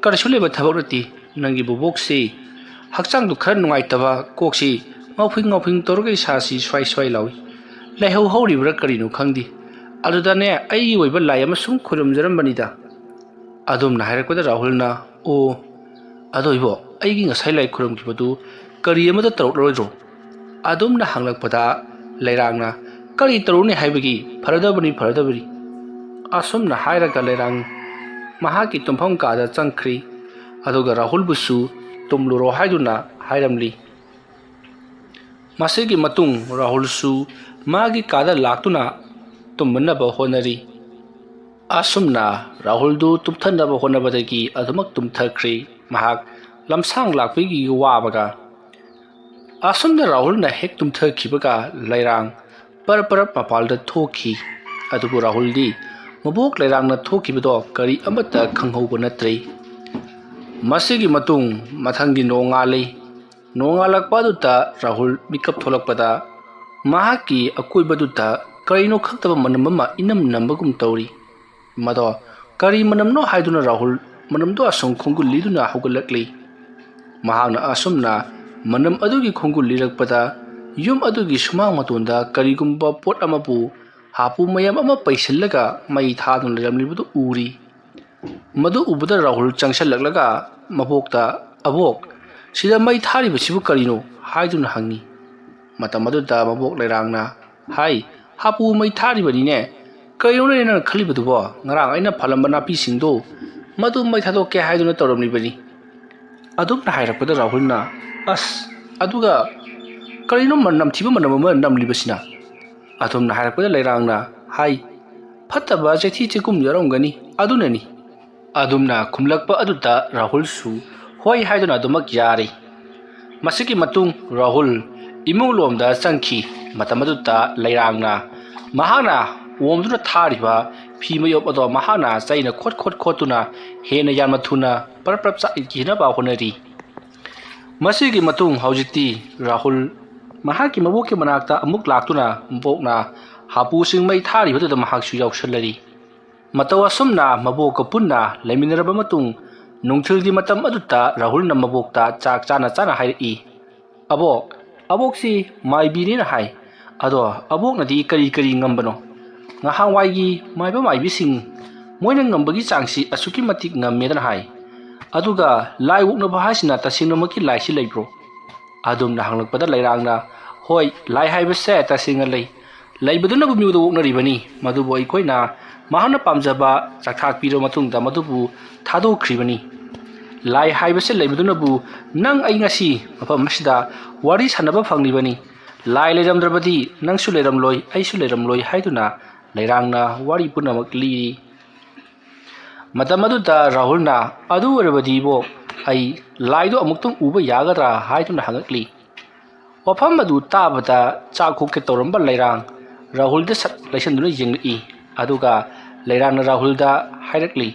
ꯀꯔꯤꯁꯨ ꯂꯩꯕ ꯊꯕꯛ ꯅꯠꯇꯦ ꯅꯪꯒꯤ ꯕꯣꯕꯣꯛꯁꯤ ꯍꯛꯆꯥꯡꯗꯨ ꯈꯔ ꯅꯨꯡꯉꯥꯏꯇꯕ ꯀꯣꯛꯁꯤ ꯉꯥꯎꯐꯤꯡ ꯇꯧꯔꯒ ꯏꯁꯥꯁꯤ ꯁ꯭ꯋꯥꯏ ꯂꯥꯎꯏ ꯂꯥꯏꯍꯧ ꯍꯧꯔꯤꯕ꯭ꯔꯥ ꯀꯔꯤꯅꯣ ꯈꯪꯗꯦ ꯑꯗꯨꯗꯅꯦ ꯑꯩꯒꯤ ꯑꯣꯏꯕ ꯂꯥꯏ ꯑꯃ ꯁꯨꯝ ꯈꯨꯔꯨꯝꯖꯔꯝꯕꯅꯤꯗ ꯑꯗꯨꯝꯅ ꯍꯥꯏꯔꯛꯄꯗ ꯔꯥꯍꯨꯜꯅ ꯑꯣ ꯑꯗꯣ ꯏꯕꯣ ꯑꯩꯒꯤ ꯉꯁꯥꯏ ꯂꯥꯏ ꯈꯨꯔꯨꯝꯈꯤꯕꯗꯨ ꯀꯔꯤ ꯑꯃꯇ ꯇꯧꯔꯛꯂꯔꯣꯏꯗ꯭ꯔꯣ ꯑꯗꯨꯝꯅ ꯍꯪꯂꯛꯄꯗ ꯂꯩꯔꯥꯡꯅ ꯀꯔꯤ ꯇꯧꯔꯨꯅꯤ ꯍꯥꯏꯕꯒꯤ ꯐꯔꯗꯕꯅꯤ ꯑꯁꯨꯝꯅ ꯍꯥꯏꯔꯒ ꯂꯩꯔꯥꯡ ꯃꯍꯥꯛꯀꯤ ꯇꯨꯝꯐꯝ ꯀꯥꯗ ꯆꯪꯈ꯭ꯔꯤ ꯑꯗꯨꯒ ꯔꯥꯍꯨꯜꯕꯨꯁꯨ ꯇꯨꯝꯂꯨꯔꯣ ꯍꯥꯏꯗꯨꯅ ꯍꯥꯏꯔꯝꯂꯤ ꯃꯁꯤꯒꯤ ꯃꯇꯨꯡ ꯔꯥꯍꯨꯜꯁꯨ ꯃꯥꯒꯤ ꯀꯥꯗ ꯂꯥꯛꯇꯨꯅ ꯇꯨꯝꯃꯅꯕ ꯍꯣꯠꯅꯔꯤ ꯑꯁꯨꯝꯅ ꯔꯥꯍꯨꯜꯗꯨ ꯇꯨꯝꯊꯅꯕ ꯍꯣꯠꯅꯕꯗꯒꯤ ꯑꯗꯨꯃꯛ ꯇꯨꯝꯊꯈ꯭ꯔꯤ ꯃꯍꯥꯛ ꯂꯝꯁꯥꯡ ꯂꯥꯛꯄꯒꯤ ꯋꯥꯕꯒ ꯑꯁꯨꯝꯅ ꯔꯥꯍꯨꯜꯅ ꯍꯦꯛ ꯇꯨꯝꯊꯈꯤꯕꯒ ꯂꯩꯔꯥꯡ ꯄꯔꯞ ꯃꯄꯥꯜꯗ ꯊꯣꯛꯈꯤ ꯑꯗꯨꯕꯨ ꯔꯥꯍꯨꯜꯗꯤ ꯃꯕꯣꯛ ꯂꯩꯔꯥꯡꯅ ꯊꯣꯛꯈꯤꯕꯗꯣ ꯀꯔꯤ ꯑꯃꯠꯇ ꯈꯪꯍꯧꯕ ꯅꯠꯇ꯭ꯔꯦ ꯃꯁꯤꯒꯤ ꯃꯇꯨꯡ ꯃꯊꯪꯒꯤ ꯅꯣꯡꯉꯥꯜꯂꯤ ꯅꯣꯡꯉꯥꯜꯂꯛꯄ ꯑꯗꯨꯗ ꯔꯥꯍꯨꯜ ꯃꯤꯀꯞ ꯊꯣꯛꯂꯛꯄꯗ ꯃꯍꯥꯛꯀꯤ ꯑꯀꯣꯏꯕꯗꯨꯗ ꯀꯔꯤꯅꯣ ꯈꯪꯗꯕ ꯃꯅꯝ ꯑꯃ ꯏꯅꯝ ꯅꯝꯕꯒꯨꯝ ꯇꯧꯔꯤ ꯃꯗꯣ ꯀꯔꯤ ꯃꯅꯝꯅꯣ ꯍꯥꯏꯗꯨꯅ ꯔꯥꯍꯨꯜ ꯃꯅꯝꯗꯣ ꯑꯁꯨꯝ ꯈꯣꯡꯒꯨꯜ ꯂꯤꯗꯨꯅ ꯍꯧꯒꯠꯂꯛꯂꯤ ꯃꯍꯥꯛꯅ ꯑꯁꯨꯝꯅ ꯃꯅꯝ ꯑꯗꯨꯒꯤ ꯈꯣꯡꯒꯨꯜ ꯂꯤꯔꯛꯄꯗ ꯌꯨꯝ ꯑꯗꯨꯒꯤ ꯁꯨꯃꯥꯡ ꯃꯇꯣꯟꯗ ꯀꯔꯤꯒꯨꯝꯕ ꯄꯣꯠ ꯑꯃꯕꯨ ꯍꯥꯄꯨ ꯃꯌꯥꯝ ꯑꯃ ꯄꯩꯁꯤꯜꯂꯒ ꯃꯩ ꯊꯥꯗꯨꯅ ꯂꯩꯔꯝꯂꯤꯕꯗꯨ ꯎꯔꯤ ꯃꯗꯨ ꯎꯕꯗ ꯔꯥꯍꯨꯜ ꯆꯪꯁꯜꯂꯛꯂꯒ ꯃꯕꯣꯛꯇ ꯑꯕꯣꯛ ꯁꯤꯗ ꯃꯩ ꯊꯥꯔꯤꯕꯁꯤꯕꯨ ꯀꯔꯤꯅꯣ ꯍꯥꯏꯗꯨꯅ ꯍꯪꯉꯤ ꯃꯇꯝ ꯑꯗꯨꯗ ꯃꯕꯣꯛ ꯂꯩꯔꯥꯡꯅ ꯍꯥꯏ ꯍꯥꯄꯨ ꯃꯩ ꯊꯥꯔꯤꯕꯅꯤꯅꯦ ꯀꯔꯤꯅꯣꯅꯦ ꯅꯪꯅ ꯈꯜꯂꯤꯕꯗꯨꯕꯣ ꯉꯔꯥꯡ ꯑꯩꯅ ꯐꯜꯂꯝꯕ ꯅꯥꯄꯤꯁꯤꯡꯗꯣ ꯃꯗꯨ ꯃꯩ ꯊꯥꯗꯣꯛꯀꯦ ꯍꯥꯏꯗꯨꯅ ꯇꯧꯔꯝꯂꯤꯕꯅꯤ ꯑꯗꯨꯝꯅ ꯍꯥꯏꯔꯛꯄꯗ ꯔꯥꯍꯨꯜꯅ ꯑꯁ ꯑꯗꯨꯒ ꯀꯔꯤꯅꯣ ꯅꯝꯊꯤꯕ ꯃꯅꯝ ꯑꯃ ꯅꯝꯂꯤꯕꯁꯤꯅ ꯑꯗꯨꯝꯅ ꯍꯥꯏꯔꯛꯄꯗ ꯂꯩꯔꯥꯡꯅ ꯍꯥꯏ ꯐꯠꯇꯕ ꯆꯩꯊꯤ ꯆꯩꯀꯨꯝ ꯌꯥꯎꯔꯝꯒꯅꯤ ꯑꯗꯨꯅꯅꯤ ꯑꯗꯨꯝꯅ ꯈꯨꯝꯂꯛꯄ ꯑꯗꯨꯗ ꯔꯥꯍꯨꯜꯁꯨ ꯍꯣꯏ ꯍꯥꯏꯗꯨꯅ ꯑꯗꯨꯃꯛ ꯌꯥꯔꯤ ꯃꯁꯤꯒꯤ ꯃꯇꯨꯡ ꯔꯥꯍꯨꯜ ꯏꯃꯨꯡꯂꯣꯝꯗ ꯆꯪꯈꯤ ꯃꯇꯝ ꯑꯗꯨꯗ ꯂꯩꯔꯥꯡꯅ ꯃꯍꯥꯛꯅ ꯑꯣꯝꯗꯨꯅ ꯊꯥꯔꯤꯕ ꯐꯤ ꯃꯌꯣꯞ ꯑꯗꯣ ꯃꯍꯥꯛꯅ ꯆꯩꯅ ꯈꯣꯠꯇꯨꯅ ꯍꯦꯟꯅ ꯌꯥꯝꯅ ꯊꯨꯅ ꯄꯔꯞ ꯆꯥꯏꯈꯤꯅꯕ ꯍꯣꯠꯅꯔꯤ ꯃꯁꯤꯒꯤ ꯃꯇꯨꯡ ꯍꯧꯖꯤꯛꯇꯤ ꯔꯥꯍꯨꯜ ꯃꯍꯥꯛꯀꯤ ꯃꯕꯣꯛꯀꯤ ꯃꯅꯥꯛꯇ ꯑꯃꯨꯛ ꯂꯥꯛꯇꯨꯅ ꯃꯕꯣꯛꯅ ꯍꯥꯄꯨꯁꯤꯡ ꯃꯩ ꯊꯥꯔꯤꯕꯗꯨꯗ ꯃꯍꯥꯛꯁꯨ ꯌꯥꯎꯁꯜꯂꯔꯤ ꯃꯇꯧ ꯑꯁꯨꯝꯅ ꯃꯕꯣꯛꯀ ꯄꯨꯟꯅ ꯂꯩꯃꯤꯟꯅꯔꯕ ꯃꯇꯨꯡ ꯅꯨꯡꯊꯤꯜꯒꯤ ꯃꯇꯝ ꯑꯗꯨꯗ ꯔꯥꯍꯨꯜꯅ ꯃꯕꯣꯛꯇ ꯆꯥꯛ ꯆꯥꯅ ꯍꯥꯏꯔꯛꯏ ꯑꯕꯣꯛꯁꯤ ꯃꯥꯏꯕꯤꯅꯦꯅ ꯍꯥꯏ ꯑꯗꯣ ꯑꯕꯣꯛꯅꯗꯤ ꯀꯔꯤ ꯉꯝꯕꯅꯣ ꯉꯍꯥꯟꯋꯥꯏꯒꯤ ꯃꯥꯏꯕ ꯃꯥꯏꯕꯤꯁꯤꯡ ꯃꯣꯏꯅ ꯉꯝꯕꯒꯤ ꯆꯥꯡꯁꯤ ꯑꯁꯨꯛꯀꯤ ꯃꯇꯤꯛ ꯉꯝꯃꯦꯗꯅ ꯍꯥꯏ ꯑꯗꯨꯒ ꯂꯥꯏ ꯑꯣꯛꯅꯕ ꯍꯥꯏꯁꯤꯅ ꯇꯁꯦꯡꯅꯃꯛꯀꯤ ꯂꯥꯏꯁꯤ ꯂꯩꯕ꯭ꯔꯣ ꯑꯗꯨꯝꯅ ꯍꯪꯂꯛꯄꯗ ꯂꯩꯔꯥꯡꯅ ꯍꯣꯏ ꯂꯥꯏ ꯍꯥꯏꯕꯁꯦ ꯇꯁꯦꯡꯅ ꯂꯩꯕꯗꯨꯅꯕꯨ ꯃꯤꯑꯣꯏꯗ ꯑꯣꯛꯅꯔꯤꯕꯅꯤ ꯃꯗꯨꯕꯨ ꯑꯩꯈꯣꯏꯅ ꯃꯍꯥꯛꯅ ꯄꯥꯝꯖꯕ ꯆꯥꯛꯊꯥꯛ ꯄꯤꯔꯕ ꯃꯇꯨꯡꯗ ꯃꯗꯨꯕꯨ ꯊꯥꯗꯣꯛꯈ꯭ꯔꯤꯕꯅꯤ ꯂꯥꯏ ꯍꯥꯏꯕꯁꯦ ꯂꯩꯕꯗꯨꯅꯕꯨ ꯅꯪ ꯑꯩ ꯉꯁꯤ ꯃꯐꯝ ꯑꯁꯤꯗ ꯋꯥꯔꯤ ꯁꯥꯟꯅꯕ ꯐꯪꯂꯤꯕꯅꯤ ꯂꯥꯏ ꯂꯩꯔꯝꯗ꯭ꯔꯕꯗꯤ ꯅꯪꯁꯨ ꯂꯩꯔꯝꯂꯣꯏ ꯑꯩꯁꯨ ꯂꯩꯔꯝꯂꯣꯏ ꯍꯥꯏꯗꯨꯅ ꯂꯩꯔꯥꯡꯅ ꯋꯥꯔꯤ ꯄꯨꯝꯅꯃꯛ ꯂꯤꯔꯤ ꯃꯇꯝ ꯑꯗꯨꯗ ꯔꯥꯍꯨꯜꯅ ꯑꯗꯨ ꯑꯣꯏꯔꯕꯗꯤ ꯏꯕꯣꯛ ꯑꯩ ꯂꯥꯏꯗꯣ ꯑꯃꯨꯛꯇꯪ ꯎꯕ ꯌꯥꯒꯗ꯭ꯔꯥ ꯍꯥꯏꯗꯨꯅ ꯍꯪꯉꯛꯂꯤ ꯋꯥꯐꯝ ꯑꯗꯨ ꯇꯥꯕꯗ ꯆꯥꯛ ꯈꯣꯛꯀꯦ ꯇꯧꯔꯝꯕ ꯂꯩꯔꯥꯡ ꯔꯥꯍꯨꯜꯗ ꯁꯠ ꯂꯩꯁꯟꯗꯨꯅ ꯌꯦꯡꯂꯛꯏ ꯑꯗꯨꯒ ꯂꯩꯔꯥꯡꯅ ꯔꯥꯍꯨꯜꯗ ꯍꯥꯏꯔꯛꯂꯤ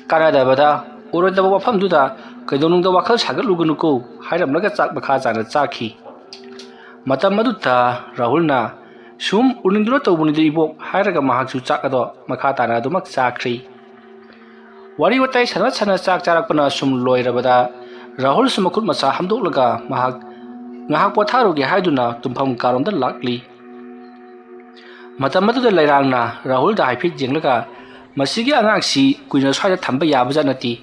ꯀꯥꯟꯅꯗꯕꯗ ꯑꯣꯏꯔꯣꯏꯗꯕ ꯋꯥꯐꯝꯗꯨꯗ ꯀꯩꯗꯧꯅꯨꯡꯗ ꯋꯥꯈꯜ ꯁꯥꯒꯠꯂꯨꯒꯅꯨꯀꯣ ꯍꯥꯏꯔꯝꯂꯒ ꯆꯥꯛ ꯃꯈꯥ ꯆꯥꯅ ꯆꯥꯈꯤ ꯃꯇꯝ ꯑꯗꯨꯗ ꯔꯥꯍꯨꯜꯅ ꯁꯨꯝ ꯎꯅꯤꯡꯗꯨꯅ ꯇꯧꯕꯅꯤꯗ ꯏꯕꯣꯛ ꯍꯥꯏꯔꯒ ꯃꯍꯥꯛꯁꯨ ꯆꯥꯛ ꯑꯗꯣ ꯃꯈꯥ ꯇꯥꯅ ꯑꯗꯨꯃꯛ ꯆꯥꯈ꯭ꯔꯤ ꯋꯥꯔꯤ ꯋꯥꯇꯥꯏ ꯁꯥꯟꯅ ꯆꯥꯛ ꯆꯥꯔꯛꯄꯅ ꯁꯨꯝ ꯂꯣꯏꯔꯕꯗ ꯔꯥꯍꯨꯜꯁꯨ ꯃꯈꯨꯠ ꯃꯁꯥ ꯍꯥꯝꯗꯣꯛꯂꯒ ꯃꯍꯥꯛ ꯉꯥꯏꯍꯥꯛ ꯄꯣꯊꯥꯔꯨꯒꯦ ꯍꯥꯏꯗꯨꯅ ꯇꯨꯝꯐꯝ ꯀꯥꯔꯣꯝꯗ ꯂꯥꯛꯂꯤ ꯃꯇꯝ ꯑꯗꯨꯗ ꯂꯩꯔꯥꯡꯅ ꯔꯥꯍꯨꯜꯗ ꯍꯥꯏꯐꯦꯠ ꯌꯦꯡꯂꯒ ꯃꯁꯤꯒꯤ ꯑꯉꯥꯡꯁꯤ ꯀꯨꯏꯅ ꯁ꯭ꯋꯥꯏꯗ ꯊꯝꯕ ꯌꯥꯕꯖꯥꯠ ꯅꯠꯇꯦ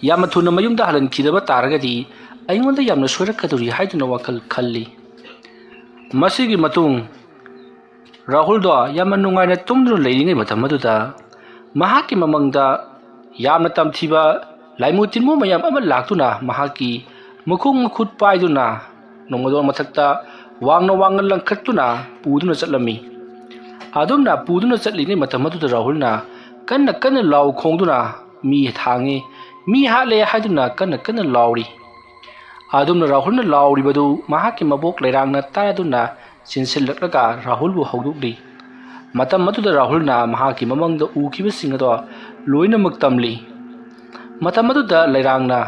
ꯌꯥꯝꯅ ꯊꯨꯅ ꯃꯌꯨꯝꯗ ꯍꯜꯍꯟꯈꯤꯗꯕ ꯇꯥꯔꯒꯗꯤ ꯑꯩꯉꯣꯟꯗ ꯌꯥꯝꯅ ꯁꯣꯏꯔꯛꯀꯗꯧꯔꯤ ꯍꯥꯏꯗꯨꯅ ꯋꯥꯈꯜ ꯈꯜꯂꯤ ꯃꯁꯤꯒꯤ ꯃꯇꯨꯡ ꯔꯥꯍꯨꯜꯗꯣ ꯌꯥꯝꯅ ꯅꯨꯡꯉꯥꯏꯅ ꯇꯨꯝꯗꯨꯅ ꯂꯩꯔꯤꯉꯩ ꯃꯇꯝ ꯑꯗꯨꯗ ꯃꯍꯥꯛꯀꯤ ꯃꯃꯪꯗ ꯌꯥꯝꯅ ꯇꯝꯊꯤꯕ ꯂꯥꯏꯃꯨ ꯇꯤꯟꯃꯨ ꯃꯌꯥꯝ ꯑꯃ ꯂꯥꯛꯇꯨꯅ ꯃꯍꯥꯛꯀꯤ ꯃꯈꯣꯡ ꯃꯈꯨꯠ ꯄꯥꯏꯗꯨꯅ ꯅꯣꯡꯃꯗꯣꯟ ꯃꯊꯛꯇ ꯋꯥꯡꯅ ꯂꯪꯈꯠꯇꯨꯅ ꯄꯨꯗꯨꯅ ꯆꯠꯂꯝꯃꯤ ꯑꯗꯨꯝꯅ ꯄꯨꯗꯨꯅ ꯆꯠꯂꯤꯉꯩ ꯃꯇꯝ ꯑꯗꯨꯗ ꯔꯥꯍꯨꯜꯅ ꯀꯟꯅ ꯂꯥꯎ ꯈꯣꯡꯗꯨꯅ ꯃꯤ ꯊꯥꯡꯉꯦ ꯃꯤ ꯍꯥꯠꯂꯦ ꯍꯥꯏꯗꯨꯅ ꯀꯟꯅ ꯂꯥꯎꯔꯤ ꯑꯗꯨꯝꯅ ꯔꯥꯍꯨꯜꯅ ꯂꯥꯎꯔꯤꯕꯗꯨ ꯃꯍꯥꯛꯀꯤ ꯃꯕꯣꯛ ꯂꯩꯔꯥꯡꯅ ꯇꯥꯗꯨꯅ ꯆꯦꯟꯁꯤꯜꯂꯛꯂꯒ ꯔꯥꯍꯨꯜꯕꯨ ꯍꯧꯗꯣꯛꯂꯤ ꯃꯇꯝ ꯑꯗꯨꯗ ꯔꯥꯍꯨꯜꯅ ꯃꯍꯥꯛꯀꯤ ꯃꯃꯪꯗ ꯎꯈꯤꯕꯁꯤꯡ ꯑꯗꯣ ꯂꯣꯏꯅꯃꯛ ꯇꯝꯂꯤ ꯃꯇꯝ ꯑꯗꯨꯗ ꯂꯩꯔꯥꯡꯅ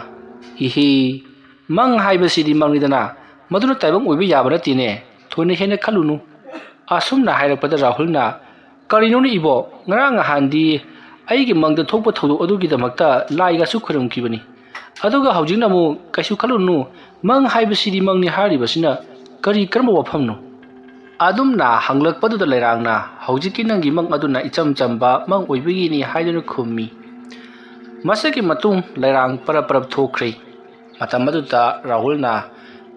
ꯍꯤꯍꯤ ꯃꯪ ꯍꯥꯏꯕꯁꯤꯗꯤ ꯃꯪꯅꯤꯗꯅ ꯃꯗꯨꯅ ꯇꯥꯏꯕꯪ ꯑꯣꯏꯕ ꯌꯥꯕ ꯅꯠꯇꯦꯅꯦ ꯊꯣꯏꯅ ꯍꯦꯟꯅ ꯈꯜꯂꯨꯅꯨ ꯑꯁꯨꯝꯅ ꯍꯥꯏꯔꯛꯄꯗ ꯔꯥꯍꯨꯜꯅ ꯀꯔꯤꯅꯣꯅꯦ ꯏꯕꯣꯛ ꯉꯔꯥꯡ ꯅꯍꯥꯟꯗꯤ ꯑꯩꯒꯤ ꯃꯪꯗ ꯊꯣꯛꯄ ꯊꯧꯗꯣꯛ ꯑꯗꯨꯒꯤꯗꯃꯛꯇ ꯂꯥꯏꯒꯁꯨ ꯈꯨꯔꯨꯝꯈꯤꯕꯅꯤ ꯑꯗꯨꯒ ꯍꯧꯖꯤꯛꯅ ꯑꯃꯨꯛ ꯀꯩꯁꯨ ꯈꯜꯂꯨꯅꯨ ꯃꯪ ꯍꯥꯏꯕꯁꯤꯗꯤ ꯃꯪꯅꯤ ꯍꯥꯏꯔꯤꯕꯁꯤꯅ ꯀꯔꯝꯕ ꯋꯥꯐꯝꯅꯣ ꯑꯗꯨꯝꯅ ꯍꯪꯂꯛꯄꯗꯨꯗ ꯂꯩꯔꯥꯡꯅ ꯍꯧꯖꯤꯛꯀꯤ ꯅꯪꯒꯤ ꯃꯪ ꯑꯗꯨꯅ ꯏꯆꯝ ꯆꯝꯕ ꯃꯪ ꯑꯣꯏꯕꯒꯤꯅꯤ ꯍꯥꯏꯗꯨꯅ ꯈꯨꯝꯃꯤ ꯃꯁꯤꯒꯤ ꯃꯇꯨꯡ ꯂꯩꯔꯥꯡ ꯄꯔꯞ ꯊꯣꯛꯈ꯭ꯔꯦ ꯃꯇꯝ ꯑꯗꯨꯗ ꯔꯥꯍꯨꯜꯅ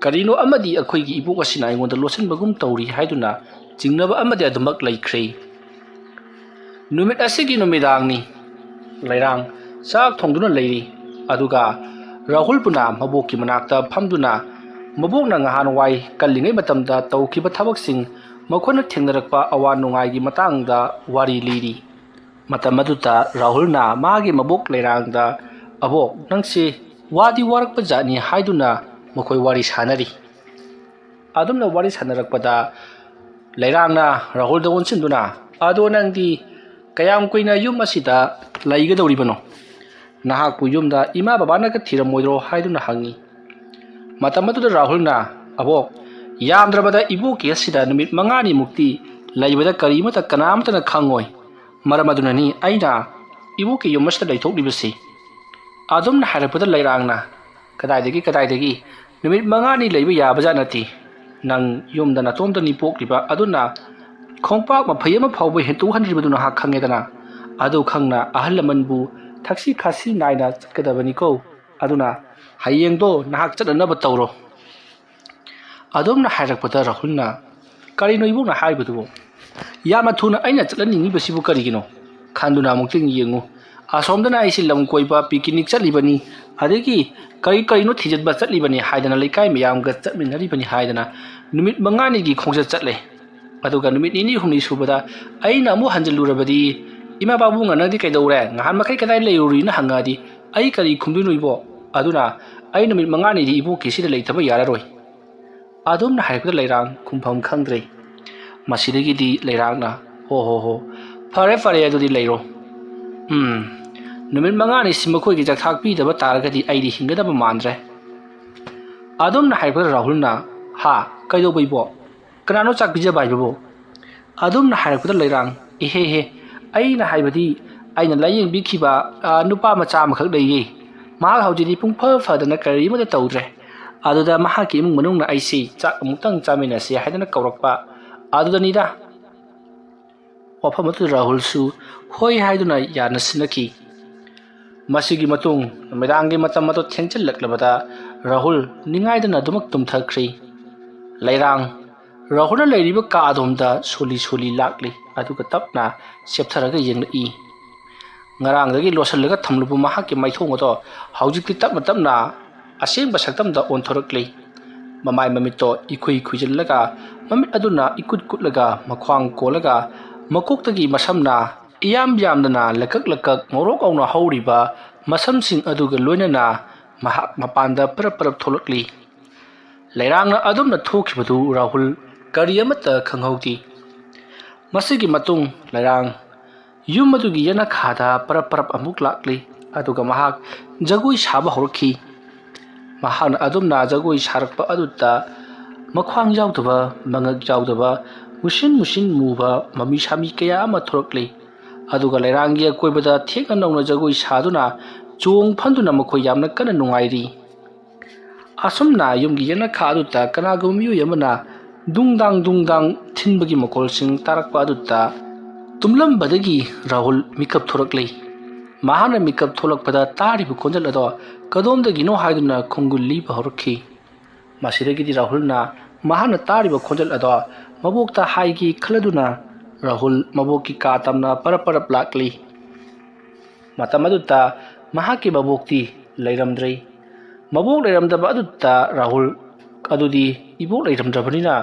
ꯀꯔꯤꯅꯣ ꯑꯃꯗꯤ ꯑꯩꯈꯣꯏꯒꯤ ꯏꯕꯣꯛ ꯑꯁꯤꯅ ꯑꯩꯉꯣꯟꯗ ꯂꯣꯠꯁꯤꯟꯕꯒꯨം ꯇꯧꯔꯤ ꯍꯥꯏꯗꯨꯅ ꯆꯤꯡꯅꯕ ꯑꯃꯗꯤ ꯑꯗꯨꯃꯛ ꯂꯩꯈ꯭ꯔꯦ ꯅꯨꯃꯤꯠ ꯑꯁꯤꯒꯤ ꯅꯨꯃꯤꯗꯥꯡꯅꯤ ꯂꯩꯔꯥꯡ ꯆꯥꯛ ꯊꯣꯡꯗꯨꯅ ꯂꯩꯔꯤ ꯑꯗꯨꯒ ꯔꯥꯍꯨꯜꯕꯨꯅ ꯃꯕꯣꯛꯀꯤ ꯃꯅꯥꯛꯇ ꯐꯝꯗꯨꯅ ꯃꯕꯣꯛꯅ ꯅꯍꯥꯟꯋꯥꯏ ꯀꯜꯂꯤꯉꯩ ꯃꯇꯝꯗ ꯇꯧꯈꯤꯕ ꯊꯕꯛꯁꯤꯡ ꯃꯈꯣꯏꯅ ꯊꯦꯡꯅꯔꯛꯄ ꯑꯋꯥ ꯅꯨꯡꯉꯥꯏꯒꯤ ꯃꯇꯥꯡꯗ ꯋꯥꯔꯤ ꯂꯤꯔꯤ ꯃꯇꯝ ꯑꯗꯨꯗ ꯔꯥꯍꯨꯜꯅ ꯃꯥꯒꯤ मबोक लेरांगदा अबोक नंगसे वादी वारक जानी हाइदुना मखोय वारी सानरी अदुमना वारी सानरकपदा लेरांगना राहुल द वनसिनदुना अदो नंगदी कयाम कुइना युम असिदा लैगदौरिबनो ꯅꯍꯥꯛꯄꯨ ꯌꯨꯝꯗ ꯏꯃꯥ ꯕꯕꯥꯅꯒ ꯊꯤꯔꯝꯃꯣꯏꯗ꯭ꯔꯣ ꯍꯥꯏꯗꯨꯅ ꯍꯪꯉꯤ꯫ ꯃꯇꯝ ꯑꯗꯨꯗ ꯔꯥꯍꯨꯜꯅ ꯑꯕꯣꯛ ꯌꯥꯝꯗ꯭ꯔꯕꯗ ꯏꯕꯣꯛꯀꯤ ꯑꯁꯤꯗ ꯅꯨꯃꯤꯠ 5ꯅꯤꯃꯨꯛꯇꯤ ꯂꯩꯕꯗ ꯀꯔꯤꯃꯠꯇ ꯀꯅꯥꯝꯇꯅ ꯈꯪꯉꯣꯏ, ꯃꯔꯝ ꯑꯗꯨꯅꯅꯤ ꯑꯩꯅ ꯏꯕꯣꯛꯀꯤ ꯌꯨꯝ ꯑꯁꯤꯗ ꯂꯩꯊꯣꯛꯂꯤꯕꯁꯤ꯫ ꯑꯗꯨꯝꯅ ꯍꯥꯏꯔꯛꯄꯗ ꯂꯩꯔꯥꯡꯅ ꯀꯗꯥꯏꯗꯒꯤ ꯅꯨꯃꯤꯠ 5ꯅꯤ ꯂꯩꯕ ꯌꯥꯕꯖꯥꯠ ꯅꯠꯇꯦ, ꯅꯪ ꯌꯨꯝꯗ ꯅꯇꯣꯝꯇꯅꯤ ꯄꯣꯛꯂꯤꯕ, ꯑꯗꯨꯅ ꯈꯣꯡꯄꯥꯛ ꯃꯐꯩ ꯑꯃ ꯐꯥꯎꯕ ꯍꯦꯟꯇꯣꯛꯍꯟꯗ꯭ꯔꯤꯕꯗꯨ ꯅꯍꯥꯛ ꯈꯪꯉꯦꯗꯅ, ꯑꯗꯨ ꯈꯪꯅ ꯑꯍꯜ ꯂꯃꯟꯕꯨ ꯊꯛꯁꯤ ꯈꯥꯁꯤ ꯅꯥꯏꯅ ꯆꯠꯀꯗꯕꯅꯤꯀꯣ, ꯑꯗꯨꯅ ꯍꯌꯦꯡꯗꯣ ꯅꯍꯥꯛ ꯆꯠꯅꯅꯕ ꯇꯧꯔꯣ꯫ ꯑꯗꯨꯝꯅ ꯍꯥꯏꯔꯛꯄꯗ ꯔꯥꯍꯨꯜꯅ ꯀꯔꯤꯅꯣ ꯏꯕꯣꯛꯅ ꯍꯥꯏꯕꯗꯨꯕꯣ? ꯌꯥꯝꯅ ꯊꯨꯅ ꯑꯩꯅ ꯆꯠꯍꯟꯅꯤꯡꯉꯤꯕꯁꯤꯕꯨ ꯀꯔꯤꯒꯤꯅꯣ? ꯈꯟꯗꯨꯅ ꯑꯃꯨꯛꯇꯪ ꯌꯦꯡꯉꯨ, ꯑꯁꯣꯝꯗꯅ ꯑꯩꯁꯤ ꯂꯝ ꯀꯣꯏꯕ ꯄꯤꯀꯤꯅꯤꯛ ꯆꯠꯂꯤꯕꯅꯤ, ꯑꯗꯒꯤ ꯀꯔꯤꯅꯣ ꯊꯤꯖꯤꯟꯕ ꯆꯠꯂꯤꯕꯅꯤ ꯍꯥꯏꯗꯅ ꯂꯩꯀꯥꯏ ꯃꯌꯥꯝꯒ ꯆꯠꯃꯤꯟꯅꯔꯤꯕꯅꯤ ꯍꯥꯏꯗꯅ ꯅꯨꯃꯤꯠ 5ꯅꯤꯒꯤ ꯈꯣꯡꯆꯠ ꯆꯠꯂꯦ, ꯑꯗꯨꯒ ꯅꯨꯃꯤꯠ 2-3 ꯁꯨꯕꯗ ꯑꯩꯅ ꯑꯃꯨꯛ ꯍꯟꯖꯤꯜꯂꯨꯔꯕꯗꯤ ꯏꯃꯥ ꯄꯥꯕꯨꯡꯅ ꯅꯪꯗꯤ ꯀꯩꯗꯧꯔꯦ, ꯉꯍꯥꯟ ꯃꯈꯩ ꯀꯗꯥꯏ ꯂꯩꯔꯨꯔꯤꯅ ꯍꯪꯉꯛꯑꯗꯤ ꯑꯩ ꯀꯔꯤ ꯈꯨꯝꯗꯣꯏꯅꯣ ꯏꯕꯣ? ꯑꯗꯨꯅ ꯑꯩ ꯅꯨꯃꯤꯠ 5ꯅꯤꯗꯤ ꯏꯕꯣꯛꯀꯤ ꯁꯤꯗ ꯂꯩꯇꯕ ꯌꯥꯔꯔꯣꯏ꯫ ꯑꯗꯨꯝꯅ ꯍꯥꯏꯔꯛꯄꯗ ꯂꯩꯔꯥꯡ ꯈꯨꯝꯐꯝ ꯈꯪꯗ꯭ꯔꯦ꯫ ꯃꯁꯤꯗꯒꯤꯗꯤ ꯂꯩꯔꯥꯡꯅ ꯍꯣ ꯐꯔꯦ ꯑꯗꯨꯗꯤ ꯂꯩꯔꯣ꯫ ꯅꯨꯃꯤꯠ 5ꯅꯤꯁꯤ ꯃꯈꯣꯏꯒꯤ ꯆꯥꯛꯊꯥꯛ ꯄꯤꯗꯕ ꯇꯥꯔꯒꯗꯤ ꯑꯩꯗꯤ ꯍꯤꯡꯒꯗꯕ ꯃꯥꯟꯗ꯭ꯔꯦ꯫ ꯑꯗꯨꯝꯅ ꯍꯥꯏꯔꯛꯄꯗ ꯔꯥꯍꯨꯜꯅ ꯀꯩꯗꯧꯕ ꯏꯕꯣ? ꯀꯅꯥꯅꯣ ꯆꯥꯛ ꯄꯤꯖꯕ ꯍꯥꯏꯕꯕꯨ? ꯑꯗꯨꯝꯅ ꯍꯥꯏꯔꯛꯄꯗ ꯂꯩꯔꯥꯡ ꯏꯍꯦ ꯑꯩꯅ ꯍꯥꯏꯕꯗꯤ ꯑꯩꯅ ꯂꯥꯌꯦꯡꯕꯤꯈꯤꯕ ꯅꯨꯄꯥ ꯃꯆꯥ ꯑꯃꯈꯛ ꯂꯩꯌꯦ, ꯃꯍꯥꯛ ꯍꯧꯖꯤꯛꯇꯤ ꯄꯨꯡꯐ ꯐꯗꯅ ꯀꯔꯤꯃꯠꯇ ꯇꯧꯗ꯭ꯔꯦ, ꯑꯗꯨꯗ ꯃꯍꯥꯛꯀꯤ ꯏꯃꯨꯡ ꯃꯅꯨꯡꯅ ꯑꯩꯁꯤ ꯆꯥꯛ ꯑꯃꯨꯛꯇꯪ ꯆꯥꯃꯤꯟꯅꯁꯤ ꯍꯥꯏꯗꯅ ꯀꯧꯔꯛꯄ, ꯑꯗꯨꯗꯅꯤꯗ꯫ ꯋꯥꯐꯝ ꯑꯗꯨꯗ ꯔꯥꯍꯨꯜꯁꯨ ꯍꯣꯏ ꯍꯥꯏꯗꯨꯅ ꯌꯥꯅꯁꯤꯟꯅꯈꯤ꯫ ꯃꯁꯤꯒꯤ ꯃꯇꯨꯡ ꯅꯨꯃꯤꯗꯥꯡꯒꯤ ꯃꯇꯝ ꯑꯗꯨ ꯊꯦꯡꯖꯤꯜꯂꯛꯂꯕꯗ ꯔꯥꯍꯨꯜ ꯅꯤꯡꯉꯥꯏꯗꯅ ꯑꯗꯨꯃꯛ ꯇꯨꯝꯊꯈ꯭ꯔꯤ꯫ ꯂꯩꯔꯥꯡ ꯔꯥꯍꯨꯜꯅ ꯂꯩꯔꯤꯕ ꯀꯥ ꯑꯗꯣꯝꯗ ꯁꯣꯜꯂꯤ ꯂꯥꯛꯂꯤ, ꯑꯗꯨꯒ ꯇꯞꯅ ꯆꯦꯞꯊꯔꯒ ꯌꯦꯡꯂꯛꯏ꯫ ꯉꯔꯥꯡꯗꯒꯤ ꯂꯣꯠꯁꯤꯜꯂꯒ ꯊꯝꯂꯨꯕ ꯃꯍꯥꯛꯀꯤ ꯃꯥꯏꯊꯣꯡ ꯑꯗꯣ ꯍꯧꯖꯤꯛꯇꯤ ꯇꯞꯅ ꯑꯁꯦꯡꯕ ꯁꯛꯇꯝꯗ ꯑꯣꯟꯊꯣꯔꯛꯂꯤ꯫ ꯃꯃꯥꯏ ꯃꯃꯤꯠꯇꯣ ꯏꯈꯨꯏ ꯈꯨꯏꯖꯤꯜꯂꯒ, ꯃꯃꯤꯠ ꯑꯗꯨꯅ ꯏꯀꯨꯠ ꯀꯨꯠꯂꯒ, ꯃꯈ꯭ꯋꯥꯡ ꯀꯣꯜꯂꯒ, ꯃꯀꯣꯛꯇꯒꯤ ꯃꯁꯝꯅ ꯌꯥꯝꯗꯅ ꯂꯀꯛ ꯉꯧꯔꯣꯛ ꯉꯧꯅ ꯍꯧꯔꯤꯕ ꯃꯁꯝꯁꯤꯡ ꯑꯗꯨꯒ ꯂꯣꯏꯅꯅ ꯃꯍꯥꯛ ꯃꯄꯥꯟꯗ ꯄꯔꯞ ꯊꯣꯛꯂꯛꯂꯤ꯫ ꯂꯩꯔꯥꯡꯅ ꯑꯗꯨꯝꯅ ꯊꯣꯛꯈꯤꯕꯗꯨ ꯔꯥꯍꯨꯜ ꯀꯔꯤ ꯑꯃꯠꯇ ꯈꯪꯍꯧꯗꯦ꯫ ꯃꯁꯤꯒꯤ ꯃꯇꯨꯡ ꯂꯩꯔꯥꯡ ꯌꯨꯝ ꯑꯗꯨꯒꯤ ꯌꯦꯅꯈꯥꯗ ꯄꯔꯞ ꯑꯃꯨꯛ ꯂꯥꯛꯂꯤ, ꯑꯗꯨꯒ ꯃꯍꯥꯛ ꯖꯒꯣꯏ ꯁꯥꯕ ꯍꯧꯔꯛꯈꯤ꯫ ꯃꯍꯥꯛꯅ ꯑꯗꯨꯝꯅ ꯖꯒꯣꯏ ꯁꯥꯔꯛꯄ ꯑꯗꯨꯗ ꯃꯈ꯭ꯋꯥꯡ ꯌꯥꯎꯗꯕ, ꯃꯉꯛ ꯌꯥꯎꯗꯕ, ꯃꯨꯁꯤꯟ ꯃꯨꯕ ꯃꯃꯤ ꯁꯥꯃꯤ ꯀꯌꯥ ꯑꯃ ꯊꯣꯔꯛꯂꯤ, ꯑꯗꯨꯒ ꯂꯩꯔꯥꯡꯒꯤ ꯑꯀꯣꯏꯕꯗ ꯊꯦꯛꯅ ꯅꯧꯅ ꯖꯒꯣꯏ ꯁꯥꯗꯨꯅ ꯆꯣꯡ ꯐꯟꯗꯨꯅ ꯃꯈꯣꯏ ꯌꯥꯝꯅ ꯀꯟꯅ ꯅꯨꯡꯉꯥꯏꯔꯤ꯫ ꯑꯁꯨꯝꯅ ꯌꯨꯝꯒꯤ ꯌꯦꯅꯈꯥ ꯑꯗꯨꯗ ꯀꯅꯥꯒꯨꯝꯕ ꯃꯤꯑꯣꯏ ꯑꯃꯅ ꯗꯨꯡꯗꯥꯡ ꯊꯤꯟꯕꯒꯤ ꯃꯈꯣꯜꯁꯤꯡ ꯇꯥꯔꯛꯄ ꯑꯗꯨꯗ ꯇꯨꯝꯂꯝꯕꯗꯒꯤ ꯔꯥꯍꯨꯜ ꯃꯤꯀꯞ ꯊꯣꯔꯛꯂꯤ꯫ ꯃꯍꯥꯛꯅ ꯃꯤꯀꯞ ꯊꯣꯛꯂꯛꯄꯗ ꯇꯥꯔꯤꯕ ꯈꯣꯟꯖꯦꯜ ꯑꯗꯣ ꯀꯗꯣꯝꯗꯒꯤꯅꯣ ꯍꯥꯏꯗꯨꯅ ꯈꯣꯡꯒꯨꯜ ꯂꯤꯕ ꯍꯧꯔꯛꯈꯤ꯫ ꯃꯁꯤꯗꯒꯤꯗꯤ ꯔꯥꯍꯨꯜꯅ ꯃꯍꯥꯛꯅ ꯇꯥꯔꯤꯕ ꯈꯣꯟꯖꯦꯜ ꯑꯗꯣ ꯃꯕꯣꯛꯇ ꯍꯥꯏꯒꯦ ꯈꯜꯂꯗꯨꯅ ꯔꯥꯍꯨꯜ ꯃꯕꯣꯛꯀꯤ ꯀꯥ ꯇꯝꯅ ꯄꯔꯞ ꯂꯥꯛꯂꯤ꯫ ꯃꯇꯝ ꯑꯗꯨꯗ ꯃꯍꯥꯛꯀꯤ ꯃꯕꯣꯛꯇꯤ ꯂꯩꯔꯝꯗ꯭ꯔꯦ꯫ ꯃꯕꯣꯛ ꯂꯩꯔꯝꯗꯕ ꯑꯗꯨꯗ ꯔꯥꯍꯨꯜ ꯑꯗꯨꯗꯤ ꯏꯕꯣꯛ ꯂꯩꯔꯝꯗ꯭ꯔꯕꯅꯤꯅ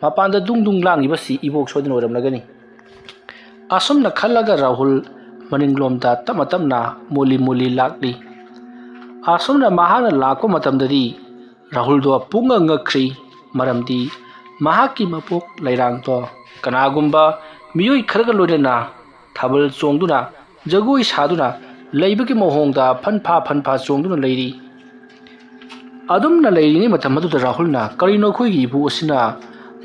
ꯃꯄꯥꯟꯗ ꯗꯨꯡ ꯂꯥꯡꯉꯤꯕꯁꯤ ꯏꯕꯣꯛ ꯁꯣꯏꯗꯅ ꯑꯣꯏꯔꯝꯂꯒꯅꯤ꯫ ꯑꯁꯨꯝꯅ ꯈꯜꯂꯒ ꯔꯥꯍꯨꯜ ꯃꯅꯤꯡꯂꯣꯝꯗ ꯇꯞꯅ ꯃꯣꯜꯂꯤ ꯂꯥꯛꯂꯤ꯫ ꯑꯁꯨꯝꯅ ꯃꯍꯥꯛꯅ ꯂꯥꯛꯄ ꯃꯇꯝꯗꯗꯤ ꯔꯥꯍꯨꯜꯗꯣ ꯄꯨꯡꯉꯛ ꯉꯛꯈ꯭ꯔꯤ, ꯃꯔꯝꯗꯤ ꯃꯍꯥꯛꯀꯤ ꯃꯕꯣꯛ ꯂꯩꯔꯥꯡꯗꯣ ꯀꯅꯥꯒꯨꯝꯕ ꯃꯤꯑꯣꯏ ꯈꯔꯒ ꯂꯣꯏꯅꯅ ꯊꯥꯕꯜ ꯆꯣꯡꯗꯨꯅ ꯖꯒꯣꯏ ꯁꯥꯗꯨꯅ ꯂꯩꯕꯒꯤ ꯃꯑꯣꯡꯗ ꯐꯟꯐꯥ ꯆꯣꯡꯗꯨꯅ ꯂꯩꯔꯤ꯫ ꯑꯗꯨꯝꯅ ꯂꯩꯔꯤꯉꯩ ꯃꯇꯝ ꯑꯗꯨꯗ ꯔꯥꯍꯨꯜꯅ ꯀꯔꯤꯅꯣ ꯑꯩꯈꯣꯏꯒꯤ ꯏꯕꯣꯛ ꯑꯁꯤꯅ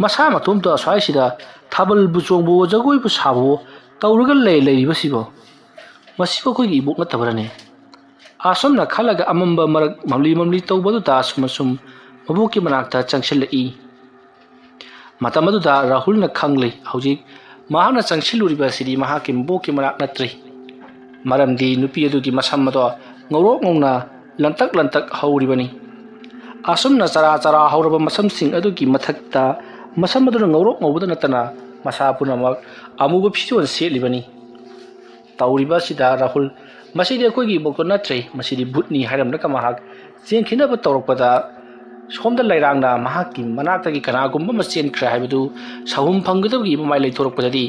ꯃꯁꯥ ꯃꯇꯣꯝꯇ ꯑꯁ꯭ꯋꯥꯏꯁꯤꯗ ꯊꯥꯕꯜꯕꯨ ꯆꯣꯡꯕꯣ ꯖꯒꯣꯏꯕꯨ ꯁꯥꯕꯣ ꯇꯧꯔꯒ ꯂꯩꯔꯤꯕꯁꯤꯕꯣ? ꯃꯁꯤꯕꯨ ꯑꯩꯈꯣꯏꯒꯤ ꯏꯕꯣꯛ ꯅꯠꯇꯕꯔꯅꯦ? ꯑꯁꯨꯝꯅ ꯈꯜꯂꯒ ꯑꯃꯝꯕ ꯃꯔꯛ ꯃꯝꯂꯤ ꯇꯧꯕꯗꯨꯗ ꯁꯨꯝ ꯃꯕꯣꯛꯀꯤ ꯃꯅꯥꯛꯇ ꯆꯪꯁꯤꯜꯂꯛꯏ꯫ ꯃꯇꯝ ꯑꯗꯨꯗ ꯔꯥꯍꯨꯜꯅ ꯈꯪꯂꯦ, ꯍꯧꯖꯤꯛ ꯃꯍꯥꯛꯅ ꯆꯪꯁꯤꯜꯂꯨꯔꯤꯕ ꯑꯁꯤꯗꯤ ꯃꯍꯥꯛꯀꯤ ꯃꯕꯣꯛꯀꯤ ꯃꯅꯥꯛ ꯅꯠꯇ꯭ꯔꯦ, ꯃꯔꯝꯗꯤ ꯅꯨꯄꯤ ꯑꯗꯨꯒꯤ ꯃꯁꯝ ꯑꯗꯣ ꯉꯧꯔꯣꯛ ꯉꯧꯅ ꯂꯟꯇꯛ ꯍꯧꯔꯤꯕꯅꯤ꯫ ꯑꯁꯨꯝꯅ ꯆꯔꯥ ꯍꯧꯔꯕ ꯃꯁꯝꯁꯤꯡ ꯑꯗꯨꯒꯤ ꯃꯊꯛꯇ ꯃꯁꯝ ꯑꯗꯨꯅ ꯉꯧꯔꯣꯛ ꯉꯧꯕꯗ ꯅꯠꯇꯅ ꯃꯁꯥ ꯄꯨꯝꯅꯃꯛ ꯑꯃꯨꯕ ꯐꯤꯖꯣꯜ ꯁꯦꯠꯂꯤꯕꯅꯤ꯫ ꯇꯧꯔꯤꯕ ꯑꯁꯤꯗ ꯔꯥꯍꯨꯜ ꯃꯁꯤꯗꯤ ꯑꯩꯈꯣꯏꯒꯤ ꯏꯕꯣꯛꯇꯣ ꯅꯠꯇ꯭ꯔꯦ, ꯃꯁꯤꯗꯤ ꯚꯨꯠꯅꯤ ꯍꯥꯏꯔꯝꯂꯒ ꯃꯍꯥꯛ ꯆꯦꯟꯈꯤꯅꯕ ꯇꯧꯔꯛꯄꯗ ꯁꯣꯝꯗ ꯂꯩꯔꯥꯡꯅ ꯃꯍꯥꯛꯀꯤ ꯃꯅꯥꯛꯇꯒꯤ ꯀꯅꯥꯒꯨꯝꯕ ꯑꯃ ꯆꯦꯟꯈ꯭ꯔꯦ ꯍꯥꯏꯕꯗꯨ ꯁꯍꯨꯝ ꯐꯪꯒꯗꯕꯒꯤ ꯃꯃꯥꯏ ꯂꯩꯊꯣꯔꯛꯄꯗꯗꯤ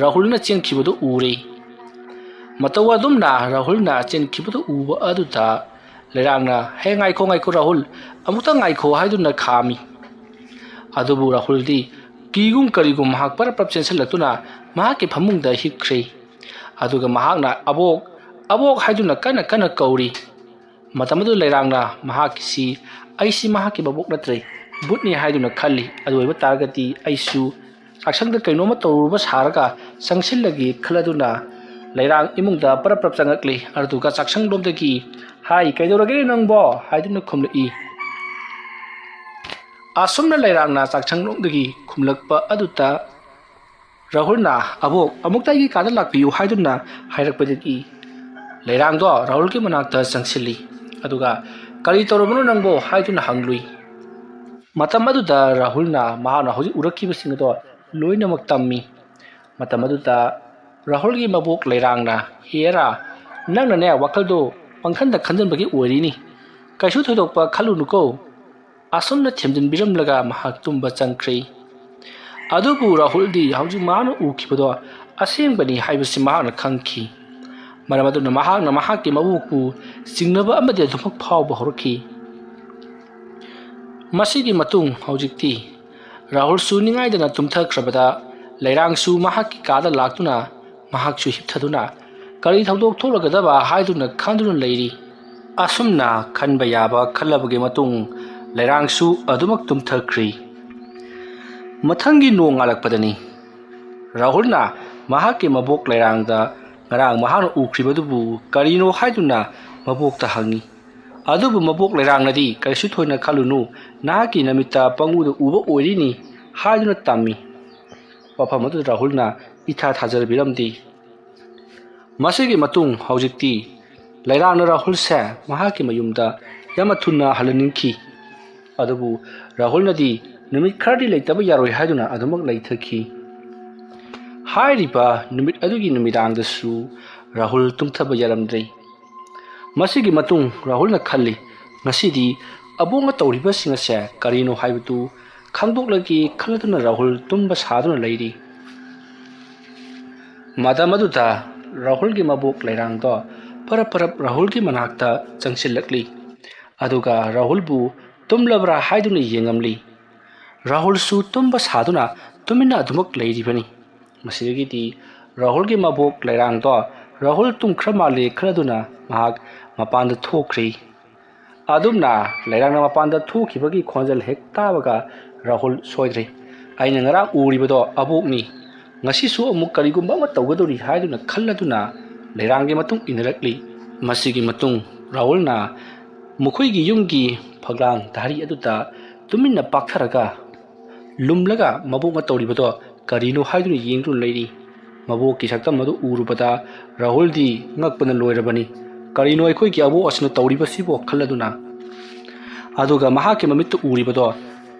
ꯔꯥꯍꯨꯜꯅ ꯆꯦꯟꯈꯤꯕꯗꯨ ꯎꯔꯦ꯫ ꯃꯇꯧ ꯑꯗꯨꯝꯅ ꯔꯥꯍꯨꯜꯅ ꯆꯦꯟꯈꯤꯕꯗꯨ ꯎꯕ ꯑꯗꯨꯗ ꯂꯩꯔꯥꯡꯅ ꯍꯦ ꯉꯥꯏꯈꯣ ꯔꯥꯍꯨꯜ, ꯑꯃꯨꯛꯇ ꯉꯥꯏꯈꯣ ꯍꯥꯏꯗꯨꯅ ꯈꯥꯝꯃꯤ꯫ ꯑꯗꯨꯕꯨ ꯔꯥꯍꯨꯜꯗꯤ ꯀꯤꯒꯨꯝ ꯀꯔꯤꯒꯨꯝ ꯃꯍꯥꯛ ꯄꯔꯞ ꯆꯦꯟꯁꯤꯜꯂꯛꯇꯨꯅ ꯃꯍꯥꯛꯀꯤ ꯐꯃꯨꯡꯗ ꯍꯤꯞꯈ꯭ꯔꯦ꯫ ꯑꯗꯨꯒ ꯃꯍꯥꯛꯅ ꯑꯕꯣꯛ abok haiduna kana kana kauri matamadu leirangna mahakisi aisi mahaki babok natre butni haiduna khalli aduiba targati aisu aksangda kainoma tawruba saraka sangsilagi khaladuna leirang imungda paraprap changakli arduga saksang lomdagi hai kaidorage nangbo haiduna khumlai asumna leirangna saksang lomdagi khumlakpa aduta rahulna abok amuktai kada lakpiu haiduna hairakpadagi leirangdo rahul ki manakta sangsilli aduga kari torobno nangbo haiduna hanglui matam aduda rahulna mahana hoji urakkiba singdo loinamak tammi matam aduda rahul gi mabok leirangna hera nangna ne wakaldo pangkhanda khanjanbagi oirini kaisu thoidokpa khalunuko asumna themjin biramlaga mahak tumba changkhri adubu rahul di hauji mahana ukibodo asengbani haibasi mahana khangki maramaduna mahakna mahakki mabukpu singnaba amade dhumak phawba horki masigi matung haujikti rahul su ningaidana tumthakhrabada leirangsu mahakki kada laktuna mahaksu hipthaduna kari thodok tholagadaba haiduna khanduna leiri asumna khanba yaba khalabage matung leirangsu adumak tumthakhri mathangi nong alakpadani rahulna mahakki mabok leirangda ngarang mahana ukribadubu karino haiduna mabokta hangi adubu mabok leirangna di kaisu thoina khalunu nahaki namita pangudu uba oirini haiduna tammi wafamadu rahulna itha thajar biramdi masigi matung haujikti leirangna rahul se mahaki mayumda yamathuna halaninki adubu rahulna di numit khardi leitaba yaroi haiduna adumak leithaki hairiba numit adugi numirangdasu rahul tumthaba yaramdrei masigi matung rahulna khalli ngasidi abonga tawriba singase karino haibatu khangdoklagi khaladuna rahul tumba saduna leiri madamaduda rahul gi mabok leirangdo parap rahul gi manakta changsilakli aduga rahul bu tumlabra haiduna yengamli rahul su tumba saduna tumina adumak leiribani masigidi rahul gi mabok leirangdo rahul tumkhramale khraduna mahak mapanda thokri adumna leirangna mapanda thokibagi khonjal hek tabaga rahul soidre aina ngara uribado abokni ngasi su amuk karigumba ma tawgadori haiduna khalladuna leirangge matung inarakli masigi matung rahulna mukhoigi yumgi phaglang dari aduta tuminna paktharaga lumlaga mabuk ma tawribado karino haiduna yengdun leiri mabok ki saktam madu urubada rahul di ngakpana loirabani karino aikoi ki abo asna tawribasibo khalladuna aduga mahaki mamittu uribado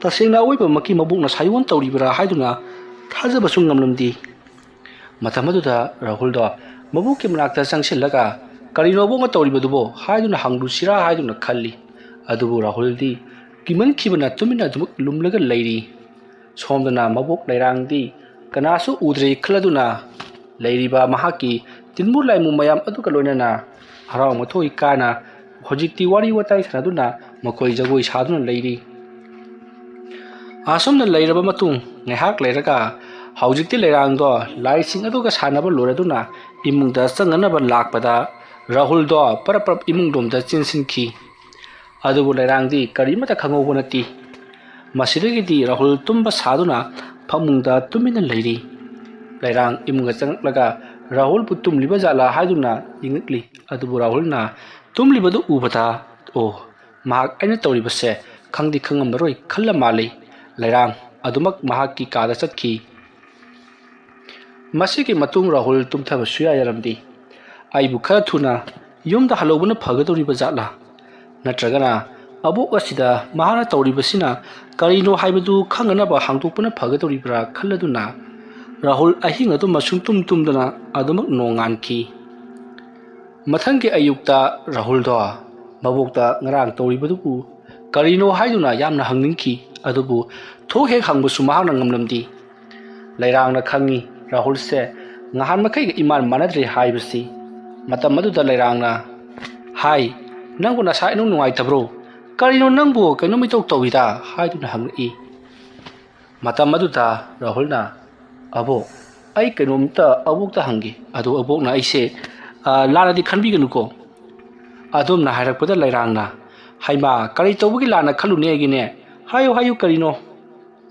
tasengna oiba maki mabukna sayuan tawribara haiduna thajaba sungamlamdi matamaduda rahul do mabuki manakta sangsillaga karino bo ma tawribadubo haiduna hangdu sira haiduna khalli adubu rahul di kiman khibana tumina dumuk lumlaga leiri somdana mabuk leirangdi kanasu udre khladuna leiriba mahaki tinmur laimu mayam aduka loinana harau mathoi kana hojikti wari watai sanaduna makoi jagoi saduna leiri asomna leiraba matung ngehak leiraga haujikti leirangdo laising aduga sanaba loraduna imungda sanganaba lakpada rahul do parapap imungdomda chinsinki adubu leirangdi karimata khangobonati masidagidi rahul tumba saduna famungda tumina leiri leirang imunga changlaga rahul pu tumliba jala haiduna ingikli adubu rahulna tumlibadu ubata o mahak aina tawribase khangdi khangamroi khalla mali leirang adumak mahakki kada chatki masigi matung rahul tumthaba suya yaramdi aibu khara thuna yumda halobuna phagadoriba jala natragana abok asida mahana tawribasina karino haibadu khanganaba hangtokpana phagadoribra khalladuna rahul ahing adu masung tumdana adumak nonganki mathangi ayukta rahul do mabokta ngarang tawribadubu karino haiduna yamna hangningki adubu thohe hangbusu mahana ngamlamdi leirangna khangi rahul se ngahan makai iman manadre haibasi matam aduda leirangna hai nangbu nasai nu nungai tabro karino nangbu kaino mitok tawida haiduna hangi matam aduda rahulna abo ai kainomta abokta hangi adu abokna aise ꯂꯥꯟꯅꯗꯤ ꯈꯟꯕꯤꯒꯅꯨꯀꯣ ꯑꯗꯣꯝꯅ ꯍꯥꯏꯔꯛꯄꯗ ꯂꯩꯔꯥꯡꯅ ꯍꯩꯃꯥ ꯀꯔꯤ ꯇꯧꯕꯒꯤ ꯂꯥꯟꯅ ꯈꯜꯂꯨꯅꯦ ꯑꯩꯒꯤꯅꯦ ꯍꯥꯏꯌꯨ ꯍꯥꯏꯌꯨ ꯀꯔꯤꯅꯣ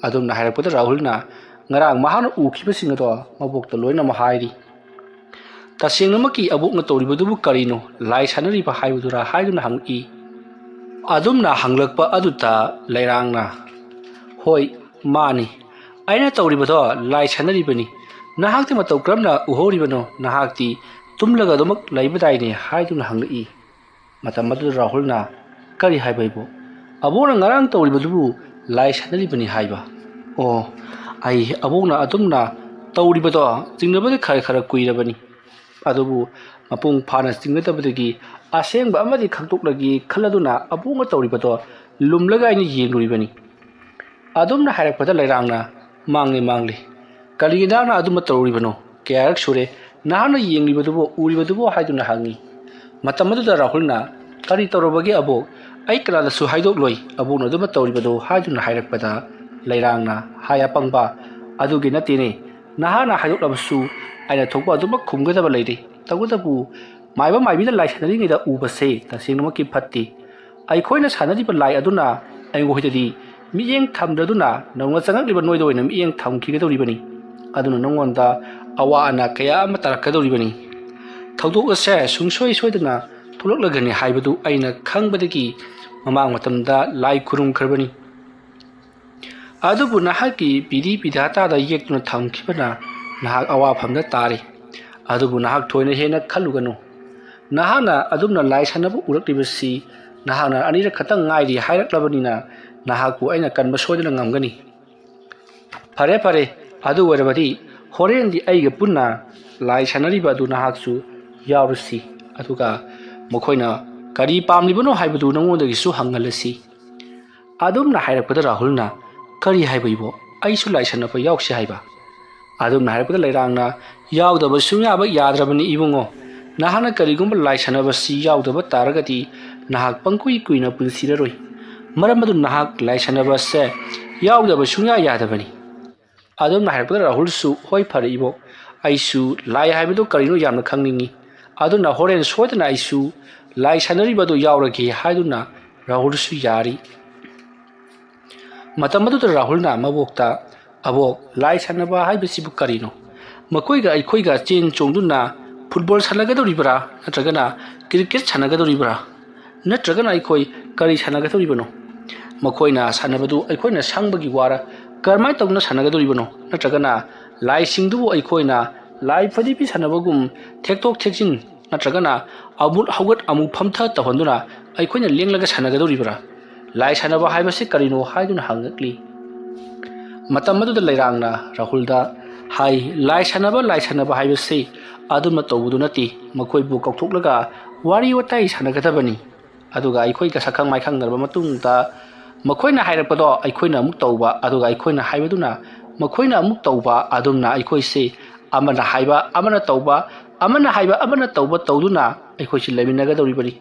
ꯑꯗꯣꯝꯅ ꯍꯥꯏꯔꯛꯄꯗ ꯔꯥꯍꯨꯜꯅ ꯉꯔꯥꯡ ꯃꯍꯥꯛꯅ ꯎꯈꯤꯕꯁꯤꯡ ꯑꯗꯣ ꯃꯕꯣꯛꯇ ꯂꯣꯏꯅꯃꯛ ꯍꯥꯏꯔꯤ ꯇꯁꯦꯡꯅꯃꯛꯀꯤ ꯑꯕꯣꯛꯅ ꯇꯧꯔꯤꯕꯗꯨꯕꯨ ꯀꯔꯤꯅꯣ ꯂꯥꯏ ꯁꯥꯟꯅꯔꯤꯕ ꯍꯥꯏꯕꯗꯨꯔꯥ ꯍꯥꯏꯗꯨꯅ ꯍꯪꯉꯛꯏ ꯑꯗꯨꯝꯅ ꯍꯪꯂꯛꯄ ꯑꯗꯨꯗ ꯂꯩꯔꯥꯡꯅ ꯍꯣꯏ ꯃꯥꯅꯤ ꯑꯩꯅ ꯇꯧꯔꯤꯕꯗꯣ ꯂꯥꯏ ꯁꯥꯟꯅꯔꯤꯕꯅꯤ ꯅꯍꯥꯛꯇꯤ ꯃꯇꯧ ꯀꯔꯝꯅ ꯎꯍꯧꯔꯤꯕꯅꯣ ꯅꯍꯥꯛꯇꯤ ꯇꯨꯝꯂꯒ ꯑꯗꯨꯃꯛ ꯂꯩꯕꯗꯥꯏꯅꯦ ꯍꯥꯏꯗꯨꯅ ꯍꯪꯂꯛꯏ ꯃꯇꯝ ꯑꯗꯨꯗ ꯔꯥꯍꯨꯜꯅ ꯀꯔꯤ ꯍꯥꯏꯕ ꯏꯕꯣ ꯑꯕꯣꯛꯅ ꯉꯔꯥꯡ ꯇꯧꯔꯤꯕꯗꯨꯕꯨ ꯂꯥꯏ ꯁꯥꯟꯅꯔꯤꯕꯅꯤ ꯍꯥꯏꯕ ꯑꯣ ꯑꯩ ꯑꯕꯣꯛꯅ ꯑꯗꯨꯝꯅ ꯇꯧꯔꯤꯕꯗꯣ ꯆꯤꯡꯅꯕꯗꯤ ꯈꯔ ꯈꯔ ꯀꯨꯏꯔꯕꯅꯤ ꯑꯗꯨꯕꯨ ꯃꯄꯨꯡ ꯐꯥꯅ ꯆꯤꯡꯅꯗꯕꯗꯒꯤ ꯑꯁꯦꯡꯕ ꯑꯃꯗꯤ ꯈꯪꯗꯣꯛꯂꯒꯤ ꯈꯜꯂꯗꯨꯅ ꯑꯕꯣꯛꯅ ꯇꯧꯔꯤꯕꯗꯣ ꯂꯨꯝꯂꯒ ꯑꯩꯅ ꯌꯦꯡꯂꯨꯔꯤꯕꯅꯤ ꯑꯗꯨꯝꯅ ꯍꯥꯏꯔꯛꯄꯗ ꯂꯩꯔꯥꯡꯅ ꯃꯥꯡꯂꯤ ꯀꯔꯤꯒꯤ ꯅꯍꯥꯛꯅ ꯑꯗꯨꯝꯕ ꯇꯧꯔꯤꯕꯅꯣ ꯀꯌꯥꯔꯛ ꯁꯨꯔꯦ ꯅꯍꯥꯛꯅ ꯌꯦꯡꯂꯤꯕꯗꯨꯕꯨ ꯎꯔꯤꯕꯗꯨꯕꯨ ꯍꯥꯏꯗꯨꯅ ꯍꯪꯉꯤ ꯃꯇꯝ ꯑꯗꯨꯗ ꯔꯥꯍꯨꯜꯅ ꯀꯔꯤ ꯇꯧꯔꯕꯒꯦ ꯑꯕꯣꯛ ꯑꯩ ꯀꯅꯥꯗꯁꯨ ꯍꯥꯏꯗꯣꯛꯂꯣꯏ ꯑꯕꯣꯛꯅ ꯑꯗꯨꯝꯕ ꯇꯧꯔꯤꯕꯗꯨ ꯍꯥꯏꯗꯨꯅ ꯍꯥꯏꯔꯛꯄꯗ ꯂꯩꯔꯥꯡꯅ ꯍꯥꯏ ꯑꯄꯪꯕ ꯑꯗꯨꯒꯤ ꯅꯠꯇꯦꯅꯦ ꯅꯍꯥꯛꯅ ꯍꯥꯏꯗꯣꯛꯂꯕꯁꯨ ꯑꯩꯅ ꯊꯣꯛꯄ ꯑꯗꯨꯃꯛ ꯈꯨꯝꯒꯗꯕ ꯂꯩꯔꯤ ꯇꯧꯕꯇꯕꯨ ꯃꯥꯏꯕ ꯃꯥꯏꯕꯤꯅ ꯂꯥꯏ ꯁꯥꯟꯅꯔꯤꯉꯩꯗ ꯎꯕꯁꯦ ꯇꯁꯦꯡꯅꯃꯛꯀꯤ ꯐꯠꯇꯦ ꯑꯩꯈꯣꯏꯅ ꯁꯥꯟꯅꯔꯤꯕ ꯂꯥꯏ ꯑꯗꯨꯅ ꯑꯩꯈꯣꯏꯗꯗꯤ ꯃꯤꯠꯌꯦꯡ ꯊꯝꯗ꯭ꯔꯗꯨꯅ ꯅꯧꯅ ꯆꯪꯉꯛꯂꯤꯕ ꯅꯣꯏꯗ ꯑꯣꯏꯅ ꯃꯤꯠꯌꯦꯡ ꯊꯝꯈꯤꯒꯗꯧꯔꯤꯕꯅꯤ ꯑꯗꯨꯅ ꯅꯉꯣꯟꯗ ꯑꯋꯥ ꯑꯅꯥ ꯀꯌꯥ ꯑꯃ ꯇꯥꯔꯛꯀꯗꯧꯔꯤꯕꯅꯤ ꯊꯧꯗꯣꯛ ꯑꯁꯦ ꯁꯨꯡꯁꯣꯏ ꯁꯣꯏꯗꯅ ꯊꯣꯛꯂꯛꯂꯒꯅꯤ ꯍꯥꯏꯕꯗꯨ ꯑꯩꯅ ꯈꯪꯕꯗꯒꯤ ꯃꯃꯥꯡ ꯃꯇꯝꯗ ꯂꯥꯏ ꯈꯨꯔꯨꯝꯈ꯭ꯔꯕꯅꯤ ꯑꯗꯨꯕꯨ ꯅꯍꯥꯛꯀꯤ ꯄꯤꯗꯤ ꯄꯤꯗꯥꯇꯥꯗ ꯌꯦꯛꯇꯨꯅ ꯊꯝꯈꯤꯕꯅ ꯅꯍꯥꯛ ꯑꯋꯥꯐꯝꯗ ꯇꯥꯔꯤ ꯑꯗꯨꯕꯨ ꯅꯍꯥꯛ ꯊꯣꯏꯅ ꯍꯦꯟꯅ ꯈꯜꯂꯨꯒꯅꯨ ꯅꯍꯥꯛꯅ ꯑꯗꯨꯝꯅ ꯂꯥꯏ ꯁꯥꯟꯅꯕ उरꯛꯂꯤꯕꯁꯤ ꯅꯍꯥꯛꯅ ꯑꯅꯤꯔꯛ ꯈꯛꯇꯪ ꯉꯥꯏꯔꯤ ꯍꯥꯏꯔꯛꯂꯕꯅꯤꯅ ꯅꯍꯥꯛꯄꯨ ꯑꯩꯅ ꯀꯟꯕ ꯁꯣꯏꯗꯅ ꯉꯝꯒꯅꯤ ꯐꯔꯦ ꯑꯗꯨ ꯑꯣꯏꯔꯕꯗꯤ ꯍꯣꯔꯦꯟꯗꯤ ꯑꯩꯒ ꯄꯨꯟꯅ ꯂꯥꯏ ꯁꯥꯟꯅꯔꯤꯕ ꯑꯗꯨ ꯅꯍꯥꯛꯁꯨ ꯌꯥꯎꯔꯁꯤ ꯑꯗꯨꯒ ꯃꯈꯣꯏꯅ ꯀꯔꯤ ꯄꯥꯝꯂꯤꯕꯅꯣ ꯍꯥꯏꯕꯗꯨ ꯅꯉꯣꯟꯗꯒꯤꯁꯨ ꯍꯪꯍꯜꯂꯁꯤ ꯑꯗꯨꯝꯅ ꯍꯥꯏꯔꯛꯄꯗ ꯔꯥꯍꯨꯜꯅ ꯀꯔꯤ ꯍꯥꯏꯕ ꯏꯕꯣ ꯑꯩꯁꯨ ꯂꯥꯏ ꯁꯥꯟꯅꯕ ꯌꯥꯎꯁꯤ ꯍꯥꯏꯕ ꯑꯗꯨꯝꯅ ꯍꯥꯏꯔꯛꯄꯗ ꯂꯩꯔꯥꯡꯅ ꯌꯥꯎꯗꯕ ꯁꯨꯡꯌꯥꯕ ꯌꯥꯗ꯭ꯔꯕꯅꯤ ꯏꯕꯨꯡꯉꯣ ꯅꯍꯥꯛꯅ ꯀꯔꯤꯒꯨꯝꯕ ꯂꯥꯏ ꯁꯥꯟꯅꯕꯁꯤ ꯌꯥꯎꯗꯕ ꯇꯥꯔꯒꯗꯤ ꯅꯍꯥꯛ ꯄꯪꯀꯨꯏ ꯀꯨꯏꯅ ꯄꯨꯟꯁꯤꯔꯔꯣꯏ ꯃꯔꯝ ꯑꯗꯨꯅ ꯅꯍꯥꯛ ꯂꯥꯏ ꯁꯥꯟꯅꯕꯁꯦ ꯌꯥꯎꯗꯕ ꯁꯨꯡꯌꯥ ꯌꯥꯗꯕꯅꯤ ꯑꯗꯨꯝꯅ ꯍꯥꯏꯔꯛꯄꯗ ꯔꯥꯍꯨꯜꯁꯨ ꯍꯣꯏ ꯐꯔꯦ ꯏꯕꯣ ꯑꯩꯁꯨ ꯂꯥꯏ ꯍꯥꯏꯕꯗꯨ ꯀꯔꯤꯅꯣ ꯌꯥꯝꯅ ꯈꯪꯅꯤꯡꯉꯤ ꯑꯗꯨꯅ ꯍꯣꯔꯦꯟ ꯁꯣꯏꯗꯅ ꯑꯩꯁꯨ ꯂꯥꯏ ꯁꯥꯟꯅꯔꯤꯕꯗꯨ ꯌꯥꯎꯔꯒꯦ ꯍꯥꯏꯗꯨꯅ ꯔꯥꯍꯨꯜꯁꯨ ꯌꯥꯔꯤ ꯃꯇꯝ ꯑꯗꯨꯗ ꯔꯥꯍꯨꯜꯅ ꯃꯕꯣꯛꯇ ꯑꯕꯣꯛ ꯂꯥꯏ ꯁꯥꯟꯅꯕ ꯍꯥꯏꯕꯁꯤꯕꯨ ꯀꯔꯤꯅꯣ ꯃꯈꯣꯏꯒ ꯑꯩꯈꯣꯏꯒ ꯆꯦꯟ ꯆꯣꯡꯗꯨꯅ ꯐꯨꯠꯕꯣꯜ ꯁꯥꯟꯅꯒꯗꯧꯔꯤꯕ꯭ꯔꯥ ꯅꯠꯇ꯭ꯔꯒꯅ ꯀ꯭रिꯀꯦꯠ ꯁꯥꯟꯅꯒꯗꯧꯔꯤꯕ꯭ꯔꯥ ꯅꯠꯇ꯭ꯔꯒꯅ ꯑꯩꯈꯣꯏ ꯀꯔꯤ ꯁꯥꯟꯅꯒꯗꯧꯔꯤꯕꯅꯣ ꯃꯈꯣꯏꯅ ꯁꯥꯟꯅꯕꯗꯨ ꯑꯩꯈꯣꯏꯅ ꯁꯪꯕꯒꯤ ꯋꯥꯔ ꯀꯔꯝꯃꯥꯏꯅ ꯇꯧꯗꯨꯅ ꯁꯥꯟꯅꯒꯗꯧꯔꯤꯕꯅꯣ ꯅꯠꯇ꯭ꯔꯒꯅ ꯂꯥꯏꯁꯤꯡꯗꯨꯕꯨ ꯑꯩꯈꯣꯏꯅ ꯂꯥꯏ ꯐꯗꯤꯄꯤ ꯁꯥꯟꯅꯕꯒꯨꯝ ꯊꯦꯛꯇꯣꯛ ꯊꯦꯛꯆꯤꯟ ꯅꯠꯇ꯭ꯔꯒꯅ ꯑꯃꯨꯠ ꯍꯧꯒꯠ ꯑꯃꯨꯛ ꯐꯝꯊ ꯇꯧꯍꯟꯗꯨꯅ ꯑꯩꯈꯣꯏꯅ ꯂꯦꯡꯂꯒ ꯁꯥꯟꯅꯒꯗꯧꯔꯤꯕ꯭ꯔꯥ ꯂꯥꯏ ꯁꯥꯟꯅꯕ ꯍꯥꯏꯕꯁꯤ ꯀꯔꯤꯅꯣ ꯍꯥꯏꯗꯨꯅ ꯍꯪꯉꯛꯂꯤ ꯃꯇꯝ ꯑꯗꯨꯗ ꯂꯩꯔꯥꯡꯅ ꯔꯥꯍꯨꯜꯗ ꯍꯥꯏ ꯂꯥꯏ ꯁꯥꯟꯅꯕ ꯍꯥꯏꯕꯁꯤ ꯑꯗꯨꯝꯅ ꯇꯧꯕꯗꯨ ꯅꯠꯇꯦ ꯃꯈꯣꯏꯕꯨ ꯀꯧꯊꯣꯛꯂꯒ ꯋꯥꯔꯤ ꯋꯥꯇꯥꯏ ꯁꯥꯟꯅꯒꯗꯕꯅꯤ ꯑꯗꯨꯒ ꯑꯩꯈꯣꯏꯒ ꯁꯛꯈꯪ ꯃꯥꯏꯈꯪꯅꯔꯕ ꯃꯇꯨꯡꯗ ꯃꯈꯣꯏꯅ ꯍꯥꯏꯔꯛꯄꯗꯣ ꯑꯩꯈꯣꯏꯅ ꯑꯃꯨꯛ ꯇꯧꯕ ꯑꯗꯨꯒ ꯑꯩꯈꯣꯏꯅ ꯍꯥꯏꯕꯗꯨꯅ ꯃꯈꯣꯏꯅ ꯑꯃꯨꯛ ꯇꯧꯕ ꯑꯗꯨꯝꯅ ꯑꯩꯈꯣꯏꯁꯦ ꯑꯃꯅ ꯍꯥꯏꯕ ꯑꯃꯅ ꯇꯧꯕ ꯑꯃꯅ ꯍꯥꯏꯕ ꯑꯃꯅ ꯇꯧꯕ ꯇꯧꯗꯨꯅ ꯑꯩꯈꯣꯏꯁꯤ ꯂꯩꯃꯤꯟꯅꯒꯗꯧꯔꯤꯕꯅꯤ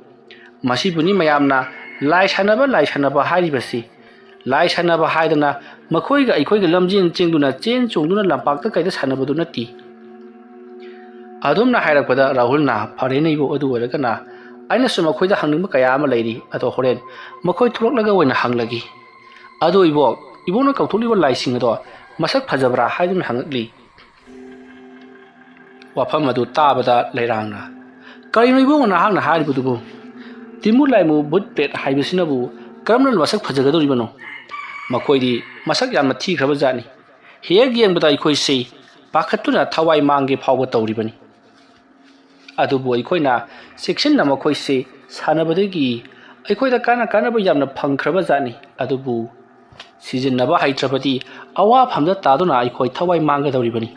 ꯃꯁꯤꯕꯨꯅꯤ ꯃꯌꯥꯝꯅ ꯂꯥꯏ ꯁꯥꯟꯅꯕ ꯍꯥꯏꯔꯤꯕꯁꯤ ꯂꯥꯏ ꯁꯥꯟꯅꯕ ꯍꯥꯏꯗꯅ ꯃꯈꯣꯏꯒ ꯑꯩꯈꯣꯏꯒ ꯂꯝꯖꯦꯟ ꯆꯦꯟꯗꯨꯅ ꯆꯦꯟ ꯆꯣꯡꯗꯨꯅ ꯂꯝꯄꯥꯛꯇ ꯀꯩꯗ ꯁꯥꯟꯅꯕꯗꯨ ꯅꯠꯇꯦ ꯑꯗꯨꯝꯅ ꯍꯥꯏꯔꯛꯄꯗ ꯔꯥꯍꯨꯜꯅ ꯐꯔꯦꯅꯦ ꯏꯕꯣ ꯑꯗꯨ ꯑꯣꯏꯔꯒꯅ ꯑꯩꯅꯁꯨ ꯃꯈꯣꯏꯗ ꯍꯪꯅꯤꯡꯕ ꯀꯌꯥ ꯑꯃ ꯂꯩꯔꯤ ꯑꯗꯣ ꯍꯣꯔꯦꯟ ꯃꯈꯣꯏ ꯊꯣꯛꯂꯛꯂꯒ ꯑꯣꯏꯅ ꯍꯪꯂꯒꯦ ꯑꯗꯣ ꯏꯕꯣꯛꯅ ꯀꯧꯊꯣꯛꯂꯤꯕ ꯂꯥꯏꯁꯤꯡ ꯑꯗꯣ ꯃꯁꯛ ꯐꯖꯕ꯭ꯔꯥ ꯍꯥꯏꯗꯨꯅ ꯍꯪꯉꯛꯂꯤ ꯋꯥꯐꯝ ꯑꯗꯨ ꯇꯥꯕꯗ ꯂꯩꯔꯥꯡꯅ ꯀꯔꯤꯅꯣ ꯏꯕꯨꯡꯉꯣ ꯅꯍꯥꯛꯅ ꯍꯥꯏꯔꯤꯕꯗꯨꯕꯨ ꯇꯤꯃꯨ ꯂꯥꯏꯃꯨ ꯕꯨꯠ ꯄꯦꯠ ꯍꯥꯏꯕꯁꯤꯅꯕꯨ ꯀꯔꯝꯅ ꯃꯁꯛ ꯐꯖꯒꯗꯧꯔꯤꯕꯅꯣ ꯃꯈꯣꯏꯗꯤ ꯃꯁꯛ ꯌꯥꯝꯅ ꯊꯤꯈ꯭ꯔꯕ ꯖꯥꯠꯅꯤ ꯍꯦꯛ ꯌꯦꯡꯕꯗ ꯑꯩꯈꯣꯏꯁꯤ ꯄꯥꯈꯠꯇꯨꯅ ꯊꯋꯥꯏ ꯃꯥꯡꯒꯦ ꯐꯥꯎꯕ ꯇꯧꯔꯤꯕꯅꯤ ꯑꯗꯨꯕꯨ ꯑꯩꯈꯣꯏꯅ ꯆꯦꯛꯁꯤꯟꯅ ꯃꯈꯣꯏꯁꯤ ꯁꯥꯟꯅꯕꯗꯒꯤ ꯑꯩꯈꯣꯏꯗ ꯀꯥꯟꯅꯕ ꯌꯥꯝꯅ ꯐꯪꯈ꯭ꯔꯕ ꯖꯥꯠꯅꯤ ꯑꯗꯨꯕꯨ ꯁꯤꯖꯤꯟꯅꯕ ꯍꯩꯇ꯭ꯔꯕꯗꯤ ꯑꯋꯥꯐꯝꯗ ꯇꯥꯗꯨꯅ ꯑꯩꯈꯣꯏ ꯊꯋꯥꯏ ꯃꯥꯡꯒꯗꯧꯔꯤꯕꯅꯤ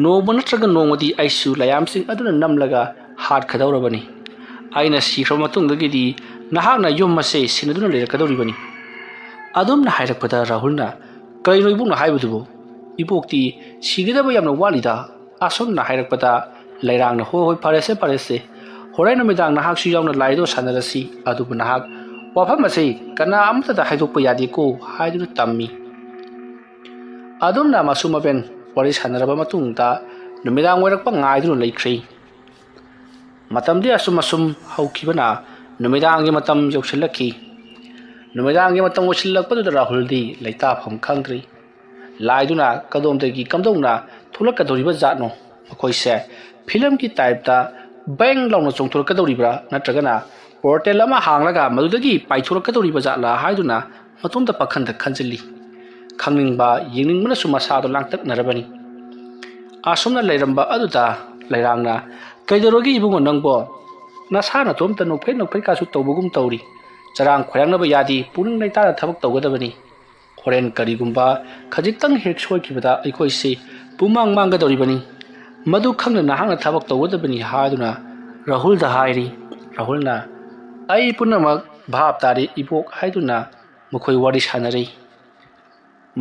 ꯅꯣꯡꯃ ꯅꯠꯇ꯭ꯔꯒ ꯅꯣꯡꯃꯗꯤ ꯑꯩꯁꯨ ꯂꯥꯏꯌꯥꯝꯁꯤꯡ ꯑꯗꯨꯅ ꯅꯝꯂꯒ ꯍꯥꯠꯀꯗꯧꯔꯕꯅꯤ ꯑꯩꯅ ꯁꯤꯈ꯭ꯔꯕ ꯃꯇꯨꯡꯗꯒꯤꯗꯤ ꯅꯍꯥꯛꯅ ꯌꯨꯝ ꯑꯁꯦ ꯁꯤꯟꯅꯗꯨꯅ ꯂꯩꯔꯛꯀꯗꯧꯔꯤꯕꯅꯤ ꯑꯗꯨꯝꯅ ꯍꯥꯏꯔꯛꯄꯗ ꯔꯥꯍꯨꯜꯅ ꯀꯔꯤꯅꯣ ꯏꯕꯣꯛꯅ ꯍꯥꯏꯕꯗꯨꯕꯨ ꯏꯕꯣꯛꯇꯤ ꯁꯤꯒꯗꯕ ꯌꯥꯝꯅ ꯋꯥꯠꯂꯤꯗ ꯑꯁꯣꯝꯅ ꯍꯥꯏꯔꯛꯄꯗ ꯂꯩꯔꯥꯡꯅ ꯍꯣꯏ ꯐꯔꯦꯁꯦ ꯍꯣꯔꯦꯟ ꯅꯨꯃꯤꯗꯥꯡ ꯅꯍꯥꯛꯁꯨ ꯌꯥꯎꯅ ꯂꯥꯏꯗꯣ ꯁꯥꯟꯅꯔꯁꯤ ꯑꯗꯨꯕꯨ ꯅꯍꯥꯛ ꯋꯥꯐꯝ ꯑꯁꯤ ꯀꯅꯥ ꯑꯃꯠꯇꯗ ꯍꯥꯏꯗꯣꯛꯄ ꯌꯥꯗꯦꯀꯣ ꯍꯥꯏꯗꯨꯅ ꯇꯝꯃꯤ ꯑꯗꯨꯝꯅ ꯃꯁꯨ ꯃꯕꯦꯟ ꯋꯥꯔꯤ ꯁꯥꯟꯅꯔꯕ ꯃꯇꯨꯡꯗ ꯅꯨꯃꯤꯗꯥꯡ ꯑꯣꯏꯔꯛꯄ ꯉꯥꯏꯗꯨꯅ ꯂꯩꯈ꯭ꯔꯦ ꯃꯇꯝꯗꯤ ꯑꯁꯨꯝ ꯍꯧꯈꯤꯕꯅ ꯅꯨꯃꯤꯗꯥꯡꯒꯤ ꯃꯇꯝ ꯌꯧꯁꯤꯜꯂꯛꯈꯤ ꯅꯨꯃꯤꯗꯥꯡꯒꯤ ꯃꯇꯝ ꯑꯣꯏꯁꯤꯜꯂꯛꯄꯗꯨꯗ ꯔꯥꯍꯨꯜꯗꯤ ꯂꯩꯇꯥꯐꯝ ꯈꯪꯗ꯭ꯔꯤ ꯂꯥꯏꯗꯨꯅ ꯀꯗꯣꯝꯗꯒꯤ ꯀꯝꯗꯧꯅ ꯊꯣꯛꯂꯛꯀꯗꯧꯔꯤꯕ ꯖꯥꯠꯅꯣ ꯃꯈꯣꯏꯁꯦ ꯐꯤꯂꯝꯒꯤ ꯇꯥꯏꯞꯇ ꯕꯦꯡ ꯂꯥꯎꯅ ꯆꯣꯡꯊꯣꯔꯛꯀꯗꯧꯔꯤꯕ꯭ꯔꯥ ꯅꯠꯇ꯭ꯔꯒꯅ ꯄꯣꯔꯇꯦꯜ ꯑꯃ ꯍꯥꯡꯂꯒ ꯃꯗꯨꯗꯒꯤ ꯄꯥꯏꯊꯣꯔꯛꯀꯗꯧꯔꯤꯕ ꯖꯥꯠꯂꯥ ꯍꯥꯏꯗꯨꯅ ꯃꯇꯣꯝꯗ ꯄꯥꯈꯟꯗ ꯈꯟꯖꯤꯜꯂꯤ ꯈꯪꯅꯤꯡꯕ ꯌꯦꯡꯅꯤꯡꯕꯅꯁꯨ ꯃꯁꯥꯗꯣ ꯂꯥꯡꯇꯛꯅꯔꯕꯅꯤ ꯑꯁꯨꯝꯅ ꯂꯩꯔꯝꯕ ꯑꯗꯨꯗ ꯂꯩꯔꯥꯡꯅ ꯀꯩꯗꯧꯔꯒꯦ ꯏꯕꯨꯡꯉꯣ ꯅꯪꯕꯣ ꯅꯁꯥ ꯅꯇꯣꯝꯇ ꯅꯣꯛꯐꯦꯠ ꯀꯥꯁꯨ ꯇꯧꯕꯒꯨꯝ ꯇꯧꯔꯤ ꯆꯔꯥꯡ ꯈꯣꯏꯔꯥꯡꯅꯕ ꯌꯥꯗꯤ ꯄꯨꯛꯅꯤꯡ ꯂꯩꯇꯥꯅ ꯊꯕꯛ ꯇꯧꯒꯗꯕꯅꯤ ꯍꯣꯔꯦꯟ ꯀꯔꯤꯒꯨꯝꯕ ꯈꯖꯤꯛꯇꯪ ꯍꯦꯛ ꯁꯣꯏꯈꯤꯕꯗ ꯑꯩꯈꯣꯏꯁꯤ ꯄꯨꯡꯃꯥꯡ ꯃꯥꯡꯒꯗꯧꯔꯤꯕꯅꯤ ꯃꯗꯨ ꯈꯪꯅ ꯅꯍꯥꯛꯅ ꯊꯕꯛ ꯇꯧꯒꯗꯕꯅꯤ ꯍꯥꯏꯗꯨꯅ ꯔꯥꯍꯨꯜꯗ ꯍꯥꯏꯔꯤ ꯔꯥꯍꯨꯜꯅ ꯑꯩ ꯄꯨꯝꯅꯃꯛ ꯚꯥꯞ ꯇꯥꯔꯤ ꯏꯕꯣꯛ ꯍꯥꯏꯗꯨꯅ ꯃꯈꯣꯏ ꯋꯥꯔꯤ ꯁꯥꯟꯅꯔꯤ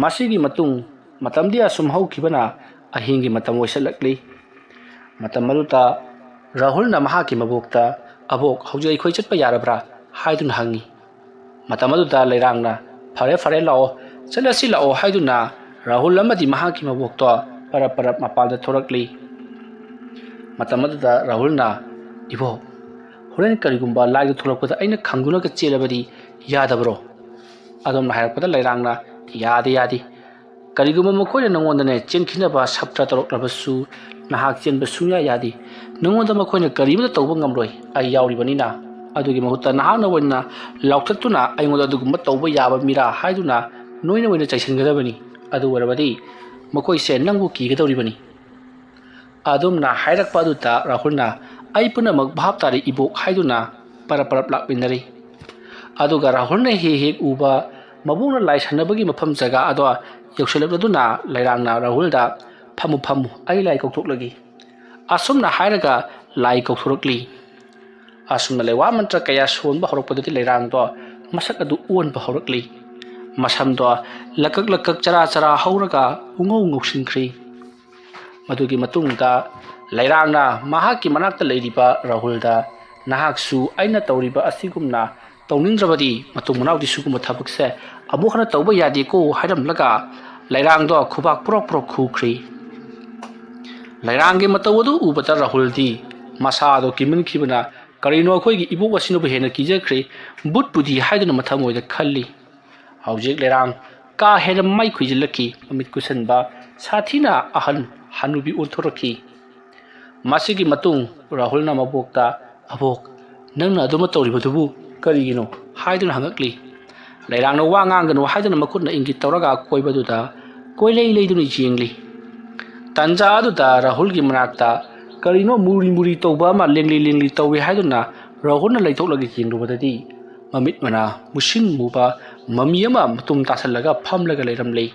ꯃꯁꯤꯒꯤ ꯃꯇꯨꯡ ꯃꯇꯝꯗꯤ ꯑꯁꯨꯝ ꯍꯧꯈꯤꯕꯅ ꯑꯍꯤꯡꯒꯤ ꯃꯇꯝ ꯑꯣꯏꯁꯜꯂꯛꯂꯤ ꯃꯇꯝ ꯑꯗꯨꯗ ꯔꯥꯍꯨꯜꯅ ꯃꯍꯥꯛꯀꯤ ꯃꯕꯣꯛꯇ ꯑꯕꯣꯛ ꯍꯧꯖꯤꯛ ꯑꯩꯈꯣꯏ ꯆꯠꯄ ꯌꯥꯔꯕ꯭ꯔꯥ ꯍꯥꯏꯗꯨꯅ ꯍꯪꯉꯤ ꯃꯇꯝ ꯑꯗꯨꯗ ꯂꯩꯔꯥꯡꯅ ꯐꯔꯦ ꯂꯥꯛꯑꯣ ꯆꯠꯂꯁꯤ ꯂꯥꯛꯑꯣ ꯍꯥꯏꯗꯨꯅ ꯔꯥꯍꯨꯜ ꯑꯃꯗꯤ ꯃꯍꯥꯛꯀꯤ ꯃꯕꯣꯛꯇꯣ ꯄꯔꯞ ꯃꯄꯥꯟꯗ ꯊꯣꯔꯛꯂꯤ ꯃꯇꯝ ꯑꯗꯨꯗ ꯔꯥꯍꯨꯜꯅ ꯏꯕꯣꯛ ꯍꯣꯔꯦꯟ ꯀꯔꯤꯒꯨꯝꯕ ꯂꯥꯏꯗ ꯊꯣꯛꯂꯛꯄꯗ ꯑꯩꯅ ꯈꯪꯗꯨꯅꯒ ꯆꯦꯜꯂꯕꯗꯤ ꯌꯥꯗꯕ꯭ꯔꯣ ꯑꯗꯣꯝꯅ ꯍꯥꯏꯔꯛꯄꯗ ꯂꯩꯔꯥꯡꯅ ꯌꯥꯗꯦ ꯀꯔꯤꯒꯨꯝꯕ ꯃꯈꯣꯏꯅ ꯅꯉꯣꯟꯗꯅꯦ ꯆꯦꯟꯈꯤꯅꯕ ꯁꯞꯇ꯭ꯔ ꯇꯧꯔꯛꯂꯕꯁꯨ ꯅꯍꯥꯛ ꯆꯦꯟꯕ ꯁꯨꯡꯌꯥ ꯌꯥꯗꯦ ꯅꯉꯣꯟꯗ ꯃꯈꯣꯏꯅ ꯀꯔꯤꯃꯇ ꯇꯧꯕ ꯉꯝꯂꯣꯏ ꯑꯩ ꯌꯥꯎꯔꯤꯕꯅꯤꯅ ꯑꯗꯨꯒꯤ ꯃꯍꯨꯠꯇ ꯅꯍꯥꯛꯅ ꯑꯣꯏꯅ ꯂꯥꯎꯊꯠꯇꯨꯅ ꯑꯩꯉꯣꯟꯗ ꯑꯗꯨꯒꯨꯝꯕ ꯇꯧꯕ ꯌꯥꯕ ꯃꯤꯔꯥ ꯍꯥꯏꯗꯨꯅ ꯅꯣꯏꯅ ꯑꯣꯏꯅ ꯆꯩꯁꯤꯟꯒꯗꯕꯅꯤ ꯑꯗꯨ ꯑꯣꯏꯔꯕꯗꯤ ꯃꯈꯣꯏꯁꯦ ꯅꯪꯕꯨ ꯀꯤꯒꯗꯧꯔꯤꯕꯅꯤ ꯑꯗꯨꯝꯅ ꯍꯥꯏꯔꯛꯄ ꯑꯗꯨꯗ ꯔꯥꯍꯨꯜꯅ ꯑꯩ ꯄꯨꯝꯅꯃꯛ ꯚꯥꯞ ꯇꯥꯔꯤ ꯏꯕꯣꯛ ꯍꯥꯏꯗꯨꯅ ꯄꯔꯞ ꯂꯥꯛꯃꯤꯟꯅꯔꯤ ꯑꯗꯨꯒ ꯔꯥꯍꯨꯜꯅ ꯍꯦꯛ ꯎꯕ ꯃꯕꯨꯡꯅ ꯂꯥꯏ ꯁꯥꯟꯅꯕꯒꯤ ꯃꯐꯝ ꯖꯒꯥ ꯑꯗꯣ ꯌꯧꯁꯤꯜꯂꯛꯂꯗꯨꯅ ꯂꯩꯔꯥꯡꯅ ꯔꯥꯍꯨꯜꯗ ꯐꯝꯃꯨ ꯑꯩ ꯂꯥꯏ ꯀꯧꯊꯣꯛꯂꯒꯦ ꯑꯁꯨꯝꯅ ꯍꯥꯏꯔꯒ ꯂꯥꯏ ꯀꯧꯊꯣꯔꯛꯂꯤ ꯑꯁꯨꯝꯅ ꯂꯩꯋꯥ ꯃꯟꯇ꯭ꯔ ꯀꯌꯥ ꯁꯣꯟꯕ ꯍꯧꯔꯛꯄꯗꯗꯤ ꯂꯩꯔꯥꯡꯗꯣ ꯃꯁꯛ ꯑꯗꯨ ꯑꯣꯟꯕ ꯍꯧꯔꯛꯂꯤ ꯃꯁꯝꯗꯣ ꯂꯀꯛ ꯆꯔꯥ ꯍꯧꯔꯒ ꯉꯧꯁꯤꯟꯈ꯭ꯔꯤ ꯃꯗꯨꯒꯤ ꯃꯇꯨꯡꯗ ꯂꯩꯔꯥꯡꯅ ꯃꯍꯥꯛꯀꯤ ꯃꯅꯥꯛꯇ ꯂꯩꯔꯤꯕ ꯔꯥꯍꯨꯜꯗ ꯅꯍꯥꯛꯁꯨ ꯑꯩꯅ ꯇꯧꯔꯤꯕ ꯑꯁꯤꯒꯨꯝꯅ ꯇꯧꯅꯤꯡꯗ꯭ꯔꯕꯗꯤ ꯃꯇꯨꯡ ꯃꯅꯥꯎꯗꯤ ꯁꯤꯒꯨꯝꯕ ꯊꯕꯛꯁꯦ ꯑꯃꯨꯛ ꯍꯟꯅ ꯇꯧꯕ ꯌꯥꯗꯦꯀꯣ ꯍꯥꯏꯔꯝꯂꯒ ꯂꯩꯔꯥꯡꯗꯣ ꯈꯨꯕꯥꯛ ꯄꯨꯔꯛ ꯈꯨꯈ꯭ꯔꯤ ꯂꯩꯔꯥꯡꯒꯤ ꯃꯇꯧ ꯑꯗꯨ ꯎꯕꯗ ꯔꯥꯍꯨꯜꯗꯤ ꯃꯁꯥꯗꯣ ꯀꯤꯃꯟꯈꯤꯕꯅ ꯀꯔꯤꯅꯣ ꯑꯩꯈꯣꯏꯒꯤ ꯏꯕꯣꯛ ꯑꯁꯤꯅꯕꯨ ꯍꯦꯟꯅ ꯀꯤꯖꯈ꯭ꯔꯦ ꯕꯨꯠꯄꯨꯗꯤ ꯍꯥꯏꯗꯨꯅ ꯃꯊꯃꯣꯏꯗ ꯈꯜꯂꯤ ꯍꯧꯖꯤꯛ ꯂꯩꯔꯥꯡ ꯀꯥ ꯍꯦꯟꯅ ꯃꯩ ꯈꯨꯏꯖꯤꯜꯂꯛꯈꯤ ꯃꯃꯤꯠ ꯀꯨꯁꯟꯕ ꯁꯥꯊꯤꯅ ꯑꯍꯟ ꯍꯅꯨꯕꯤ ꯑꯣꯟꯊꯣꯔꯛꯈꯤ ꯃꯁꯤꯒꯤ ꯃꯇꯨꯡ ꯔꯥꯍꯨꯜꯅ ꯃꯕꯣꯛꯇ ꯑꯕꯣꯛ ꯅꯪꯅ ꯑꯗꯨꯃ ꯇꯧꯔꯤꯕꯗꯨꯕꯨ ꯀꯔꯤꯒꯤꯅꯣ ꯍꯥꯏꯗꯨꯅ ꯍꯪꯉꯛꯂꯤ ꯂꯩꯔꯥꯡꯅ ꯋꯥ ꯉꯥꯡꯒꯅꯨ ꯍꯥꯏꯗꯨꯅ ꯃꯈꯨꯠꯅ ꯏꯪꯒꯤꯠ ꯇꯧꯔꯒ ꯀꯣꯏꯕꯗꯨꯗ ꯂꯩꯗꯨꯅ ꯌꯦꯡꯂꯤ ꯇꯟꯖꯥ ꯑꯗꯨꯗ ꯔꯥꯍꯨꯜꯒꯤ ꯃꯅꯥꯛꯇ ꯀꯔꯤꯅꯣ ꯃꯨꯔꯤ ꯇꯧꯕ ꯑꯃ ꯂꯦꯡꯂꯤ ꯇꯧꯏ ꯍꯥꯏꯗꯨꯅ ꯔꯥꯍꯨꯜꯅ ꯂꯩꯊꯣꯛꯂꯒ ꯌꯦꯡꯂꯨꯕꯗꯗꯤ ꯃꯃꯤꯠ ꯃꯅꯥ ꯃꯨꯁꯤꯟ ꯃꯨꯕ ꯃꯃꯤ ꯑꯃ ꯃꯇꯨꯝ ꯇꯥꯁꯜꯂꯒ ꯐꯝꯂꯒ ꯂꯩꯔꯝꯂꯤ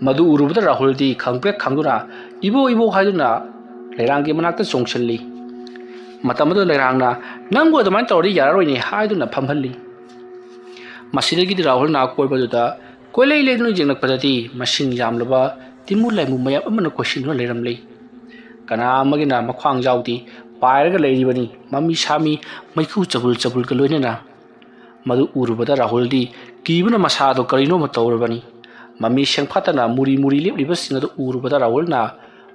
ꯃꯗꯨ ꯎꯔꯨꯕꯗ ꯔꯥꯍꯨꯜꯗꯤ ꯈꯪꯄ꯭ꯔꯦꯛ ꯈꯪꯗꯨꯅ ꯏꯕꯣꯛ ꯍꯥꯏꯗꯨꯅ ꯂꯩꯔꯥꯡꯒꯤ ꯃꯅꯥꯛꯇ ꯆꯣꯡꯁꯤꯜꯂꯤ ꯃꯇꯝ ꯑꯗꯨꯗ ꯂꯩꯔꯥꯡꯅ ꯅꯪꯕꯨ ꯑꯗꯨꯃꯥꯏꯅ ꯇꯧꯔꯗꯤ ꯌꯥꯔꯔꯣꯏꯅꯦ ꯍꯥꯏꯗꯨꯅ ꯐꯝꯍꯜꯂꯤ ꯃꯁꯤꯗꯒꯤꯗꯤ ꯔꯥꯍꯨꯜꯅ ꯀꯣꯏꯕꯗꯨꯗ ꯂꯩꯗꯨꯅ ꯌꯦꯡꯂꯛꯄꯗꯗꯤ ꯃꯁꯤꯡ ꯌꯥꯝꯂꯕ ꯇꯤꯃꯨ ꯂꯥꯏꯃꯨ ꯃꯌꯥꯝ ꯑꯃꯅ ꯀꯣꯏꯁꯤꯟꯗꯨꯅ ꯂꯩꯔꯝꯂꯤ ꯀꯅꯥ ꯑꯃꯒꯤꯅ ꯃꯈ꯭ꯋꯥꯡ ꯌꯥꯎꯗꯤ ꯄꯥꯏꯔꯒ ꯂꯩꯔꯤꯕꯅꯤ ꯃꯃꯤ ꯁꯥꯃꯤ ꯃꯩꯈꯨ ꯆꯕꯨꯜꯒ ꯂꯣꯏꯅꯅ ꯃꯗꯨ ꯎꯔꯨꯕꯗ ꯔꯥꯍꯨꯜꯗꯤ ꯀꯤꯕꯅ ꯃꯁꯥꯗꯣ ꯀꯔꯤꯅꯣꯃ ꯇꯧꯔꯕꯅꯤ ꯃꯃꯤ ꯁꯦꯡꯐꯥꯠꯇꯅ ꯃꯨꯔꯤ ꯂꯦꯞꯂꯤꯕꯁꯤꯡ ꯑꯗꯨ ꯎꯔꯨꯕꯗ ꯔꯥꯍꯨꯜꯅ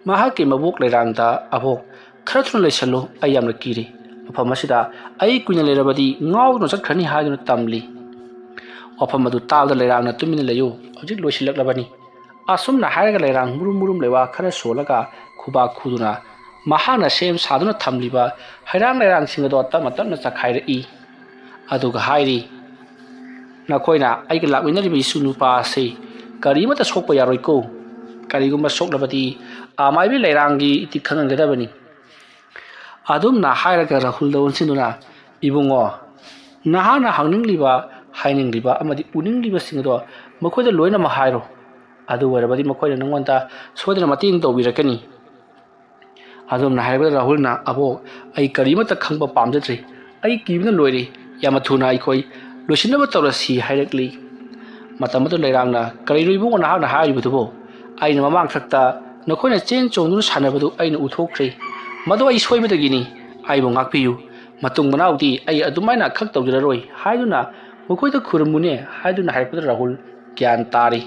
ꯃꯍꯥꯛꯀꯤ ꯃꯕꯣꯛ ꯂꯩꯔꯥꯡꯗ ꯑꯕꯣꯛ ꯈꯔ ꯊꯨꯅ ꯂꯩꯁꯜꯂꯨ ꯑꯩ ꯌꯥꯝꯅ ꯀꯤꯔꯤ ꯃꯐꯝ ꯑꯁꯤꯗ ꯑꯩ ꯀꯨꯏꯅ ꯂꯩꯔꯕꯗꯤ ꯉꯥꯎꯗꯨꯅ ꯆꯠꯈ꯭ꯔꯅꯤ ꯍꯥꯏꯗꯨꯅ ꯇꯝꯂꯤ ꯋꯥꯐꯝ ꯑꯗꯨ ꯇꯥꯕꯗ ꯂꯩꯔꯥꯡꯅ ꯇꯨꯃꯤꯟꯅ ꯂꯩꯌꯨ ꯍꯧꯖꯤꯛ ꯂꯣꯏꯁꯤꯜꯂꯛꯂꯕꯅꯤ ꯑꯁꯨꯝꯅ ꯍꯥꯏꯔꯒ ꯂꯩꯔꯥꯡ ꯃꯨꯔꯨꯝ ꯂꯩꯋꯥ ꯈꯔ ꯁꯣꯜꯂꯒ ꯈꯨꯕꯥꯛ ꯈꯨꯗꯨꯅ ꯃꯍꯥꯛꯅ ꯁꯦꯝ ꯁꯥꯗꯨꯅ ꯊꯝꯂꯤꯕ ꯂꯩꯔꯥꯡꯁꯤꯡ ꯑꯗꯣ ꯇꯞꯅ ꯆꯈꯥꯏꯔꯛꯏ ꯑꯗꯨꯒ ꯍꯥꯏꯔꯤ ꯅꯈꯣꯏꯅ ꯑꯩꯒ ꯂꯥꯛꯃꯤꯟꯅꯔꯤꯕ ꯏꯁꯨ ꯅꯨꯄꯥ ꯑꯁꯤ ꯀꯔꯤꯃꯠꯇ ꯁꯣꯛꯄ ꯌꯥꯔꯣꯏꯀꯣ ꯀꯔꯤꯒꯨꯝꯕ ꯁꯣꯛꯂꯕꯗꯤ ꯃꯥꯏꯕꯤ ꯂꯩꯔꯥꯡꯒꯤ ꯏꯇꯤꯛ ꯈꯪꯍꯟꯒꯗꯕꯅꯤ ꯑꯗꯨꯝꯅ ꯍꯥꯏꯔꯒ ꯔꯥꯍꯨꯜꯗ ꯑꯣꯟꯁꯤꯟꯗꯨꯅ ꯏꯕꯨꯡꯉꯣ ꯅꯍꯥꯛꯅ ꯍꯪꯅꯤꯡꯂꯤꯕ ꯍꯥꯏꯅꯤꯡꯂꯤꯕ ꯑꯃꯗꯤ ꯎꯅꯤꯡꯂꯤꯕꯁꯤꯡ ꯑꯗꯣ ꯃꯈꯣꯏꯗ ꯂꯣꯏꯅꯃꯛ ꯍꯥꯏꯔꯣ ꯑꯗꯨ ꯑꯣꯏꯔꯕꯗꯤ ꯃꯈꯣꯏꯅ ꯅꯉꯣꯟꯗ ꯁꯣꯏꯗꯅ ꯃꯇꯦꯡ ꯇꯧꯕꯤꯔꯛꯀꯅꯤ ꯑꯗꯨꯝꯅ ꯍꯥꯏꯕꯗ ꯔꯥꯍꯨꯜꯅ ꯑꯕꯣꯛ ꯑꯩ ꯀꯔꯤꯃꯠꯇ ꯈꯪꯕ ꯄꯥꯝꯖꯗ꯭ꯔꯤ ꯑꯩ ꯀꯤꯕꯅ ꯂꯣꯏꯔꯦ ꯌꯥꯝꯅ ꯊꯨꯅ ꯑꯩꯈꯣꯏ ꯂꯣꯏꯁꯤꯟꯅꯕ ꯇꯧꯔꯁꯤ ꯍꯥꯏꯔꯛꯂꯤ ꯃꯇꯝ ꯑꯗꯨ ꯂꯩꯔꯥꯡꯅ ꯀꯔꯤꯅꯣ ꯏꯕꯨꯡꯉꯣ ꯅꯍꯥꯛꯅ ꯍꯥꯏꯔꯤꯕꯗꯨꯕꯨ ꯑꯩꯅ ꯃꯃꯥꯡꯊꯛꯇ ꯅꯈꯣꯏꯅ ꯆꯦꯟ ꯆꯣꯡꯗꯨꯅ ꯁꯥꯟꯅꯕꯗꯨ ꯑꯩꯅ ꯎꯊꯣꯛꯈ꯭ꯔꯦ ꯃꯗꯨ ꯑꯩ ꯁꯣꯏꯕꯗꯒꯤꯅꯤ ꯑꯩꯕꯨ ꯉꯥꯛꯄꯤꯌꯨ ꯃꯇꯨꯡ ꯃꯅꯥꯎꯗꯤ ꯑꯩ ꯑꯗꯨꯃꯥꯏꯅ ꯈꯛ ꯇꯧꯖꯔꯔꯣꯏ ꯍꯥꯏꯗꯨꯅ ꯃꯈꯣꯏꯗ ꯈꯨꯔꯨꯝꯃꯨꯅꯦ ꯍꯥꯏꯗꯨꯅ ꯍꯥꯏꯔꯛꯄꯗ ꯔꯥꯍꯨꯜ ꯒ꯭ꯌꯥꯟ ꯇꯥꯔꯤ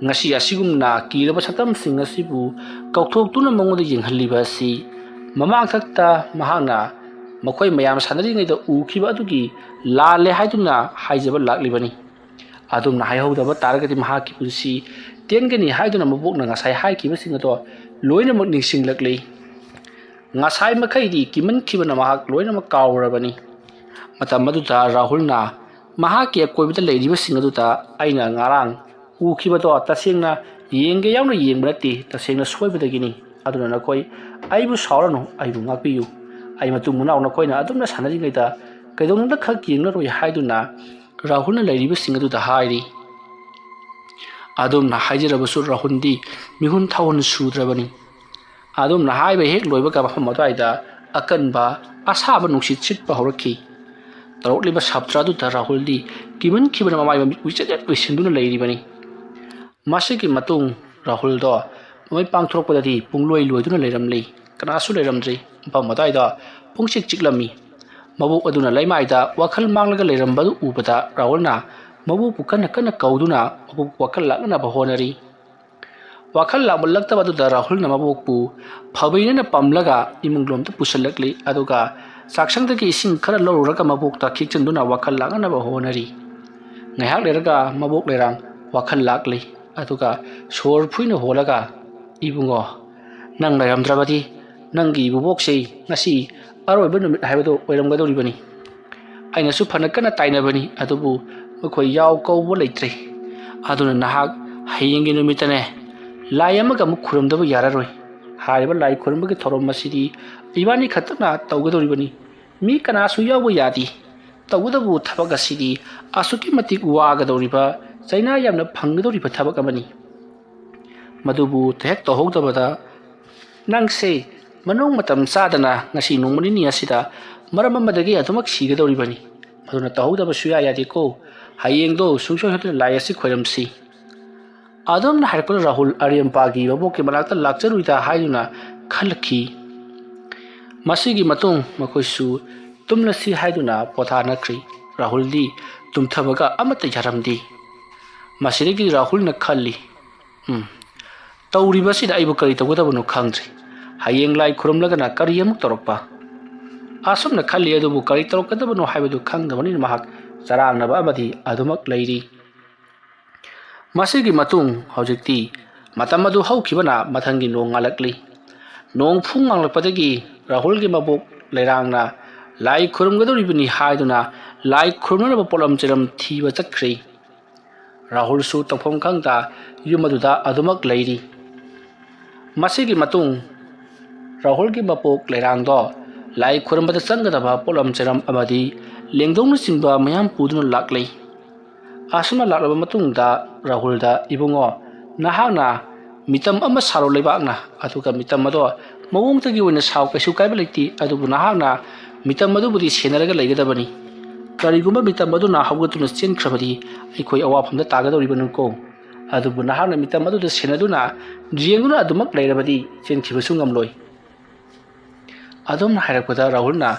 ꯉꯁꯤ ꯑꯁꯤꯒꯨꯝꯅ ꯀꯤꯔꯕ ꯁꯛꯇꯝꯁꯤꯡ ꯑꯁꯤꯕꯨ ꯀꯧꯊꯣꯛꯇꯨꯅ ꯃꯉꯣꯟꯗ ꯌꯦꯡꯍꯜꯂꯤꯕ ꯑꯁꯤ ꯃꯃꯥꯡ ꯊꯛꯇ ꯃꯍꯥꯛꯅ ꯃꯈꯣꯏ ꯃꯌꯥꯝ ꯁꯥꯟꯅꯔꯤꯉꯩꯗ ꯎꯈꯤꯕ ꯑꯗꯨꯒꯤ ꯂꯥꯜꯂꯦ ꯍꯥꯏꯗꯨꯅ ꯍꯥꯏꯖꯕ ꯂꯥꯛꯂꯤꯕꯅꯤ꯫ ꯑꯗꯨꯝꯅ ꯍꯥꯏꯍꯧꯗꯕ ꯇꯥꯔꯒꯗꯤ ꯃꯍꯥꯛꯀꯤ ꯄꯨꯟꯁꯤ ꯇꯦꯟꯒꯅꯤ ꯍꯥꯏꯗꯨꯅ ꯃꯕꯣꯛꯅ ꯉꯁꯥꯏ ꯍꯥꯏꯈꯤꯕꯁꯤꯡ ꯑꯗꯣ ꯂꯣꯏꯅꯃꯛ ꯅꯤꯡꯁꯤꯡꯂꯛꯂꯤ꯫ ꯉꯁꯥꯏ ꯃꯈꯩꯗꯤ ꯀꯤꯃꯟꯈꯤꯕꯅ ꯃꯍꯥꯛ ꯂꯣꯏꯅꯃꯛ ꯀꯥꯎꯔꯕꯅꯤ꯫ ꯃꯇꯝ ꯑꯗꯨꯗ ꯔꯥꯍꯨꯜꯅ ꯃꯍꯥꯛꯀꯤ ꯑꯀꯣꯏꯕꯗ ꯂꯩꯔꯤꯕꯁꯤꯡ ꯑꯗꯨꯗ ꯑꯩꯅ ꯉꯔꯥꯡ ꯎꯈꯤꯕꯗꯣ ꯇꯁꯦꯡꯅ ꯌꯦꯡꯒꯦ ꯌꯥꯎꯅ ꯌꯦꯡꯕ ꯅꯠꯇꯦ, ꯇꯁꯦꯡꯅ ꯁꯣꯏꯕꯗꯒꯤꯅꯤ꯫ ꯑꯗꯨꯅ ꯅꯈꯣꯏ ꯑꯩꯕꯨ ꯁꯥꯎꯔꯅꯨ, ꯑꯩꯕꯨ ꯉꯥꯛꯄꯤꯌꯨ꯫ ꯑꯩ ꯃꯇꯨꯡ ꯃꯅꯥꯎ ꯅꯈꯣꯏꯅ ꯑꯗꯨꯝꯅ ꯁꯥꯟꯅꯔꯤꯉꯩꯗ ꯀꯩꯗꯧꯅꯨꯡꯗ ꯈꯛ ꯌꯦꯡꯂꯔꯣꯏ ꯍꯥꯏꯗꯨꯅ ꯔꯥꯍꯨꯜꯅ ꯂꯩꯔꯤꯕꯁꯤꯡ ꯑꯗꯨꯗ ꯍꯥꯏꯔꯤ꯫ ꯑꯗꯨꯝꯅ ꯍꯥꯏꯖꯔꯕꯁꯨ ꯔꯥꯍꯨꯜꯗꯤ ꯃꯤꯍꯨꯟ ꯊꯥꯍꯨꯟ ꯁꯨꯗ꯭ꯔꯕꯅꯤ꯫ ꯑꯗꯨꯝꯅ ꯍꯥꯏꯕ ꯍꯦꯛ ꯂꯣꯏꯕꯒ ꯃꯐꯝ ꯑꯗꯨꯋꯥꯏꯗ ꯑꯀꯟꯕ ꯑꯁꯥꯕ ꯅꯨꯡꯁꯤꯠ ꯁꯤꯠꯄ ꯍꯧꯔꯛꯈꯤ꯫ ꯇꯧꯔꯛꯂꯤꯕ ꯁꯥꯞꯇ꯭ꯔ ꯑꯗꯨꯗ ꯔꯥꯍꯨꯜꯗꯤ ꯀꯤꯃꯟꯈꯤꯕꯅ ꯃꯃꯥꯏ ꯃꯃꯤꯠ ꯎꯏꯆꯠ ꯎꯏꯁꯤꯟꯗꯨꯅ ꯂꯩꯔꯤꯕꯅꯤ꯫ ꯃꯁꯤꯒꯤ ꯃꯇꯨꯡ ꯔꯥꯍꯨꯜꯗꯣ ꯃꯃꯩ ꯄꯥꯡꯊꯣꯔꯛꯄꯗꯗꯤ ꯄꯨꯡꯂꯣꯏ ꯂꯣꯏꯗꯨꯅ ꯂꯩꯔꯝꯂꯤ꯫ ꯀꯅꯥꯁꯨ ꯂꯩꯔꯝꯗ꯭ꯔꯤ꯫ ꯃꯐꯝ ꯑꯗꯨꯋꯥꯏꯗ ꯄꯨꯡꯆꯤꯛ ꯆꯤꯛꯂꯝꯃꯤ꯫ ꯃꯕꯣꯛ ꯑꯗꯨꯅ ꯂꯩꯃꯥꯏꯗ ꯋꯥꯈꯜ ꯃꯥꯡꯂꯒ ꯂꯩꯔꯝꯕꯗꯨ ꯎꯕꯗ ꯔꯥꯍꯨꯜꯅ ꯃꯕꯣꯛꯄꯨ ꯀꯟꯅ ꯀꯟꯅ ꯀꯧꯗꯨꯅ ꯃꯕꯣꯛꯄꯨ ꯋꯥꯈꯜ ꯂꯥꯛꯅꯅꯕ ꯍꯣꯠꯅꯔꯤ꯫ ꯋꯥꯈꯜ ꯂꯥꯛꯃꯜꯂꯛꯇꯕ ꯑꯗꯨꯗ ꯔꯥꯍꯨꯜꯅ ꯃꯕꯣꯛꯄꯨ ꯐꯕꯩꯅꯅ ꯄꯝꯂꯒ ꯏꯃꯨꯡꯂꯣꯝꯗ ꯄꯨꯁꯤꯜꯂꯛꯂꯤ꯫ ꯑꯗꯨꯒ ꯆꯥꯛꯁꯪꯗꯒꯤ ꯏꯁꯤꯡ ꯈꯔ ꯂꯧꯔꯨꯔꯒ ꯃꯕꯣꯛꯇ ꯈꯤꯛꯆꯤꯟꯗꯨꯅ ꯋꯥꯈꯜ ꯂꯥꯛꯅꯅꯕ ꯍꯣꯠꯅꯔꯤ꯫ ꯉꯥꯏꯍꯥꯛ ꯂꯩꯔꯒ ꯃꯕꯣꯛ ꯂꯩꯔꯥꯡ ꯋꯥꯈꯜ ꯂꯥꯛꯂꯤ꯫ ꯑꯗꯨꯒ ꯁꯣꯔ ꯐꯨꯏꯅ ꯍꯣꯜꯂꯒ ꯏꯕꯨꯡꯉꯣ, ꯅꯪ ꯂꯩꯔꯝꯗ꯭ꯔꯕꯗꯤ ꯅꯪꯒꯤ ꯕꯨꯕꯣꯛꯁꯦ ꯉꯁꯤ ꯑꯔꯣꯏꯕ ꯅꯨꯃꯤꯠ ꯍꯥꯏꯕꯗꯨ ꯑꯣꯏꯔꯝꯒꯗꯧꯔꯤꯕꯅꯤ꯫ ꯑꯩꯅꯁꯨ ꯐꯅ ꯀꯟꯅ ꯇꯥꯏꯅꯕꯅꯤ, ꯑꯗꯨꯕꯨ ꯃꯈꯣꯏ ꯌꯥꯎ ꯀꯧꯕ ꯂꯩꯇ꯭ꯔꯦ꯫ ꯑꯗꯨꯅ ꯅꯍꯥꯛ ꯍꯌꯦꯡꯒꯤ ꯅꯨꯃꯤꯠꯇꯅꯦ ꯂꯥꯏ ꯑꯃꯒ ꯑꯃꯨꯛ ꯈꯨꯔꯨꯝꯗꯕ ꯌꯥꯔꯔꯣꯏ꯫ ꯍꯥꯏꯔꯤꯕ ꯂꯥꯏ ꯈꯨꯔꯨꯝꯕꯒꯤ ꯊꯧꯔꯝ ꯑꯁꯤꯗꯤ ꯏꯕꯥꯅꯤ ꯈꯛꯇꯅ ꯇꯧꯒꯗꯧꯔꯤꯕꯅꯤ꯫ ꯃꯤ ꯀꯅꯥꯁꯨ ꯌꯥꯎꯕ ꯌꯥꯗꯦ꯫ ꯇꯧꯒꯗꯧꯕ ꯊꯕꯛ ꯑꯁꯤꯗꯤ ꯑꯁꯨꯛꯀꯤ ꯃꯇꯤꯛ ꯋꯥꯒꯗꯧꯔꯤꯕ, ꯆꯩꯅꯥ ꯌꯥꯝꯅ ꯐꯪꯒꯗꯧꯔꯤꯕ ꯊꯕꯛ ꯑꯃꯅꯤ꯫ ꯃꯗꯨꯕꯨ ꯍꯦꯛ ꯇꯧꯍꯧꯗꯕꯗ ꯅꯪꯁꯦ ꯃꯅꯨꯡ ꯃꯇꯝ ꯆꯥꯗꯅ ꯉꯁꯤ ꯅꯣꯡꯃ ꯅꯤꯅꯤ ꯑꯁꯤꯗ ꯃꯔꯝ ꯑꯃꯗꯒꯤ ꯑꯗꯨꯃꯛ ꯁꯤꯒꯗꯧꯔꯤꯕꯅꯤ꯫ ꯃꯗꯨꯅ ꯇꯧꯍꯧꯗꯕ ꯁꯨꯡꯌꯥ ꯌꯥꯗꯦꯀꯣ꯫ ꯍꯌꯦꯡꯗꯣ ꯁꯨꯡꯁꯣꯏ ꯁꯣꯏꯗꯅ ꯂꯥꯏ ꯑꯁꯤ ꯈꯣꯏꯔꯝꯁꯤ꯫ ꯑꯗꯨꯝꯅ ꯍꯥꯏꯔꯛꯄꯗ ꯔꯥꯍꯨꯜ ꯑꯔꯦꯝꯄꯥꯒꯤ ꯃꯕꯣꯛꯀꯤ ꯃꯅꯥꯛꯇ ꯂꯥꯛꯆꯔꯨꯏꯗ ꯍꯥꯏꯗꯨꯅ ꯈꯜꯂꯛꯈꯤ꯫ ꯃꯁꯤꯒꯤ ꯃꯇꯨꯡ ꯃꯈꯣꯏꯁꯨ ꯇꯨꯝꯂꯁꯤ ꯍꯥꯏꯗꯨꯅ ꯄꯣꯊꯥꯅꯈ꯭ꯔꯤ꯫ ꯔꯥꯍꯨꯜꯗꯤ ꯇꯨꯝꯊꯕꯒ ꯑꯃꯠꯇ ꯌꯥꯔꯝꯗꯦ꯫ ꯃꯁꯤꯗꯒꯤ ꯔꯥꯍꯨꯜꯅ ꯈꯜꯂꯤ, ꯇꯧꯔꯤꯕꯁꯤꯗ ꯑꯩꯕꯨ ꯀꯔꯤ ꯇꯧꯒꯗꯕꯅꯣ ꯈꯪꯗ꯭ꯔꯤ꯫ ꯍꯌꯦꯡ ꯂꯥꯏ ꯈꯨꯔꯨꯝꯂꯒꯅ ꯀꯔꯤ ꯑꯃꯨꯛ ꯇꯧꯔꯛꯄ? ꯑꯁꯨꯝꯅ ꯈꯜꯂꯤ꯫ ꯑꯗꯨꯕꯨ ꯀꯔꯤ ꯇꯧꯔꯛꯀꯗꯕꯅꯣ ꯍꯥꯏꯕꯗꯨ ꯈꯪꯗꯕꯅꯤꯅ ꯃꯍꯥꯛ ꯆꯔꯥꯡꯅꯕ ꯑꯃꯗꯤ ꯑꯗꯨꯃꯛ ꯂꯩꯔꯤ꯫ ꯃꯁꯤꯒꯤ ꯃꯇꯨꯡ ꯍꯧꯖꯤꯛꯇꯤ ꯃꯇꯝ ꯑꯗꯨ ꯍꯧꯈꯤꯕꯅ ꯃꯊꯪꯒꯤ ꯅꯣꯡ ꯉꯥꯜꯂꯛꯂꯤ꯫ ꯅꯣꯡ ꯐꯨꯡ ꯉꯥꯡꯂꯛꯄꯗꯒꯤ ꯔꯥꯍꯨꯜꯒꯤ ꯃꯕꯣꯛ ꯂꯩꯔꯥꯡꯅ ꯂꯥꯏ ꯈꯨꯔꯨꯝꯒꯗꯧꯔꯤꯕꯅꯤ ꯍꯥꯏꯗꯨꯅ ꯂꯥꯏ ꯈꯨꯔꯨꯝꯅꯅꯕ ꯄꯣꯠꯂꯝ ꯆꯩꯔꯝ ꯊꯤꯕ ꯆꯠꯈ꯭ꯔꯤ꯫ ꯔꯥꯍꯨꯜꯁꯨ ꯇꯧꯐꯝ ꯈꯪꯗ ꯌꯨꯝ ꯑꯗꯨꯗ ꯑꯗꯨꯃꯛ ꯂꯩꯔꯤ꯫ ꯃꯁꯤꯒꯤ ꯃꯇꯨꯡ ꯔꯥꯍꯨꯜꯒꯤ ꯃꯄꯣꯛ ꯂꯩꯔꯥꯡꯗꯣ ꯂꯥꯏ ꯈꯨꯔꯨꯝꯕꯗ ꯆꯪꯒꯗꯕ ꯄꯣꯠꯂꯝ ꯆꯩꯔꯝ ꯑꯃꯗꯤ ꯂꯦꯡꯗꯧꯅꯆꯤꯡꯕ ꯃꯌꯥꯝ ꯄꯨꯗꯨꯅ ꯂꯥꯛꯂꯤ꯫ ꯑꯁꯨꯝꯅ ꯂꯥꯛꯂꯕ ꯃꯇꯨꯡꯗ ꯔꯥꯍꯨꯜꯗ ꯏꯕꯨꯡꯉꯣ, ꯅꯍꯥꯛꯅ ꯃꯤꯇꯝ ꯑꯃ ꯁꯥꯔꯣ ꯂꯩꯕꯥꯛꯅ, ꯑꯗꯨꯒ ꯃꯤꯇꯝ ꯑꯗꯣ ꯃꯑꯣꯡꯇꯒꯤ ꯑꯣꯏꯅ ꯁꯥꯎ, ꯀꯩꯁꯨ ꯀꯥꯏꯕ ꯂꯩꯇꯦ꯫ ꯑꯗꯨꯕꯨ ꯅꯍꯥꯛꯅ ಮಿತಂ ಅದುಬುದಿ ಸೇನರಗಲೈಗದಬನಿ ಕರಿಗುಂಬ ಮಿತಂ ಅದುನ ಹೌಗತುನ ಸೇನ್ಖ್ರಬದಿ ಐಖೋಯ್ ಅವಾಫಂದ ತಾಗದೌರಿಬನುಕೋ ಅದುಬು ನಹಾನ ಮಿತಂ ಅದುದ ಸೇನದುನ ಜಿಯಂಗುನ ಅದುಮಕ್ ಲೈರಬದಿ ಸೇನ್ಖಿಬಸು ngamloi adom hairakpada rahulna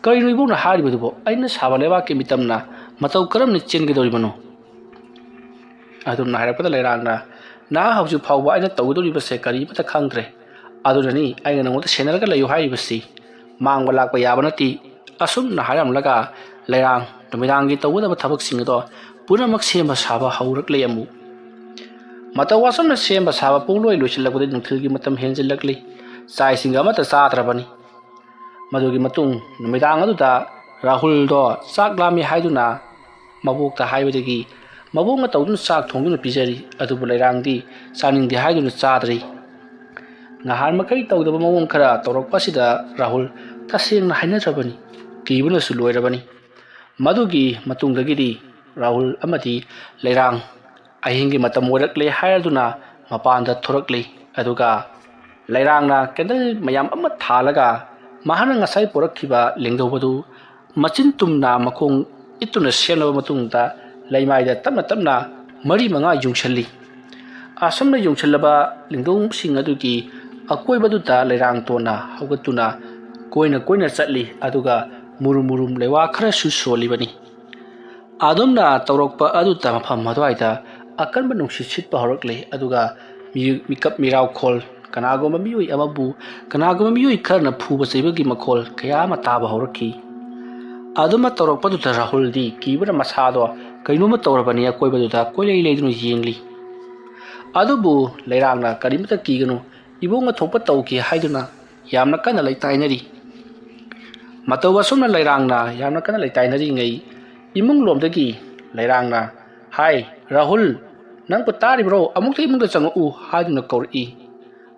kainu ibuna haribadubo aina sabaleba ke mitamna matau karam ni chengedoribano adom hairakpada lairangna na hauju phawba aina tawdoriba se kari mata khangdre adunani aina nangota senaraga layu haibasi mangba lakpa yabanati asum na haram laga lairang tumidangi tawdaba thabak singdo punamak semba saba haurak leyamu matau wasam na semba saba pungloi loisilakudi nungthilgi matam henjilakli sai singa mata satrabani madugi matung numidang aduda rahul do sak lami haiduna mabuk ta haibadagi mabuk ma tawdun sak thongduna pijari adubu lairang di saning di haiduna chadri ngahar makai tawdaba mawong khara tawrakpa sida rahul taseng na hainatrabani kibuna su loirabani madugi matung dagidi rahul amati lairang ahingi matam orakle haiduna mapanda thorakle aduga lairangna kendal mayam ama thalaga mahana ngasai porakhiba lengdobadu machin tumna makong ituna senaba matungta laimaida tamna tamna mari manga yungchalli asamna yungchallaba lengdom sing adugi akoibadu ta lairang tona haugatuna koina chatli aduga murum lewa khara su solibani adomna tawrokpa aduta mafam madwaida akanba nungsi sitpa horakle aduga mikap mirau khol ꯀꯅꯥꯒꯨꯝꯕ ꯃꯤꯑꯣꯏ ꯑꯃꯕꯨ ꯀꯅꯥꯒꯨꯝꯕ ꯃꯤꯑꯣꯏ ꯈꯔꯅ ꯐꯨꯕ ꯆꯩꯕꯒꯤ ꯃꯈꯣꯜ ꯀꯌꯥ ꯑꯃ ꯇꯥꯕ ꯍꯧꯔꯛꯈꯤ꯫ ꯑꯗꯨꯃ ꯇꯧꯔꯛꯄꯗꯨꯗ ꯔꯥꯍꯨꯜꯗꯤ ꯀꯤꯕꯅ ꯃꯁꯥꯗꯣ ꯀꯩꯅꯣꯝꯃ ꯇꯧꯔꯕꯅꯤ ꯑꯀꯣꯏꯕꯗꯨꯗ ꯀꯣꯏꯂꯩ ꯂꯩꯗꯨꯅ ꯌꯦꯡꯂꯤ꯫ ꯑꯗꯨꯕꯨ ꯂꯩꯔꯥꯡꯅ ꯀꯔꯤꯃꯇ ꯀꯤꯒꯅꯨ, ꯏꯕꯨꯡꯅ ꯊꯣꯛꯄ ꯇꯧꯈꯤ ꯍꯥꯏꯗꯨꯅ ꯌꯥꯝꯅ ꯀꯟꯅ ꯂꯩꯇꯥꯏꯅꯔꯤ꯫ ꯃꯇꯧ ꯑꯁꯨꯝꯅ ꯂꯩꯔꯥꯡꯅ ꯌꯥꯝꯅ ꯀꯟꯅ ꯂꯩꯇꯥꯏꯅꯔꯤꯉꯩ ꯏꯃꯨꯡꯂꯣꯝꯗꯒꯤ ꯂꯩꯔꯥꯡꯅ "ꯍꯥꯏ ꯔꯥꯍꯨꯜ, ꯅꯪꯕꯨ ꯇꯥꯔꯤꯕ꯭ꯔꯣ? ꯑꯃꯨꯛꯇ ꯏꯃꯨꯡꯗ ꯆꯪꯉꯛꯎ" ꯍꯥꯏꯗꯨꯅ ꯀꯧꯔꯛꯏ꯫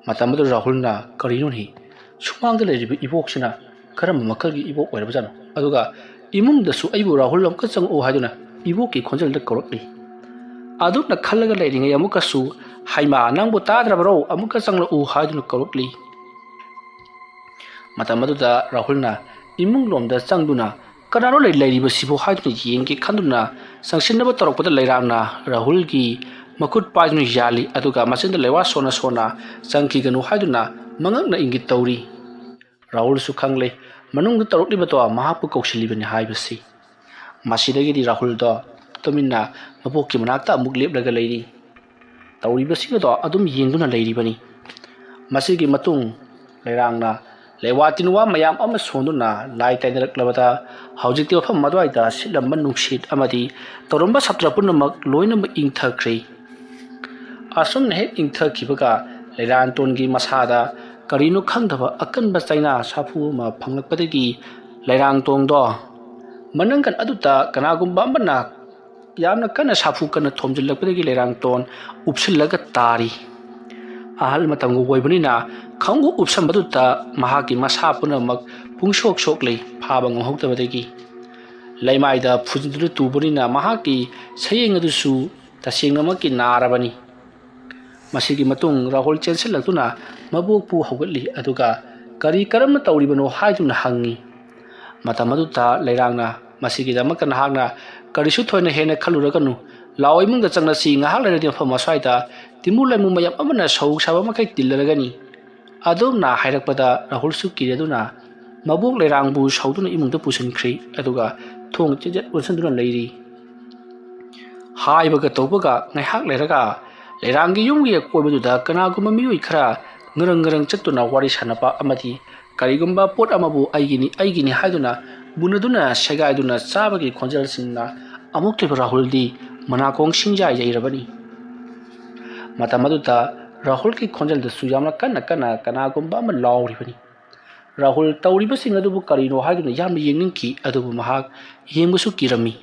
ꯃꯇꯝ ꯑꯗꯨ ꯔꯥꯍꯨꯜꯅ ꯀꯔꯤꯅꯣꯅꯦ, ꯁꯨꯃꯥꯡꯗ ꯂꯩꯔꯤꯕ ꯏꯕꯣꯛꯁꯤꯅ ꯀꯔꯝꯕ ꯃꯈꯜꯒꯤ ꯏꯕꯣꯛ ꯑꯣꯏꯔꯕꯖꯥꯠꯅꯣ? ꯑꯗꯨꯒ ꯏꯃꯨꯡꯗꯁꯨ ꯑꯩꯕꯨ ꯔꯥꯍꯨꯜ ꯑꯃꯨꯛꯀ ꯆꯪꯉꯛꯎ ꯍꯥꯏꯗꯨꯅ ꯏꯕꯣꯛꯀꯤ ꯈꯣꯟꯖꯦꯜꯗ ꯀꯧꯔꯛꯂꯤ꯫ ꯑꯗꯨꯝꯅ ꯈꯜꯂꯒ ꯂꯩꯔꯤꯉꯩ ꯑꯃꯨꯛꯀꯁꯨ "ꯍꯩꯃꯥ, ꯅꯪꯕꯨ ꯇꯥꯗ꯭ꯔꯕꯔꯣ? ꯑꯃꯨꯛꯀ ꯆꯪꯂꯛꯎ" ꯍꯥꯏꯗꯨꯅ ꯀꯧꯔꯛꯂꯤ꯫ ꯃꯇꯝ ꯑꯗꯨꯗ ꯔꯥꯍꯨꯜꯅ ꯏꯃꯨꯡꯂꯣꯝꯗ ꯆꯪꯗꯨꯅ ꯀꯅꯥꯅꯣ ꯂꯩꯔꯤꯕꯁꯤꯕꯨ ꯍꯥꯏꯗꯨꯅ ꯌꯦꯡꯒꯦ ꯈꯟꯗꯨꯅ ꯆꯪꯁꯤꯟꯅꯕ ꯇꯧꯔꯛꯄꯗ ꯂꯩꯔꯥꯡꯅ ꯔꯥꯍꯨꯜꯒꯤ ꯃꯈꯨꯠ ꯄꯥꯏꯗꯨꯅ ꯌꯥꯜꯂꯤ, ꯑꯗꯨꯒ ꯃꯆꯤꯟꯗ ꯂꯩꯋꯥ ꯁꯣꯟꯅ ꯁꯣꯟꯅ ꯆꯪꯈꯤꯒꯅꯨ ꯍꯥꯏꯗꯨꯅ ꯃꯉꯛꯅ ꯏꯪꯒꯤꯠ ꯇꯧꯔꯤ꯫ ꯔꯥꯍꯨꯜꯁꯨ ꯈꯪꯂꯦ ꯃꯅꯨꯡꯗ ꯇꯧꯔꯛꯂꯤꯕꯗꯣ ꯃꯍꯥꯛꯄꯨ ꯀꯧꯁꯤꯜꯂꯤꯕꯅꯤ ꯍꯥꯏꯕꯁꯤ꯫ ꯃꯁꯤꯗꯒꯤꯗꯤ ꯔꯥꯍꯨꯜꯗꯣ ꯇꯨꯃꯤꯟꯅ ꯃꯕꯣꯛꯀꯤ ꯃꯅꯥꯛꯇ ꯑꯃꯨꯛ ꯂꯦꯞꯂꯒ ꯂꯩꯔꯤ꯫ ꯇꯧꯔꯤꯕꯁꯤꯡ ꯑꯗꯣ ꯑꯗꯨꯝ ꯌꯦꯡꯗꯨꯅ ꯂꯩꯔꯤꯕꯅꯤ꯫ ꯃꯁꯤꯒꯤ ꯃꯇꯨꯡ ꯂꯩꯔꯥꯡꯅ ꯂꯩꯋꯥ ꯇꯤꯟꯋꯥ ꯃꯌꯥꯝ ꯑꯃ ꯁꯣꯟꯗꯨꯅ ꯂꯥꯏ ꯇꯩꯅꯔꯛꯂꯕꯗ ꯍꯧꯖꯤꯛꯇꯤ ꯃꯐꯝ ꯑꯗꯨꯋꯥꯏꯗ ꯁꯤꯠꯂꯝꯕ ꯅꯨꯡꯁꯤꯠ ꯑꯃꯗꯤ ꯇꯧꯔꯝꯕ ꯁꯥꯇ꯭ꯔ ꯄꯨꯝꯅꯃꯛ ꯂꯣꯏꯅꯃꯛ ꯏꯪꯊꯈ꯭ꯔꯦ꯫ ꯑꯁꯨꯝꯅ ꯍꯦꯛ ꯏꯪꯊꯈꯤꯕꯒ ꯂꯩꯔꯥꯡꯇꯣꯟꯒꯤ ꯃꯁꯥꯗ ꯀꯔꯤꯅꯣ ꯈꯪꯗꯕ ꯑꯀꯟꯕ ꯆꯩꯅꯥ ꯁꯥꯐꯨ ꯑꯃ ꯐꯪꯂꯛꯄꯗꯒꯤ ꯂꯩꯔꯥꯡꯇꯣꯟꯗꯣ ꯃꯅꯪꯒꯟ ꯑꯗꯨꯗ ꯀꯅꯥꯒꯨꯝꯕ ꯑꯃꯅ ꯌꯥꯝꯅ ꯀꯟꯅ ꯁꯥꯐꯨ ꯀꯟꯅ ꯊꯣꯝꯖꯤꯜꯂꯛꯄꯗꯒꯤ ꯂꯩꯔꯥꯡꯇꯣꯟ ꯎꯞꯁꯤꯜꯂꯒ ꯇꯥꯔꯤ꯫ ꯑꯍꯜ ꯃꯇꯝꯒ ꯑꯣꯏꯕꯅꯤꯅ ꯈꯪꯎ ꯎꯞꯁꯟꯕꯗꯨꯗ ꯃꯍꯥꯛꯀꯤ ꯃꯁꯥ ꯄꯨꯝꯅꯃꯛ ꯄꯨꯡꯁꯣꯛ ꯁꯣꯛꯂꯤ ꯐꯥꯕ ꯉꯝꯍꯧꯗꯕꯗꯒꯤ꯫ ꯂꯩꯃꯥꯏꯗ ꯐꯨꯖꯤꯟꯗꯨꯅ ꯇꯨꯕꯅꯤꯅ ꯃꯍꯥꯛꯀꯤ ꯁꯌꯦꯡ ꯑꯗꯨꯁꯨ ꯇꯁꯦꯡꯅꯃꯛꯀꯤ ꯅꯥꯔꯕꯅꯤ꯫ ꯃꯁꯤꯒꯤ ꯃꯇꯨꯡ ꯔꯥꯍꯨꯜ ꯆꯦꯟꯁꯤꯜꯂꯛꯇꯨꯅ ꯃꯕꯣꯛꯄꯨ ꯍꯧꯒꯠꯂꯤ, ꯑꯗꯨꯒ ꯀꯔꯝꯅ ꯇꯧꯔꯤꯕꯅꯣ ꯍꯥꯏꯗꯨꯅ ꯍꯪꯉꯤ꯫ ꯃꯇꯝ ꯑꯗꯨꯗ ꯂꯩꯔꯥꯡꯅ "ꯃꯁꯤꯒꯤꯗꯃꯛꯇ ꯅꯍꯥꯛꯅ ꯀꯔꯤꯁꯨ ꯊꯣꯏꯅ ꯍꯦꯟꯅ ꯈꯜꯂꯨꯔꯒꯅꯨ, ꯂꯥꯛꯑꯣ ꯏꯃꯨꯡꯗ ꯆꯪꯂꯁꯤ, ꯉꯥꯏꯍꯥꯛ ꯂꯩꯔꯗꯤ ꯃꯐꯝ ꯑꯁ꯭ꯋꯥꯏꯗ ꯇꯤꯃꯨ ꯂꯩꯃꯨ ꯃꯌꯥꯝ ꯑꯃꯅ ꯁꯧ ꯁꯥꯕ ꯃꯈꯩ ꯇꯤꯜꯂꯔꯒꯅꯤ." ꯑꯗꯨꯝꯅ ꯍꯥꯏꯔꯛꯄꯗ ꯔꯥꯍꯨꯜꯁꯨ ꯀꯤꯔꯗꯨꯅ ꯃꯕꯣꯛ ꯂꯩꯔꯥꯡꯕꯨ ꯁꯧꯗꯨꯅ ꯏꯃꯨꯡꯗ ꯄꯨꯁꯤꯟꯈ꯭ꯔꯤ, ꯑꯗꯨꯒ ꯊꯣꯡ ꯆꯦꯠ ꯂꯣꯟꯁꯤꯟꯗꯨꯅ ꯂꯩꯔꯤ꯫ ꯍꯥꯏꯕꯒ ꯇꯧꯕꯒ ꯉꯥꯏꯍꯥꯛ ꯂꯩꯔꯒ ꯂꯩꯔꯥꯡꯒꯤ ꯌꯨꯝꯒꯤ ꯑꯀꯣꯏꯕꯗꯨꯗ ꯀꯅꯥꯒꯨꯝꯕ ꯃꯤꯑꯣꯏ ꯈꯔ ꯉꯔꯪ ꯆꯠꯇꯨꯅ ꯋꯥꯔꯤ ꯁꯥꯟꯅꯕ ꯑꯃꯗꯤ ꯀꯔꯤꯒꯨꯝꯕ ꯄꯣꯠ ꯑꯃꯕꯨ ꯑꯩꯒꯤꯅꯤ ꯍꯥꯏꯗꯨꯅ ꯃꯨꯟꯅꯗꯨꯅ ꯁꯦꯒꯥꯏꯗꯨꯅ ꯆꯥꯕꯒꯤ ꯈꯣꯟꯖꯦꯜꯁꯤꯡꯅ ꯑꯃꯨꯛꯇꯣꯏꯕ ꯔꯥꯍꯨꯜꯗꯤ ꯃꯅꯥꯀꯣꯡ ꯁꯤꯡꯖꯥꯏ ꯌꯩꯔꯕꯅꯤ꯫ ꯃꯇꯝ ꯑꯗꯨꯗ ꯔꯥꯍꯨꯜꯒꯤ ꯈꯣꯟꯖꯦꯜꯗꯁꯨ ꯌꯥꯝꯅ ꯀꯟꯅ ꯀꯅꯥꯒꯨꯝꯕ ꯑꯃ ꯂꯥꯎꯔꯤꯕꯅꯤ꯫ ꯔꯥꯍꯨꯜ ꯇꯧꯔꯤꯕꯁꯤꯡ ꯑꯗꯨꯕꯨ ꯀꯔꯤꯅꯣ ꯍꯥꯏꯗꯨꯅ ꯌꯥꯝꯅ ꯌꯦꯡꯅꯤꯡꯈꯤ, ꯑꯗꯨꯕꯨ ꯃꯍꯥꯛ ꯌꯦꯡꯕꯁꯨ ꯀꯤꯔꯝꯃꯤ꯫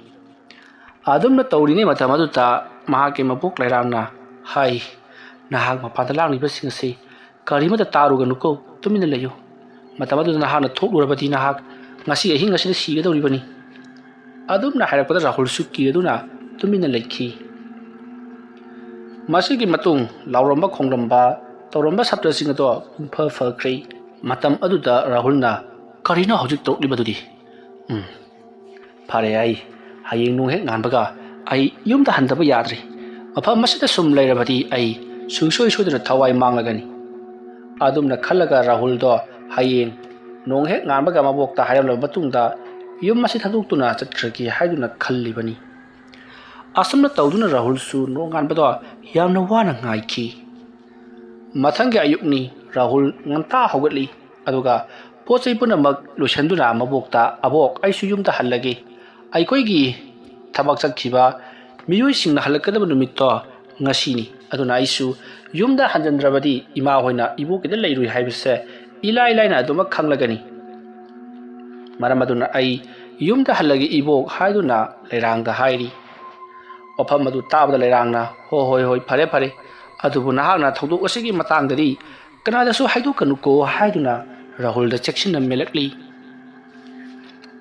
ꯑꯗꯨꯝꯅ ꯇꯧꯔꯤꯉꯩ ꯃꯇꯝ ꯑꯗꯨꯗ ꯃꯍꯥꯛꯀꯤ ꯃꯕꯣꯛ ꯂꯩꯔꯥꯡꯅ "ꯍꯥꯏ, ꯅꯍꯥꯛ ꯃꯄꯥꯟꯗ ꯂꯥꯛꯂꯤꯕꯁꯤꯡ ꯑꯁꯤ ꯀꯔꯤꯃꯇ ꯇꯥꯔꯨꯒꯅꯨꯀꯣ, ꯇꯨꯃꯤꯟꯅ ꯂꯩꯌꯨ꯫ ꯃꯇꯝ ꯑꯗꯨꯗ ꯅꯍꯥꯛꯅ ꯊꯣꯛꯂꯨꯔꯕꯗꯤ ꯅꯍꯥꯛ ꯉꯁꯤ ꯑꯍꯤꯡ ꯑꯁꯤꯗ ꯁꯤꯒꯗꯧꯔꯤꯕꯅꯤ." ꯑꯗꯨꯝꯅ ꯍꯥꯏꯔꯛꯄꯗ ꯔꯥꯍꯨꯜꯁꯨ ꯀꯤꯔꯗꯨꯅ ꯇꯨꯃꯤꯟꯅ ꯂꯩꯈꯤ꯫ ꯃꯁꯤꯒꯤ ꯃꯇꯨꯡ ꯂꯥꯎꯔꯝꯕ ꯈꯣꯡꯂꯝꯕ ꯇꯧꯔꯝꯕ ꯁꯥꯇ꯭ꯔꯁꯤꯡ ꯑꯗꯣ ꯄꯨꯡꯐ ꯐꯈ꯭ꯔꯦ꯫ ꯃꯇꯝ ꯑꯗꯨꯗ ꯔꯥꯍꯨꯜꯅ "ꯀꯔꯤꯅꯣ ꯍꯧꯖꯤꯛ ꯇꯧꯔꯛꯂꯤꯕꯗꯨꯗꯤ? ꯐꯔꯦ, ꯑꯩ ꯍꯌꯦꯡ ꯅꯣꯡ ꯍꯦꯛ ꯉꯥꯟꯕꯒ ꯑꯩ ꯌꯨꯝꯗ ꯍꯟꯗꯕ ꯌꯥꯗ꯭ꯔꯤ꯫ ꯃꯐꯝ ꯑꯁꯤꯗ ꯁꯨꯝ ꯂꯩꯔꯕꯗꯤ ꯑꯩ ꯁꯨꯡꯁꯣꯏ ꯁꯣꯏꯗꯅ ꯊꯋꯥꯏ ꯃꯥꯡꯂꯒꯅꯤ." ꯑꯗꯨꯝꯅ ꯈꯜꯂꯒ ꯔꯥꯍꯨꯜꯗꯣ ꯍꯌꯦꯡ ꯅꯣꯡ ꯍꯦꯛ ꯉꯥꯟꯕꯒ ꯃꯕꯣꯛꯇ ꯍꯥꯏꯔꯝꯂꯕ ꯃꯇꯨꯡꯗ ꯌꯨꯝ ꯑꯁꯤ ꯊꯥꯗꯣꯛꯇꯨꯅ ꯆꯠꯈ꯭ꯔꯒꯦ ꯍꯥꯏꯗꯨꯅ ꯈꯜꯂꯤꯕꯅꯤ꯫ ꯑꯁꯨꯝꯅ ꯇꯧꯗꯨꯅ ꯔꯥꯍꯨꯜꯁꯨ ꯅꯣꯡ ꯉꯥꯟꯕꯗꯣ ꯌꯥꯝꯅ ꯋꯥꯅ ꯉꯥꯏꯈꯤ꯫ ꯃꯊꯪꯒꯤ ꯑꯌꯨꯛꯅꯤ ꯔꯥꯍꯨꯜ ꯉꯟꯇꯥ ꯍꯧꯒꯠꯂꯤ, ꯑꯗꯨꯒ ꯄꯣꯠ ꯆꯩ ꯄꯨꯝꯅꯃꯛ ꯂꯣꯏꯁꯤꯟꯗꯨꯅ ꯃꯕꯣꯛꯇ "ꯑꯕꯣꯛ, ꯑꯩꯁꯨ ꯌꯨꯝꯗ ꯍꯜꯂꯒꯦ. ꯑꯩꯈꯣꯏꯒꯤ ꯊꯕꯛ ꯆꯠꯈꯤꯕ ꯃꯤꯑꯣꯏꯁꯤꯡꯅ ꯍꯜꯂꯛꯀꯗꯕ ꯅꯨꯃꯤꯠꯇꯣ ꯉꯁꯤꯅꯤ, ꯑꯗꯨꯅ ꯑꯩꯁꯨ ꯌꯨꯝꯗ ꯍꯟꯖꯤꯟꯗ꯭ꯔꯕꯗꯤ ꯏꯃꯥ ꯍꯣꯏꯅ ꯏꯕꯣꯛꯀꯤꯗ ꯂꯩꯔꯨꯏ ꯍꯥꯏꯕꯁꯦ ꯏꯂꯥꯏ ꯂꯥꯏꯅ ꯑꯗꯨꯃꯛ ꯈꯪꯂꯒꯅꯤ. ꯃꯔꯝ ꯑꯗꯨꯅ ꯑꯩ ꯌꯨꯝꯗ ꯍꯜꯂꯒꯦ ꯏꯕꯣꯛ" ꯍꯥꯏꯗꯨꯅ ꯂꯩꯔꯥꯡꯗ ꯍꯥꯏꯔꯤ꯫ ꯋꯥꯐꯝ ꯑꯗꯨ ꯇꯥꯕꯗ ꯂꯩꯔꯥꯡꯅ "ꯍꯣꯏ, ꯐꯔꯦ. ꯑꯗꯨꯕꯨ ꯅꯍꯥꯛꯅ ꯊꯧꯗꯣꯛ ꯑꯁꯤꯒꯤ ꯃꯇꯥꯡꯗꯗꯤ ꯀꯅꯥꯗꯁꯨ ꯍꯥꯏꯗꯣꯛꯀꯅꯨꯀꯣ" ꯍꯥꯏꯗꯨꯅ ꯔꯥꯍꯨꯜꯗ ꯆꯦꯛꯁꯤꯟꯅ ꯃꯦꯜꯂꯛꯂꯤ꯫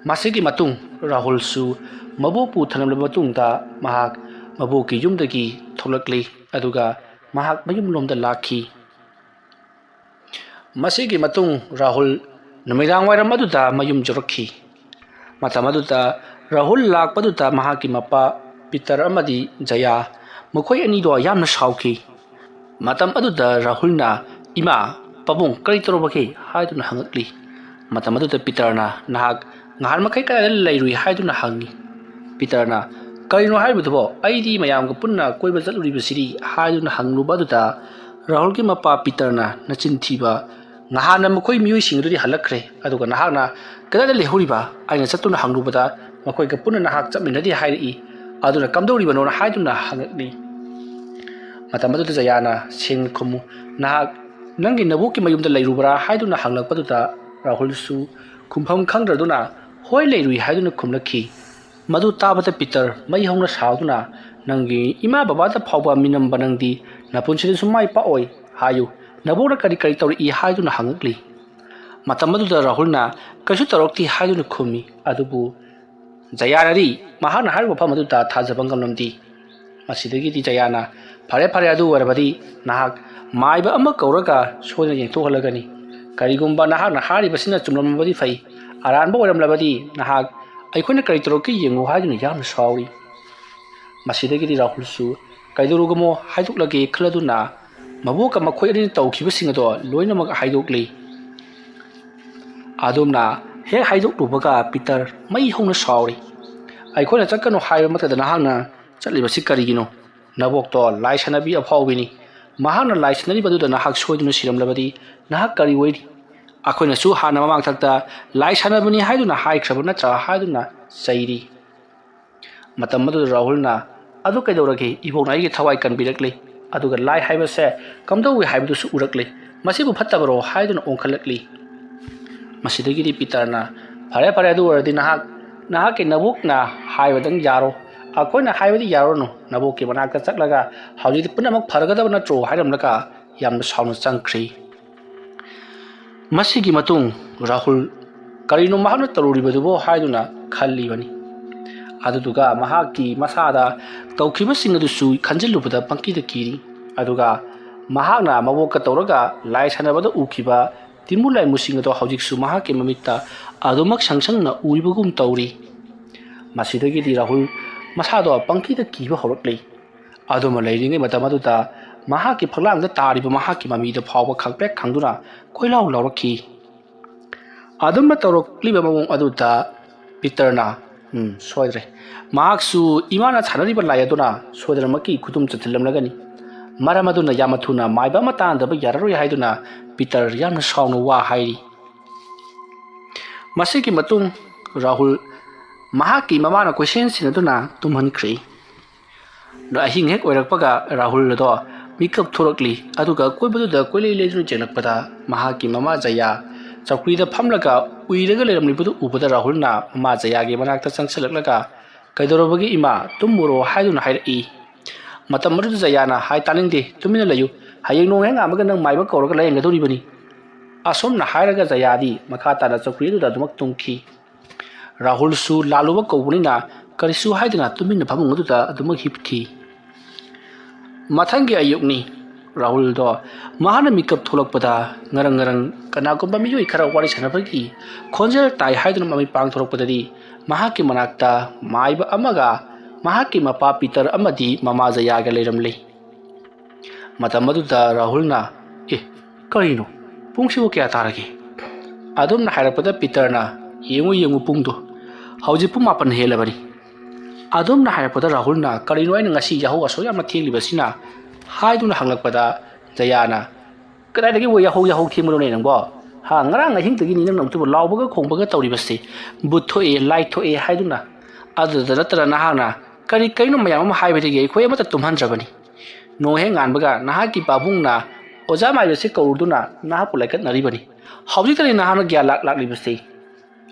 ꯃꯁꯤꯒꯤ ꯃꯇꯨꯡ ꯔꯥꯍꯨꯜꯁꯨ ꯃꯕꯣꯛꯄꯨ ꯊꯅꯝꯂꯕ ꯃꯇꯨꯡꯗ ꯃꯍꯥꯛ ꯃꯕꯣꯛꯀꯤ ꯌꯨꯝꯗꯒꯤ ꯊꯣꯛꯂꯛꯂꯤ, ꯑꯗꯨꯒ ꯃꯍꯥꯛ ꯃꯌꯨꯝꯂꯣꯝꯗ ꯂꯥꯛꯈꯤ꯫ ꯃꯁꯤꯒꯤ ꯃꯇꯨꯡ ꯔꯥꯍꯨꯜ ꯅꯨꯃꯤꯗꯥꯡꯋꯥꯏꯔꯝ ꯑꯗꯨꯗ ꯃꯌꯨꯝ ꯌꯧꯔꯛꯈꯤ꯫ ꯃꯇꯝ ꯑꯗꯨꯗ ꯔꯥꯍꯨꯜ ꯂꯥꯛꯄꯗꯨꯗ ꯃꯍꯥꯛꯀꯤ ꯃꯄꯥ ꯄꯤꯇꯔ ꯑꯃꯗꯤ ꯖꯌꯥ, ꯃꯈꯣꯏ ꯑꯅꯤꯗꯣ ꯌꯥꯝꯅ ꯁꯥꯎꯈꯤ꯫ ꯃꯇꯝ ꯑꯗꯨꯗ ꯔꯥꯍꯨꯜꯅ "ꯏꯃꯥ, ꯄꯥꯕꯨꯡ, ꯀꯔꯤ ꯇꯧꯔꯕꯒꯦ?" ꯍꯥꯏꯗꯨꯅ ꯍꯪꯉꯛꯂꯤ꯫ ꯃꯇꯝ ꯑꯗꯨꯗ ꯄꯤꯇꯔꯅ "ꯅꯍꯥꯛ ꯉꯍꯥꯟ ꯃꯈꯩ ꯀꯗꯥꯏꯗ ꯂꯩꯔꯨꯏ?" ꯍꯥꯏꯗꯨꯅ ꯍꯪꯉꯤ꯫ ꯄꯤꯇꯔꯅ "ꯀꯔꯤꯅꯣ ꯍꯥꯏꯔꯤꯕꯗꯨꯕꯣ? ꯑꯩꯗꯤ ꯃꯌꯥꯝꯒ ꯄꯨꯟꯅ ꯀꯣꯏꯕ ꯆꯠꯂꯨꯔꯤꯕꯁꯤꯗꯤ" ꯍꯥꯏꯗꯨꯅ ꯍꯪꯂꯨꯕ ꯑꯗꯨꯗ ꯔꯥꯍꯨꯜꯒꯤ ꯃꯄꯥ ꯄꯤꯇꯔꯅ ꯅꯆꯤꯟ ꯊꯤꯕ ꯅꯍꯥꯟꯅ ꯃꯈꯣꯏ ꯃꯤꯑꯣꯏꯁꯤꯡ ꯑꯗꯨꯗꯤ ꯍꯜꯂꯛꯈ꯭ꯔꯦ ꯑꯗꯨꯒ ꯅꯍꯥꯛꯅ ꯀꯗꯥꯏꯗ ꯂꯩꯍꯧꯔꯤꯕ ꯑꯩꯅ ꯆꯠꯇꯨꯅ ꯍꯪꯂꯨꯕꯗ ꯃꯈꯣꯏꯒ ꯄꯨꯟꯅ ꯅꯍꯥꯛ ꯆꯠꯃꯤꯟꯅꯗꯦ ꯍꯥꯏꯔꯛꯏ ꯑꯗꯨꯅ ꯀꯝꯗꯧꯔꯤꯕꯅꯣꯅ ꯍꯥꯏꯗꯨꯅ ꯍꯪꯉꯛꯂꯤ ꯃꯇꯝ ꯑꯗꯨꯗ ꯖꯌꯥꯅ ꯁꯦꯡꯅ ꯈꯨꯝꯃꯨ ꯅꯍꯥꯛ ꯅꯪꯒꯤ ꯅꯕꯣꯛꯀꯤ ꯃꯌꯨꯝꯗ ꯂꯩꯔꯨꯕ꯭ꯔꯥ ꯍꯥꯏꯗꯨꯅ ꯍꯪꯂꯛꯄꯗꯨꯗ ꯔꯥꯍꯨꯜꯁꯨ ꯈꯨꯝꯐꯝ ꯈꯪꯗ꯭ꯔꯗꯨꯅ ꯍꯣꯏ ꯂꯩꯔꯨꯏ ꯍꯥꯏꯗꯨꯅ ꯈꯨꯝꯂꯛꯈꯤ ꯃꯗꯨ ꯇꯥꯕꯗ ꯄꯤꯇꯔ ꯃꯩ ꯍꯧꯅ ꯁꯥꯎꯗꯨꯅ ꯅꯪꯒꯤ ꯏꯃꯥ ꯕꯕꯥꯗ ꯐꯥꯎꯕ ꯃꯤꯅꯝꯕ ꯅꯪꯗꯤ ꯅꯄꯨꯟꯁꯤꯗꯁꯨ ꯃꯥꯏ ꯄꯥꯛꯑꯣꯏ ꯍꯥꯏꯌꯨ ꯅꯕꯣꯛꯅ ꯀꯔꯤ ꯀꯔꯤ ꯇꯧꯔꯛꯏ ꯍꯥꯏꯗꯨꯅ ꯍꯪꯉꯛꯂꯤ ꯃꯇꯝ ꯑꯗꯨꯗ ꯔꯥꯍꯨꯜꯅ ꯀꯩꯁꯨ ꯇꯧꯔꯛꯇꯦ ꯍꯥꯏꯗꯨꯅ ꯈꯨꯝꯃꯤ ꯑꯗꯨꯕꯨ ꯖꯌꯥꯅꯗꯤ ꯃꯍꯥꯛꯅ ꯍꯥꯏꯔꯤꯕ ꯋꯥꯐꯝ ꯑꯗꯨꯗ ꯊꯥꯖꯕ ꯉꯝꯂꯝꯗꯦ ꯃꯁꯤꯗꯒꯤꯗꯤ ꯖꯌꯥꯅ ꯐꯔꯦ ꯐꯔꯦ ꯑꯗꯨ ꯑꯣꯏꯔꯕꯗꯤ ꯅꯍꯥꯛ ꯃꯥꯏꯕ ꯑꯃ ꯀꯧꯔꯒ ꯁꯣꯏꯗꯅ ꯌꯦꯡꯊꯣꯛꯍꯜꯂꯒꯅꯤ ꯀꯔꯤꯒꯨꯝꯕ ꯅꯍꯥꯛꯅ ꯍꯥꯏꯔꯤꯕꯁꯤꯅ ꯆꯨꯝꯂꯝꯂꯕꯗꯤ ꯐꯩ ꯑꯔꯥꯟꯕ ꯑꯣꯏꯔꯝꯂꯕꯗꯤ ꯅꯍꯥꯛ ꯑꯩꯈꯣꯏꯅ ꯀꯔꯤ ꯇꯧꯔꯛꯀꯦ ꯌꯦꯡꯉꯨ ꯍꯥꯏꯗꯨꯅ ꯌꯥꯝꯅ ꯁꯥꯎꯔꯤ ꯃꯁꯤꯗꯒꯤꯗꯤ ꯔꯥꯍꯨꯜꯁꯨ ꯀꯩꯗꯧꯔꯨꯒꯃꯣ ꯍꯥꯏꯗꯣꯛꯂꯒꯦ ꯈꯜꯂꯗꯨꯅ ꯃꯕꯣꯛꯀ ꯃꯈꯣꯏ ꯑꯅꯤꯅ ꯇꯧꯈꯤꯕꯁꯤꯡ ꯑꯗꯣ ꯂꯣꯏꯅꯃꯛ ꯍꯥꯏꯗꯣꯛꯂꯤ ꯑꯗꯨꯝꯅ ꯍꯦꯛ ꯍꯥꯏꯗꯣꯛꯂꯨꯕꯒ ꯄꯤꯇꯔ ꯃꯩ ꯍꯧꯅ ꯁꯥꯎꯔꯤ ꯑꯩꯈꯣꯏꯅ ꯆꯠꯀꯅꯨ ꯍꯥꯏꯕ ꯃꯇꯝꯗ ꯅꯍꯥꯛꯅ ꯆꯠꯂꯤꯕꯁꯤ ꯀꯔꯤꯒꯤꯅꯣ ꯅꯕꯣꯛꯇꯣ ꯂꯥꯏ ꯁꯥꯟꯅꯕꯤ ꯑꯐꯥꯎꯕꯤꯅꯤ ꯃꯍꯥꯛꯅ ꯂꯥꯏ ꯁꯥꯟꯅꯔꯤꯕꯗꯨꯗ ꯅꯍꯥꯛ ꯁꯣꯏꯗꯨꯅ ꯁꯤꯔꯝꯂꯕꯗꯤ ꯅꯍꯥꯛ ꯀꯔꯤ ꯑꯣꯏꯔꯤ ꯑꯩꯈꯣꯏꯅꯁꯨ ꯍꯥꯟꯅ ꯃꯃꯥꯡꯊꯛꯇ ꯂꯥꯏ ꯁꯥꯟꯅꯕꯅꯤ ꯍꯥꯏꯗꯨꯅ ꯍꯥꯏꯈ꯭ꯔꯕ ꯅꯠꯇ꯭ꯔꯥ ꯍꯥꯏꯗꯨꯅ ꯆꯩꯔꯤ ꯃꯇꯝ ꯑꯗꯨꯗ ꯔꯥꯍꯨꯜꯅ ꯑꯗꯨ ꯀꯩꯗꯧꯔꯒꯦ ꯏꯕꯣꯛꯅ ꯑꯩꯒꯤ ꯊꯋꯥꯏ ꯀꯟꯕꯤꯔꯛꯂꯤ ꯑꯗꯨꯒ ꯂꯥꯏ ꯍꯥꯏꯕꯁꯦ ꯀꯝꯗꯧꯏ ꯍꯥꯏꯕꯗꯨꯁꯨ ꯎꯔꯛꯂꯤ ꯃꯁꯤꯕꯨ ꯐꯠꯇꯕꯔꯣ ꯍꯥꯏꯗꯨꯅ ꯑꯣꯟꯈꯠꯂꯛꯂꯤ ꯃꯁꯤꯗꯒꯤꯗꯤ ꯄꯤꯇꯔꯅ ꯐꯔꯦ ꯐꯔꯦ ꯑꯗꯨ ꯑꯣꯏꯔꯗꯤ ꯅꯍꯥꯛꯀꯤ ꯅꯕꯣꯛꯅ ꯍꯥꯏꯕꯗꯪ ꯌꯥꯔꯣ ꯑꯩꯈꯣꯏꯅ ꯍꯥꯏꯕꯗꯤ ꯌꯥꯔꯣꯅꯨ ꯅꯕꯣꯛꯀꯤ ꯃꯅꯥꯛꯇ ꯆꯠꯂꯒ ꯍꯧꯖꯤꯛꯇꯤ ꯄꯨꯝꯅꯃꯛ ꯐꯔꯒꯗꯕ ꯅꯠꯇ꯭ꯔꯣ ꯍꯥꯏꯔꯝꯂꯒ ꯌꯥꯝꯅ ꯁꯥꯎꯅ ꯆꯪꯈ꯭ꯔꯤ ꯃꯁꯤꯒꯤ ꯃꯇꯨꯡ ꯔꯥꯍꯨꯜ ꯀꯔꯤꯅꯣ ꯃꯍꯥꯛꯅ ꯇꯧꯔꯨꯔꯤꯕꯗꯨꯕꯣ ꯍꯥꯏꯗꯨꯅ ꯈꯜꯂꯤꯕꯅꯤ ꯑꯗꯨꯗꯨꯒ ꯃꯍꯥꯛꯀꯤ ꯃꯁꯥꯗ ꯇꯧꯈꯤꯕꯁꯤꯡ ꯑꯗꯨꯁꯨ ꯈꯟꯖꯤꯜꯂꯨꯕꯗ ꯄꯪꯀꯤꯗ ꯀꯤꯔꯤ ꯑꯗꯨꯒ ꯃꯍꯥꯛꯅ ꯃꯕꯣꯛꯀ ꯇꯧꯔꯒ ꯂꯥꯏ ꯁꯥꯟꯅꯕꯗ ꯎꯈꯤꯕ ꯇꯤꯟꯃꯨ ꯂꯥꯏꯃꯨꯁꯤꯡ ꯑꯗꯣ ꯍꯧꯖꯤꯛꯁꯨ ꯃꯍꯥꯛꯀꯤ ꯃꯃꯤꯠꯇ ꯑꯗꯨꯃꯛ ꯁꯪꯁꯪꯅ ꯎꯏꯕꯒꯨꯝ ꯇꯧꯔꯤ ꯃꯁꯤꯗꯒꯤꯗꯤ ꯔꯥꯍꯨꯜ ꯃꯁꯥꯗꯣ ꯄꯪꯀꯤꯗ ꯀꯤꯕ ꯍꯧꯔꯛꯂꯤ ꯑꯗꯨꯃ ꯂꯩꯔꯤꯉꯩ ꯃꯇꯝ ꯑꯗꯨꯗ ꯃꯍꯥꯛꯀꯤ ꯐꯛꯂꯥꯡꯗ ꯇꯥꯔꯤꯕ ꯃꯍꯥꯛꯀꯤ ꯃꯃꯤꯗ ꯐꯥꯎꯕ ꯈꯪꯄ꯭ꯔꯦꯛ ꯈꯪꯗꯨꯅ ꯀꯣꯏꯂꯥꯎ ꯂꯥꯎꯔꯛꯈꯤ ꯑꯗꯨꯝꯅ ꯇꯧꯔꯛꯂꯤꯕ ꯃꯑꯣꯡ ꯑꯗꯨꯗ ꯄꯤꯇꯔꯅ ꯁꯣꯏꯗ꯭ꯔꯦ ꯃꯍꯥꯛꯁꯨ ꯏꯃꯥꯅ ꯁꯥꯟꯅꯔꯤꯕ ꯂꯥꯏ ꯑꯗꯨꯅ ꯁꯣꯏꯗꯅꯃꯛꯀꯤ ꯈꯨꯗꯨꯝ ꯆꯟꯁꯤꯜꯂꯝꯂꯒꯅꯤ ꯃꯔꯝ ꯑꯗꯨꯅ ꯌꯥꯝꯅ ꯊꯨꯅ ꯃꯥꯏꯕ ꯑꯃ ꯇꯥꯟꯗꯕ ꯌꯥꯔꯔꯣꯏ ꯍꯥꯏꯗꯨꯅ ꯄꯤꯇꯔ ꯌꯥꯝꯅ ꯁꯥꯎꯅ ꯋꯥ ꯍꯥꯏꯔꯤ ꯃꯁꯤꯒꯤ ꯃꯇꯨꯡ ꯔꯥꯍꯨꯜ ꯃꯍꯥꯛꯀꯤ ꯃꯃꯥꯅ ꯀꯣꯏꯁꯦꯟ ꯁꯤꯟꯅꯗꯨꯅ ꯇꯨꯝꯍꯟꯈ꯭ꯔꯤ ꯑꯍꯤꯡ ꯍꯦꯛ ꯑꯣꯏꯔꯛꯄꯒ ꯔꯥꯍꯨꯜ ꯑꯗꯣ ꯃꯤꯀꯞ ꯊꯣꯔꯛꯂꯤ ꯑꯗꯨꯒ ꯀꯣꯏꯕꯗꯨꯗ ꯀꯣꯏꯂꯩ ꯂꯩꯗꯨꯅ ꯆꯦꯜꯂꯛꯄꯗ ꯃꯍꯥꯛꯀꯤ ꯃꯃꯥ ꯖꯌꯥ ꯆꯧꯀ꯭ꯔꯤꯗ ꯐꯝꯂꯒ ꯎꯏꯔꯒ ꯂꯩꯔꯝꯂꯤꯕꯗꯨ ꯎꯕꯗ ꯔꯥꯍꯨꯜꯅ ꯃꯃꯥ ꯖꯌꯥꯒꯤ ꯃꯅꯥꯛꯇ ꯆꯪꯁꯤꯜꯂꯛꯂꯒ ꯀꯩꯗꯧꯔꯕꯒꯦ ꯏꯃꯥ ꯇꯨꯝꯃꯨꯔꯣ ꯍꯥꯏꯗꯨꯅ ꯍꯥꯏꯔꯛꯏ ꯃꯇꯝ ꯑꯗꯨꯗ ꯖꯌꯥꯅ ꯍꯥꯏ ꯇꯥꯅꯤꯡꯗꯦ ꯇꯨꯃꯤꯟꯅ ꯂꯩꯌꯨ ꯍꯌꯦꯡ ꯅꯣꯡ ꯍꯦꯛ ꯉꯥꯟꯕꯒ ꯅꯪ ꯃꯥꯏꯕ ꯀꯧꯔꯒ ꯂꯥꯌꯦꯡꯒꯗꯧꯔꯤꯕꯅꯤ ꯑꯁꯣꯝꯅ ꯍꯥꯏꯔꯒ ꯖꯌꯥꯗꯤ ꯃꯈꯥ ꯇꯥꯅ ꯆꯧꯀ꯭ꯔꯤ ꯑꯗꯨꯗ ꯑꯗꯨꯃꯛ ꯇꯨꯝꯈꯤ ꯔꯥꯍꯨꯜꯁꯨ ꯂꯥꯜꯂꯨꯕ ꯀꯧꯕꯅꯤꯅ ꯀꯔꯤꯁꯨ ꯍꯥꯏꯗꯅ ꯇꯨꯃꯤꯟꯅ ꯐꯃꯨꯡ ꯑꯗꯨꯗ ꯑꯗꯨꯃꯛ ꯍꯤꯞꯈꯤ ꯃꯊꯪꯒꯤ ꯑꯌꯨꯛꯅꯤ ꯔꯥꯍꯨꯜꯗꯣ ꯃꯍꯥꯛꯅ ꯃꯤꯀꯞ ꯊꯣꯛꯂꯛꯄꯗ ꯉꯔꯪ ꯉꯔꯪ ꯀꯅꯥꯒꯨꯝꯕ ꯃꯤꯑꯣꯏ ꯈꯔ ꯋꯥꯔꯤ ꯁꯥꯟꯅꯕꯒꯤ ꯈꯣꯟꯖꯦꯜ ꯇꯥꯏ ꯍꯥꯏꯗꯨꯅ ꯃꯃꯤꯠ ꯄꯥꯡꯊꯣꯔꯛꯄꯗꯗꯤ ꯃꯍꯥꯛꯀꯤ ꯃꯅꯥꯛꯇ ꯃꯥꯏꯕ ꯑꯃꯒ ꯃꯍꯥꯛꯀꯤ ꯃꯄꯥ ꯄꯤꯇꯔ ꯑꯃꯗꯤ ꯃꯃꯥ ꯖꯌꯥꯒ ꯂꯩꯔꯝꯂꯤ ꯃꯇꯝ ꯑꯗꯨꯗ ꯔꯥꯍꯨꯜꯅ ꯀꯔꯤꯅꯣ ꯄꯨꯡꯁꯤꯕꯨ ꯀꯌా ꯇꯥꯔꯒꯦ ꯑꯗꯨꯝꯅ ꯍꯥꯏꯔꯛꯄꯗ ꯄꯤꯇꯔꯅ ꯌꯦꯡꯉꯨ ꯄꯨꯡꯗꯣ ꯍꯧꯖꯤꯛ ꯄꯨꯡ 9 ꯍꯦꯜꯂꯕꯅꯤ ꯑꯗꯨꯝꯅ ꯍꯥꯏꯔꯛꯄꯗ ꯔꯥꯍꯨꯜꯅ ꯀꯔꯤꯅꯣ ꯑꯩꯅ ꯉꯁꯤ ꯌꯥꯍꯧ ꯑꯁꯨꯛ ꯌꯥꯝꯅ ꯊꯦꯡꯂꯤꯕꯁꯤꯅ ꯍꯥꯏꯗꯨꯅ ꯍꯪꯂꯛꯄꯗ ꯖꯌꯥꯅ ꯀꯗꯥꯏꯗꯒꯤ ꯌꯥꯍꯧ ꯊꯦꯡꯕꯅꯣꯅꯦ ꯅꯪꯕꯣ ꯉꯔꯥꯡ ꯑꯍꯤꯡꯗꯒꯤꯅꯤ ꯅꯪ ꯑꯃꯨꯛꯇꯕꯨ ꯂꯥꯎꯕꯒ ꯈꯣꯡꯕꯒ ꯇꯧꯔꯤꯕꯁꯤ ꯕꯨꯠ ꯊꯣꯛꯑꯦ ꯂꯥꯏ ꯊꯣꯛꯑꯦ ꯍꯥꯏꯗꯨꯅ ꯑꯗꯨꯗ ꯅꯠꯇꯅ ꯅꯍꯥꯛꯅ ꯀꯔꯤꯅꯣ ꯃꯌꯥꯝ ꯑꯃ ꯍꯥꯏꯕꯗꯒꯤ ꯑꯩꯈꯣꯏ ꯑꯃꯠꯇ ꯇꯨꯝꯍꯟꯗ꯭ꯔꯕꯅꯤ ꯅꯣꯡ ꯍꯦꯛ ꯉꯥꯟꯕꯒ ꯅꯍꯥꯛꯀꯤ ꯄꯥꯕꯨꯡꯅ ꯑꯣꯖꯥ ꯃꯥꯏꯕꯁꯤ ꯀꯧꯔꯨꯗꯨꯅ ꯅꯍꯥꯛꯄꯨ ꯂꯥꯏꯀꯠꯅꯔꯤꯕꯅꯤ ꯍꯧꯖꯤꯛꯇꯅꯤ ꯅꯍꯥꯛꯅ ꯒ꯭ꯌꯥꯟ ꯂꯥꯛꯂꯤꯕꯁꯤ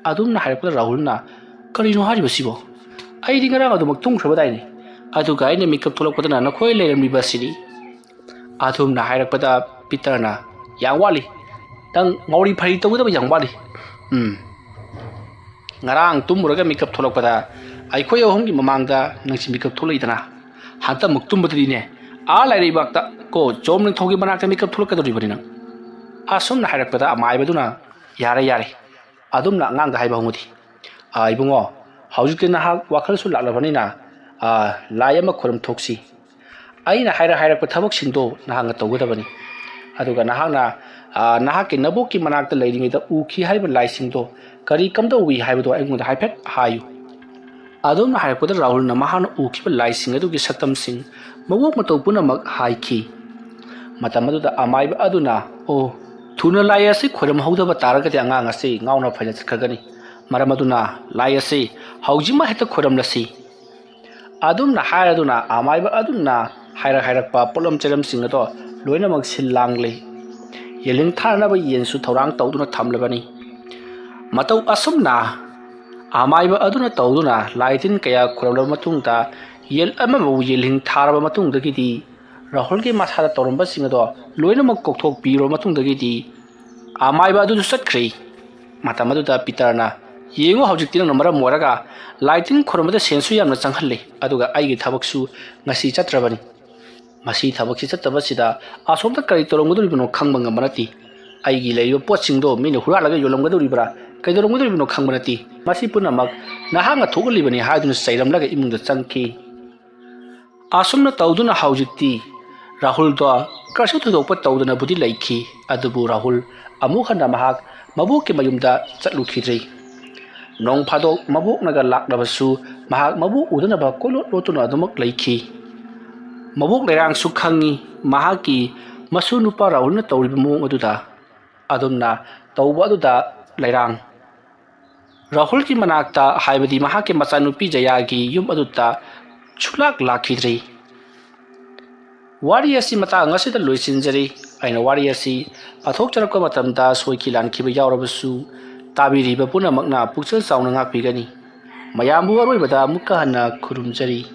ꯑꯗꯨꯝꯅ ꯍꯥꯏꯔꯛꯄꯗ ꯔꯥꯍꯨꯜꯅ ꯀꯔꯤꯅோ ꯍꯥꯏꯔꯤꯕꯁꯤꯕꯣ ꯑꯩꯗꯤ ꯉꯔꯥꯡ ꯑꯗꯨꯃꯛ ꯇꯨꯝꯈ꯭ꯔꯕꯗꯥꯏꯅꯦ ꯑꯗꯨꯒ ꯑꯩꯅ ꯃꯤꯀꯞ ꯊꯣꯛꯂꯛꯄꯗꯅ ꯅꯈꯣꯏ ꯂꯩꯔꯝꯂꯤꯕꯁꯤꯅꯤ ꯑꯗꯨꯝꯅ ꯍꯥꯏꯔꯛꯄꯗ ꯄꯤꯇꯔꯅ ꯌꯥꯝ ꯋꯥꯠꯂꯤ ꯅꯪ ꯉꯥꯎꯔꯤ ꯐꯩ ꯇꯧꯒꯗꯕ ꯌꯥꯝ ꯋꯥꯠꯂꯤ ꯉꯔꯥꯡ ꯇꯨꯝꯃꯨꯔꯒ ꯃꯤꯀꯞ ꯊꯣꯛꯂꯛꯄꯗ ꯑꯩꯈꯣꯏ ꯑꯍꯨꯝꯒꯤ ꯃꯃꯥꯡꯗ ꯅꯪꯁꯤ ꯃꯤꯀꯞ ꯊꯣꯛꯂꯛꯏꯗꯅ ꯍꯟꯇꯛꯃꯨꯛ ꯇꯨꯝꯕꯗꯗꯤꯅꯦ ꯂꯩꯔꯤꯕꯥꯛꯇ ꯖꯣꯝ ꯅꯤꯡꯊꯧꯒꯤ ꯃꯅꯥꯛꯇ ꯃꯤꯀꯞ ꯊꯣꯛꯂꯛꯀꯗꯧꯔꯤꯕꯅꯤ ꯅꯪ ꯑꯁꯨꯝꯅ ꯍꯥꯏꯔꯛꯄꯗ ꯑꯃꯥꯏꯕꯗꯨꯅ ꯌꯥꯔꯦ ꯑꯗꯨꯝꯅ ꯑꯉꯥꯡꯗ ꯍꯥꯏꯕ ꯍꯧꯅꯗꯤ ꯏꯕꯨꯡꯉꯣ ꯍꯧꯖꯤꯛꯇꯤ ꯅꯍꯥꯛ ꯋꯥꯈꯜꯁꯨ ꯂꯥꯛꯂꯕꯅꯤꯅ ꯂꯥꯏ ꯑꯃ ꯈꯨꯔꯨꯝ ꯊꯣꯛꯁꯤ ꯑꯩꯅ ꯍꯥꯏꯔꯛꯄ ꯊꯕꯛꯁꯤꯡꯗꯣ ꯅꯍꯥꯛꯅ ꯇꯧꯒꯗꯕꯅꯤ ꯑꯗꯨꯒ ꯅꯍꯥꯛꯀꯤ ꯅꯕꯣꯛꯀꯤ ꯃꯅꯥꯛꯇ ꯂꯩꯔꯤꯉꯩꯗ ꯎꯈꯤ ꯍꯥꯏꯕ ꯂꯥꯏꯁꯤꯡꯗꯣ ꯀꯝꯗꯧꯏ ꯍꯥꯏꯕꯗꯣ ꯑꯩꯉꯣꯟꯗ ꯍꯥꯏꯐꯦꯠ ꯍꯥꯏꯌꯨ ꯑꯗꯨꯝꯅ ꯍꯥꯏꯔꯛꯄꯗ ꯔꯥꯍꯨꯜꯅ ꯃꯍꯥꯛꯅ ꯎꯈꯤꯕ ꯂꯥꯏꯁꯤꯡ ꯑꯗꯨꯒꯤ ꯁꯛꯇꯝꯁꯤꯡ ꯃꯑꯣꯡ ꯃꯇꯧ ꯄꯨꯝꯅꯃꯛ ꯍꯥꯏꯈꯤ Matam aduda amaiba aduna o thuna lai asi khoram hodaba taragati angang asi ngauna phaina chakagani maram aduna lai asi haujima heta khoram lasi adum na hayaduna amaiba aduna hayrak pa polom cheram singado loina mak sillangle yeling thana ba yensu thorang tawduna thamlabani matau asumna amaiba aduna tawduna laitin kaya khoram matungta yel amamu yeling tharaba matungdagidi Rahul ki masada toromba singado loina mak kokthok piro matungdagidi amaiba adu satkri matam aduda pitarna yengo hawjik tinang namara moraga lighting khoromada sensu yamna changhalle aduga aigi thabaksu ngasi chatrabani masi thabaksi chatabasida asomta kari toromgoduri bino khangba ngambanati aigi leiyo pochingdo mine huralaga yolomgoduri bra kaidoromgoduri bino khangbanati masi punamak nahanga thogalibani haiduna sairamlaga imungda changki asomna tawduna hawjikti Rahul do kasu thudokpa tawduna budi laiki adubu Rahul amukhana mahak mabuk ke mayumda chatlukhidrei nong phadok mabuk naga laknabasu mahak mabuk udana ba kolot lotuna adumak laiki mabuk lerang sukhangi mahaki masu nupa Rahul na tawriba mong aduda adumna tawba aduda lerang Rahul ki manakta haibadi mahake machanupi Jayagi yum aduta chulak lakhidrei Wari asi mata ngasida loisinjari aina wari asi athok charapka matamda soiki lankhiba yaurabasu tabiriba punamakna pukchal chauna ngakpigani mayambu aroi bada mukka hana khurumjari